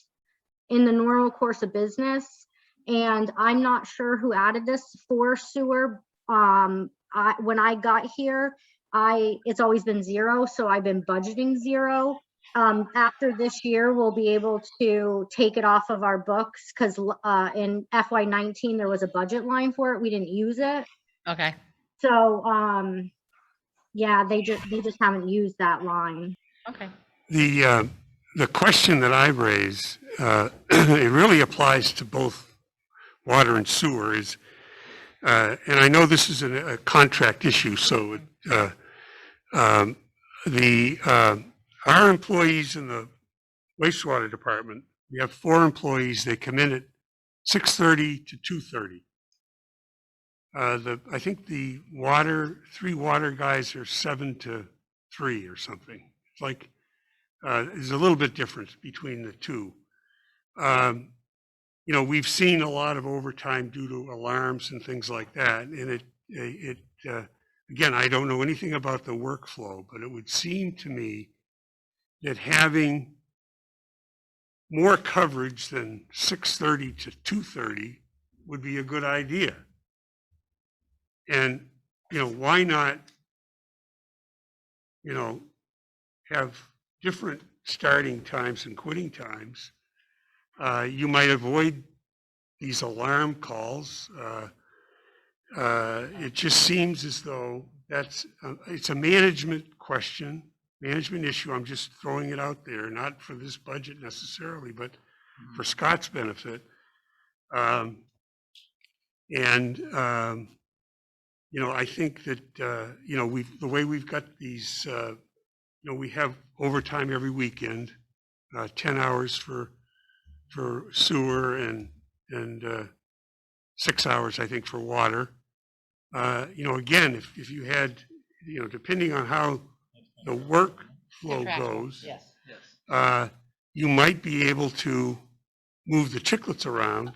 in the normal course of business, and I'm not sure who added this for sewer, when I got here, it's always been 0, so I've been budgeting 0. After this year, we'll be able to take it off of our books because in FY19 there was a budget line for it. We didn't use it. okay. So yeah, they just haven't used that line. Okay. The question that I raise, it really applies to both water and sewer is, and I know this is a contract issue, so our employees in the wastewater department, we have 4 employees, they come in at 6:30 to 2:30. I think the 3 water guys are 7 to 3 or something. It's like, there's a little bit difference between the two. You know, we've seen a lot of overtime due to alarms and things like that. And again, I don't know anything about the workflow, but it would seem to me that having more coverage than 6:30 to 2:30 would be a good idea. And, you know, why not, you know, have different starting times and quitting times? You might avoid these alarm calls. It just seems as though it's a management question, management issue. I'm just throwing it out there, not for this budget necessarily, but for Scott's benefit. You know, I think that, you know, the way we've got these, you know, we have overtime every weekend, 10 hours for sewer and 6 hours, I think, for water. You know, again, if you had, you know, depending on how the workflow Contractual, goes, yes. you might be able to move the chicklets around.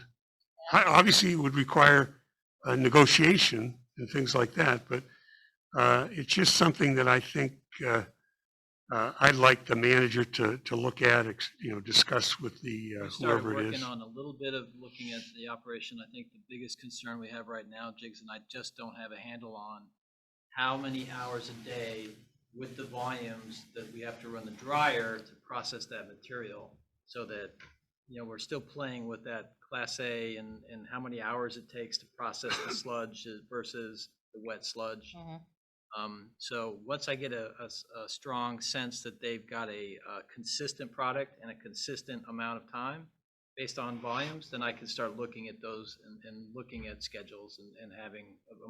Obviously, it would require a negotiation and things like that, but it's just something that I think I'd like the manager to look at, you know, discuss with the We started whoever it is. working on a little bit of looking at the operation. I think the biggest concern we have right now, Jigs and I just don't have a handle on how many hours a day with the volumes that we have to run the dryer to process that material, so that, you know, we're still playing with that Class A and how many hours it takes to process the sludge versus the wet sludge. So once I get a strong sense that they've got a consistent product and a consistent amount of time based on volumes, then I can start looking at those and looking at schedules and having a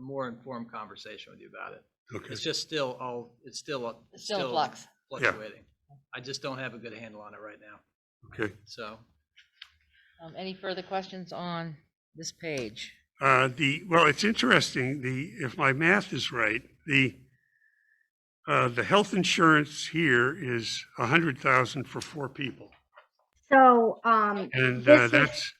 more informed conversation with you about it. Okay. It's just it's still in flux. fluctuating. I just don't have a good handle on it right now. Okay. So Any further questions on this page? Well, it's interesting, if my math is right, the health insurance here is 100,000 for 4 people. So, And this is,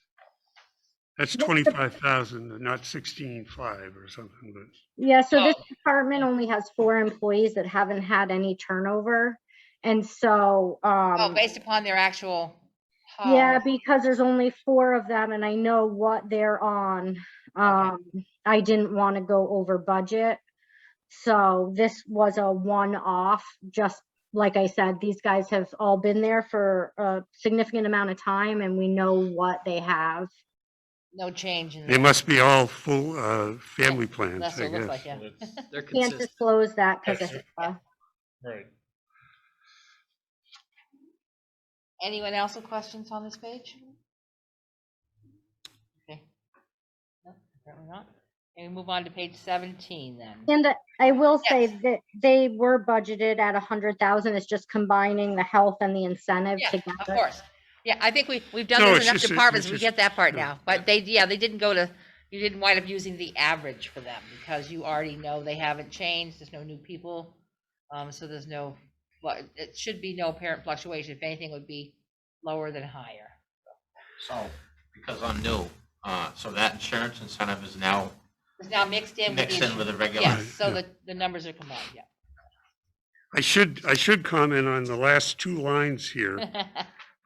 that's 25,000, not 16,500 or something, but. yeah, so this Oh. department only has 4 employees that haven't had any turnover. And so, Based upon their actual. yeah, because there's only 4 of them and I know what they're on. I didn't want to go over budget. So this was a one-off, just like I said, these guys have all been there for a significant amount of time and we know what they have. No change in They that. must be all full family plans, That's I what it looks guess. like, yeah. they're Can't consistent. disclose that because of HIPAA. Right. Anyone else with questions on this page? Okay. No, apparently not. And we move on to page 17 then. And I will say Yes. that they were budgeted at 100,000. It's just combining the health and the incentive Yeah, together. of course. Yeah, I think we've done No, this it's enough just- departments, it's we just- get that part yeah. now. But they didn't go to, you didn't wind up using the average for them because you already know they haven't changed, there's no new people. So there's no, it should be no apparent fluctuation. If anything, it would be lower than higher. So, because I'm new, so that insurance incentive is now It's now mixed in with the. mixed in with the regular. Yes, so Yeah. the numbers are combined, yeah. I should comment on the last 2 lines here.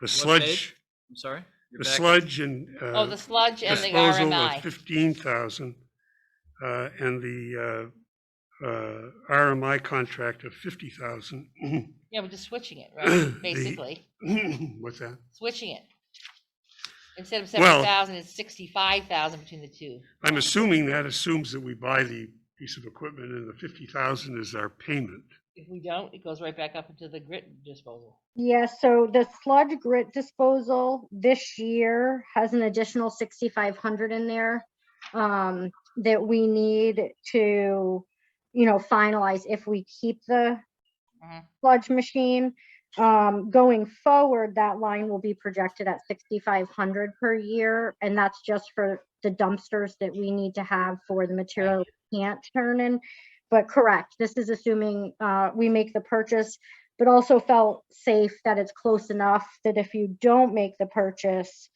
The sludge, page? I'm sorry? You're the back at- sludge and Oh, the sludge and the disposal of RMI. 15,000, and the RMI contract of 50,000. Yeah, we're just switching it, right? Basically, What's that? switching it. Instead of Well- 70,000, it's 65,000 between the two. I'm assuming that assumes that we buy the piece of equipment and the 50,000 is our payment. If we don't, it goes right back up into the grit disposal. Yeah, so the sludge grit disposal this year has an additional 6,500 in there that we need to, finalize if we keep the sludge machine. Going forward, that line will be projected at 6,500 per year, and that's just for the dumpsters that we need to have for the material we can't turn in. But correct, this is assuming we make the purchase. but also felt safe that it's close enough that if you don't make the purchase,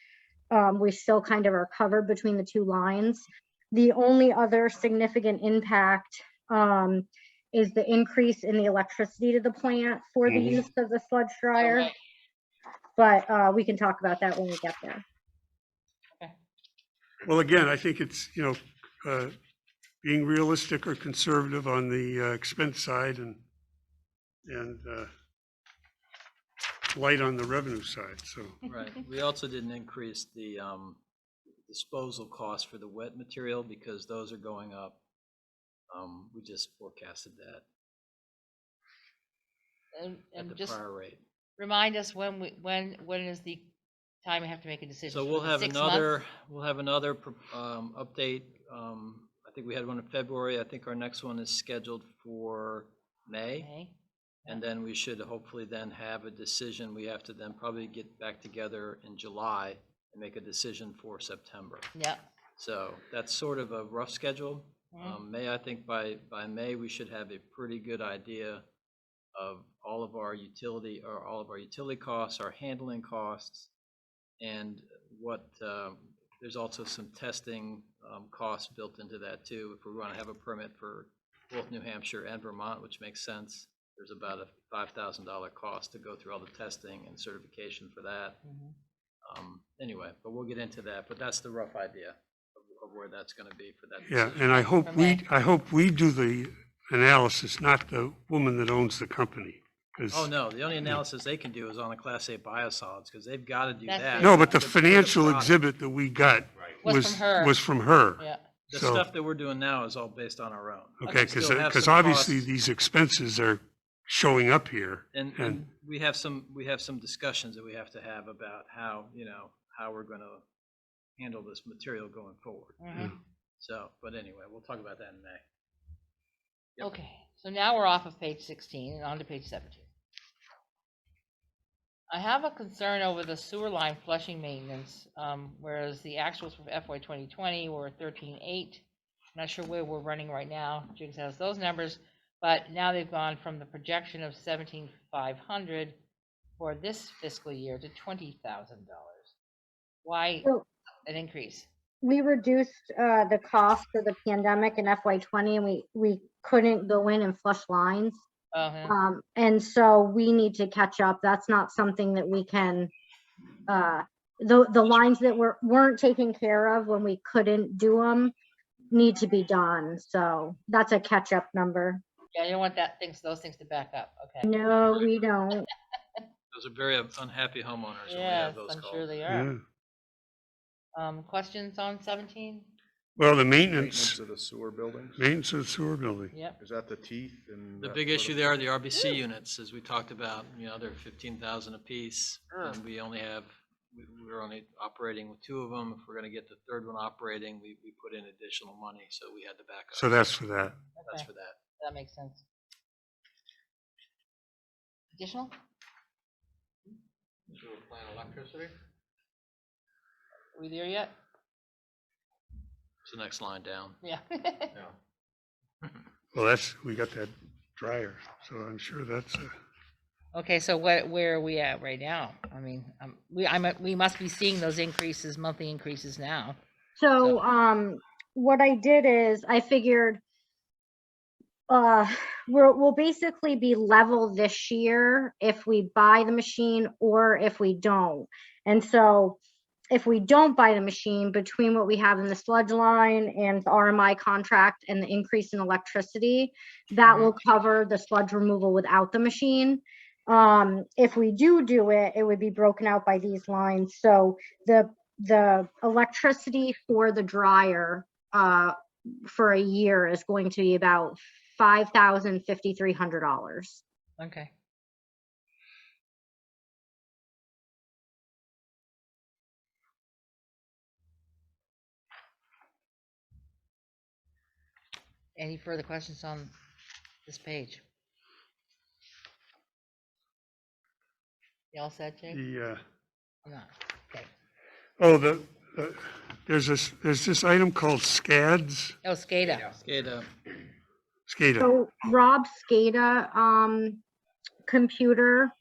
we still kind of are covered between the two lines. The only other significant impact is the increase in the electricity to the plant for the use of the sludge dryer. But we can talk about that when we get there. Well, again, I think it's, being realistic or conservative on the expense side and light on the revenue side, so. Right. We also didn't increase the disposal cost for the wet material because those are going up. We just forecasted that at And the just prior rate. remind us when is the time we have to make a decision? So we'll have 6 another, months? update. I think we had one in February. I think our next one is scheduled for May. Okay. And then we should hopefully then have a decision. We have to then probably get back together in July and make a decision for September. Yeah. So that's sort of a rough schedule. Mhm. May, I think by May, we should have a pretty good idea of all of our utility costs, our handling costs, and what, there's also some testing costs built into that too. If we want to have a permit for both New Hampshire and Vermont, which makes sense, there's about a $5,000 cost to go through all the testing and certification for that. Anyway, but we'll get into that, but that's the rough idea of where that's going to be for that Yeah, decision. and I hope Okay. we do the analysis, not the woman that owns the company. 'Cause- Oh, no, the only analysis they can do is on the Class A biosolids, because they've got to do That's that. it. No, but the for the financial product. exhibit that we got Was from her. was from her. Yeah. The So- stuff that we're doing now is all based on our own. Okay, We still have because some obviously costs, these expenses are showing up here. And we have some discussions that we have to have about how we're going to handle this material going forward. Mhm. So, but anyway, we'll talk about that in May. Yep. Okay, so now we're off of page 16 and on to page 17. I have a concern over the sewer line flushing maintenance, whereas the actuals for FY 2020 were 13.8. Not sure where we're running right now. Jigs has those numbers, but now they've gone from the projection of 17,500 for this fiscal year to $20,000. Why So an increase? we reduced the cost of the pandemic in FY20, and we couldn't go in and flush lines. Oh, yeah. And so we need to catch up. That's not something that we can, the lines that weren't taken care of when we couldn't do them need to be done. So that's a catch up number. Yeah, you don't want those things to back up. Okay. No, we don't. Those are very unhappy homeowners when we Yes, have those I'm calls. sure they Yeah. are. Questions on 17? Well, the Maintenance maintenance of the sewer buildings, of the sewer building. Yep. is that the teeth and? The that big sort issue of- there are the RBC units, as we talked about, they're 15,000 apiece. And we're only operating with 2 of them. If we're gonna get the third one operating, we put in additional money, so we had to back up. So that's for that. That's Okay, for that. that makes sense. Additional? Sewer plant electricity? Are we there yet? It's the next line down. Yeah. Yeah. Well, we got that dryer, so I'm sure that's, Okay, so where are we at right now? I mean, we must be seeing those monthly increases now. So what I did is I figured we'll basically be level this year if we buy the machine or if we don't. And so if we don't buy the machine, between what we have in the sludge line and the RMI contract and the increase in electricity, that will cover the sludge removal without the machine. If we do it, it would be broken out by these lines. So the electricity for the dryer for a year is going to be about $5,300. Okay. Any further questions on this page? You all set, Jake? the, I'm not. Okay. there's this item called SCADs, Oh, SCADA. SCADA. SCADA. So Rob Skada computer.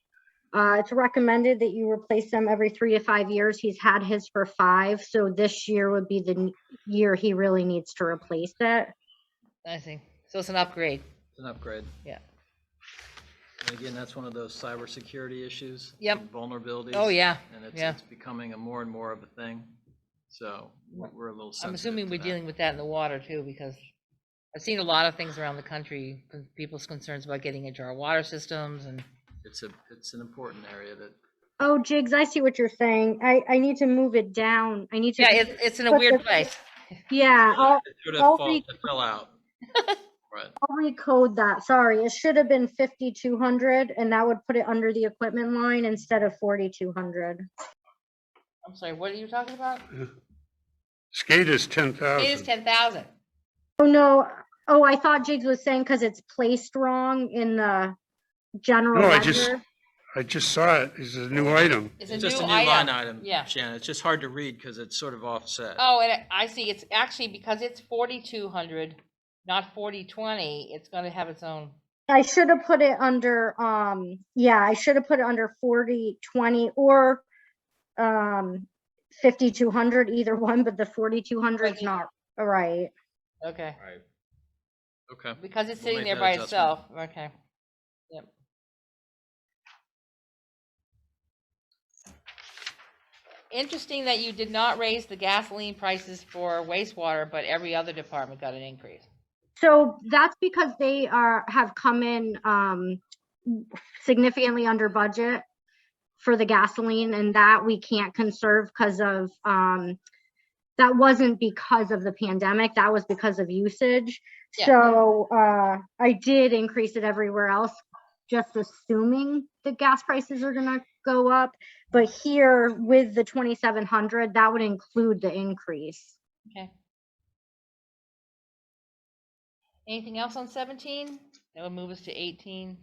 It's recommended that you replace them every 3 to 5 years. He's had his for 5, so this year would be the year he really needs to replace it. I see. So it's an upgrade. It's an upgrade. Yeah. And again, that's one of those cybersecurity issues. Yep. Vulnerabilities. Oh, yeah. And Yeah. it's becoming a more and more of a thing. So we're a little sensitive I'm assuming to we're that. dealing with that in the water too, because I've seen a lot of things around the country, people's concerns about getting into our water systems and. It's an important area that, Oh, Jigs, I see what you're saying. I need to move it down. I need to. Yeah, it's in a put weird the- place. Yeah, it sort of I'll it fell out. Right. I'll recode that. Sorry, it should have been 5,200, and that would put it under the equipment line instead of 4,200. I'm sorry, what are you talking about? SCADA's It is 10,000. 10,000. Oh, no. Oh, I thought Jigs was saying because it's placed wrong in the general No, ledger. I just saw it. It's a new item. It's It's a just new a new line item. item, Yeah. Shannon. It's just hard to read because it's sort of offset. Oh, and I see. It's actually because it's 4,200, not 4,020. It's going to have its own. I should have put it under, yeah, I should have put it under 4,020 or 5,200, either one, but the 4,200 is not right. Okay. Right. Okay. Because it's We'll sitting make there that by adjustment. itself. Okay. Yep. Interesting that you did not raise the gasoline prices for wastewater, but every other department got an increase. So that's because they have come in significantly under budget for the gasoline, and that we can't conserve because of that wasn't because of the pandemic, that was because of usage. Yeah. So I did increase it everywhere else, just assuming the gas prices are gonna go up. But here with the 2,700, that would include the increase. Okay. Anything else on 17? That would move us to 18,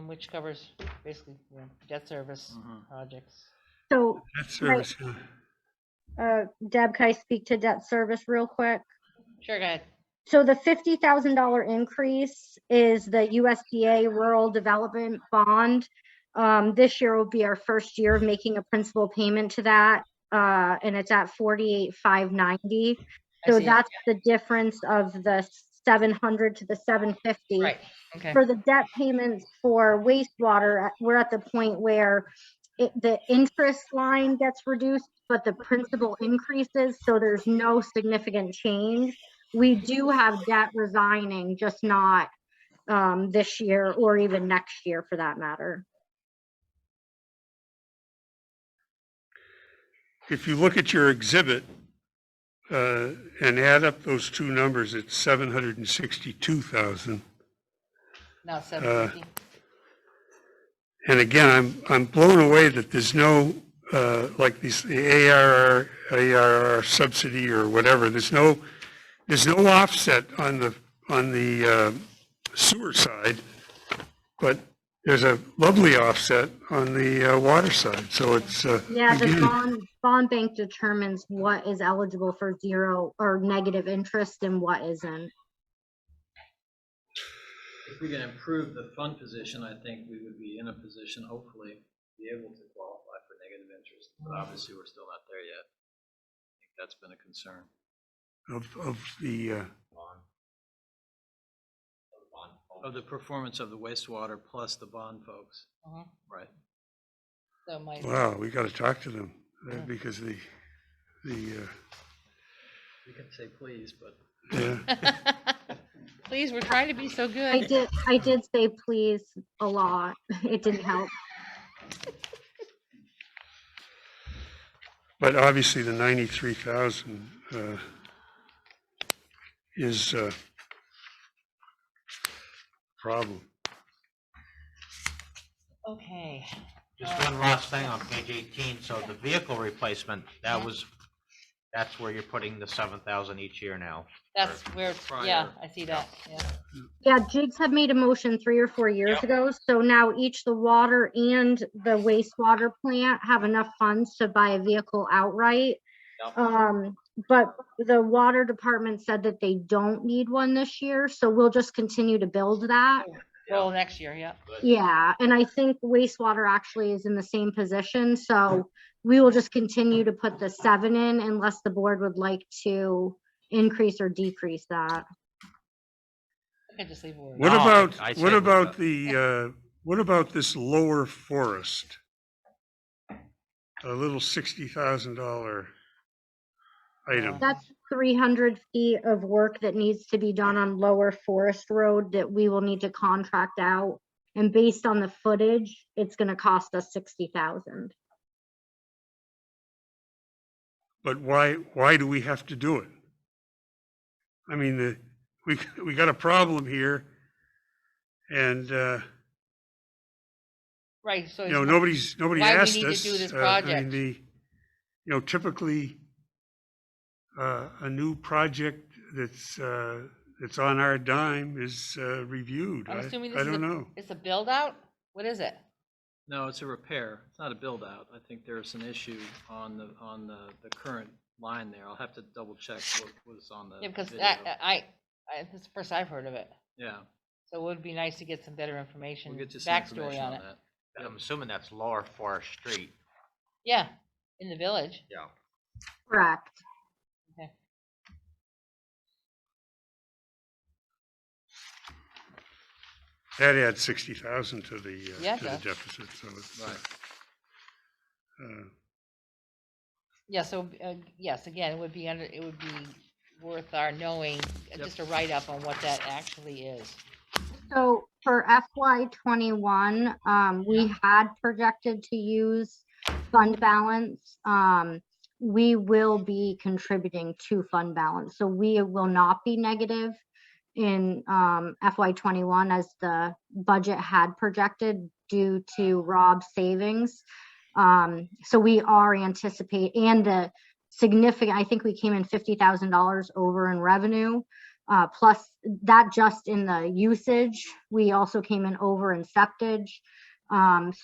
which covers basically debt service projects. So Debt service. Deb, can I speak to debt service real quick? Sure, go ahead. So the $50,000 increase is the USDA Rural Development Bond. This year will be our first year of making a principal payment to that, and it's at $48,590. So that's the difference of the 700 to the 750. Right. Okay. For the debt payments for wastewater, we're at the point where the interest line gets reduced, but the principal increases, so there's no significant change. We do have debt resigning, just not this year or even next year for that matter. If you look at your exhibit and add up those two numbers, it's 762,000. Now 750. And again, I'm blown away that there's no, like the ARR subsidy or whatever, there's no offset on the sewer side, but there's a lovely offset on the water side. So it's, Yeah, the again, bond bank determines what is eligible for zero or negative interest and what isn't. If we can improve the fund position, I think we would be in a position, hopefully, to be able to qualify for negative interest. But obviously, we're still not there yet. I think that's been a concern. Of the performance of the wastewater plus the bond folks. Right. So my. wow, we got to talk to them because You can say please, but. yeah. Please, we're trying to be so good. I did say please a lot. It didn't help. But obviously the 93,000 is a problem. Okay. Just one last thing on page 18, so the vehicle replacement, that's where you're putting the 7,000 each year now. That's where it's, yeah, I see that. Yeah. Yeah, Jigs had made a motion 3 or 4 years ago. So now each the water and the wastewater plant have enough funds to buy a vehicle outright. But the water department said that they don't need one this year, so we'll just continue to build that. Well, next year, yeah. Yeah, and I think wastewater actually is in the same position, so we will just continue to put the 7 in unless the board would like to increase or decrease that. I could just leave it where it What is. No, about, I'd say what leave about it. what about this lower forest? A little $60,000 item. That's 300 feet of work that needs to be done on Lower Forest Road that we will need to contract out. And based on the footage, it's gonna cost us 60,000. But why do we have to do it? I mean, we got a problem here, and, Right, so. you know, it's nobody why we asked need to us. do this I mean, project. typically, a new project that's on our dime is reviewed. I'm assuming I this is don't know. it's a build out? What is it? No, it's a repair. It's not a build out. I think there's an issue on the current line there. I'll have to double check what was on the Yeah, because video. this is the first I've heard of it. Yeah, So it would be nice to get some better information, we'll get you some backstory information on on it. that. I'm assuming that's Lower Forest Street. Yeah, in the village. Yeah. Correct. Okay. That adds 60,000 to the Yeah, it to the does. deficit, so it's, Right. Yeah, so, yes, again, it would be worth our knowing, just a write-up on what that actually is. So for FY '21, we had projected to use fund balance. We will be contributing to fund balance, so we will not be negative in FY '21 as the budget had projected due to Rob's savings. So we are anticipate and the significant, I think we came in $50,000 over in revenue. Plus that just in the usage, we also came in over in septage.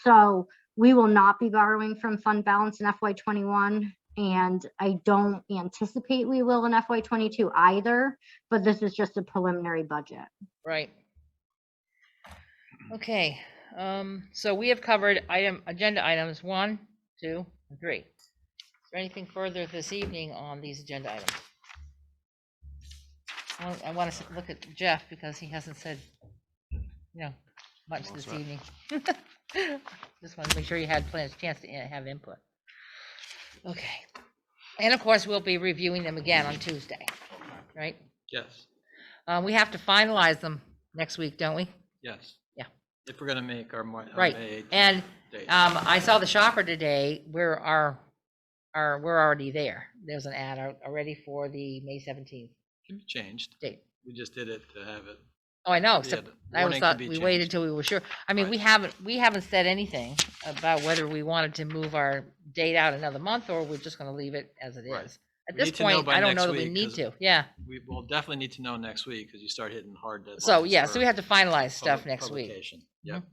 So we will not be borrowing from fund balance in FY '21. And I don't anticipate we will in FY '22 either, but this is just a preliminary budget. Right. Okay, so we have covered agenda items 1, 2, and 3. Is there anything further this evening on these agenda items? I want to look at Jeff because he hasn't said, much this evening. Just want to make sure you had a chance to have input. Okay. And of course, we'll be reviewing them again on Tuesday, right? Yes, We have to finalize them next week, don't we? yes. Yeah. If we're gonna make our May Right. 8th And date. I saw the shopper today. We're already there. There's an ad already for the May 17th Can be changed. date. We just did it to have it. Oh, I know, Yeah, except the I always warning thought can be we waited changed. till we were sure. I mean, Right. we haven't said anything about whether we wanted to move our date out another month or we're just gonna leave it as it Right. is. At We this need to know point, by I don't next know that we week, need 'cause to. Yeah. We will definitely need to know next week because you start hitting hard deadlines. So, yeah, so for we have to finalize stuff public- next week. publication. Yep.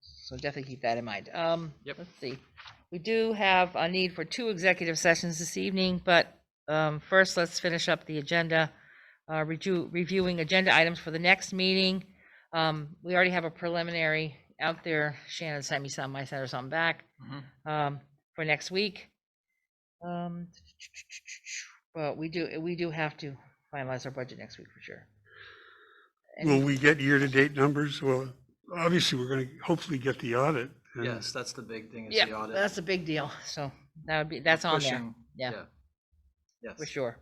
So definitely keep that in mind. Yep. Let's see. We do have a need for 2 executive sessions this evening, but first, let's finish up the agenda. Reviewing agenda items for the next meeting. We already have a preliminary out there. Shannon sent me some, I sent her something back Mhm. for next week. But we do have to finalize our budget next week for sure. Will we get year-to-date numbers? Well, obviously, we're going to hopefully get the audit. and- Yes, that's the big thing is Yeah, the audit. that's a big deal. So that's on there. Pushing- Yeah. Yes. For sure.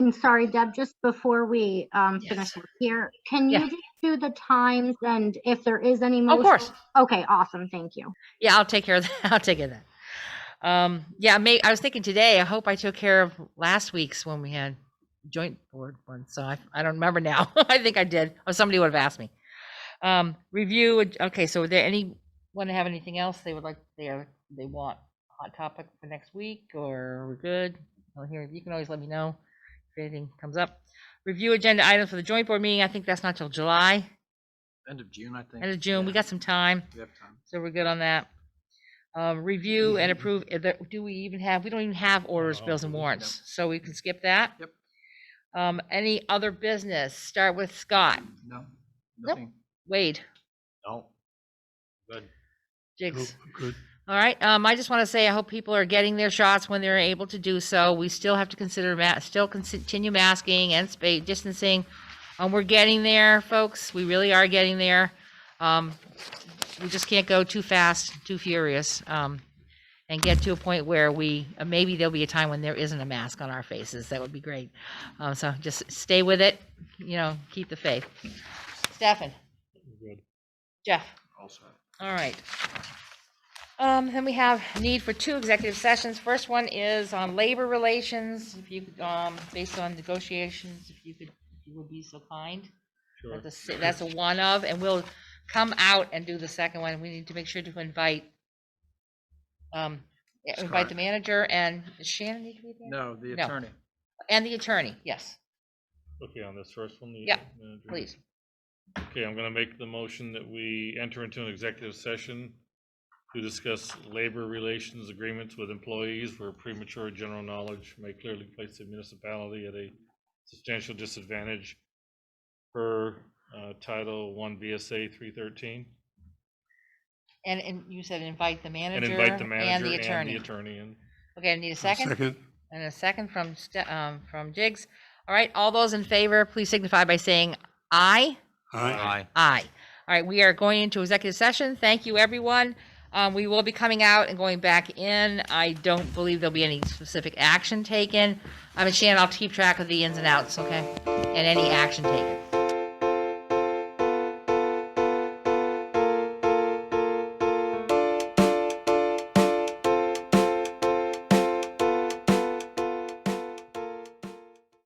I'm sorry, Deb, just before we Yes. finish up here, can Yeah. you just do the times and if there is any Of motion? course. Okay, awesome, thank you. Yeah, I'll take care of that. I'll take care of that. Yeah, I was thinking today, I hope I took care of last week's when we had joint board one. So I don't remember now. I think I did, or somebody would have asked me. Review. Okay, so would there anyone have anything else they would like, they want hot topic for next week, or we're good? Well, here, you can always let me know if anything comes up. Review agenda items for the joint board meeting. I think that's not till July, End of June, I think. end of June. We Yeah, got some time. we have time. So we're good on that. Review and approve, we don't even have orders, bills and warrants, so we can skip that. Yep. Any other business? Start with Scott. No, Nope. Wade, No. Good. Jigs. Good. All right, I just want to say, I hope people are getting their shots when they're able to do so. We still have to consider, continue masking and space distancing. We're getting there, folks. We really are getting there. We just can't go too fast, too furious, and get to a point where maybe there'll be a time when there isn't a mask on our faces. That would be great. So just stay with it, keep the faith. Stefan, Good. Jeff. All set. All right. Then we have need for 2 executive sessions. First one is on labor relations, if you, based on negotiations, if you would be so kind. Sure. That's a one of, and we'll come out and do the second one. We need to make sure to invite the manager, and does Shannon need to be there? No, the No. attorney. And the attorney, yes, Okay, on this first one? the Yeah, manager. please. Okay, I'm gonna make the motion that we enter into an executive session to discuss labor relations agreements with employees where premature general knowledge may clearly place the municipality at a substantial disadvantage per Title 1 VSA 313. And you said invite the And manager invite the and manager the and attorney. the attorney in. Okay, I need a second. Second. And a second from Jigs. All right, all those in favor, please signify by saying aye. Aye. Aye. All right, we are going into executive session. Thank you, everyone. We will be coming out and going back in. I don't believe there'll be any specific action taken. Shannon, I'll keep track of the ins and outs, okay? And any action taken.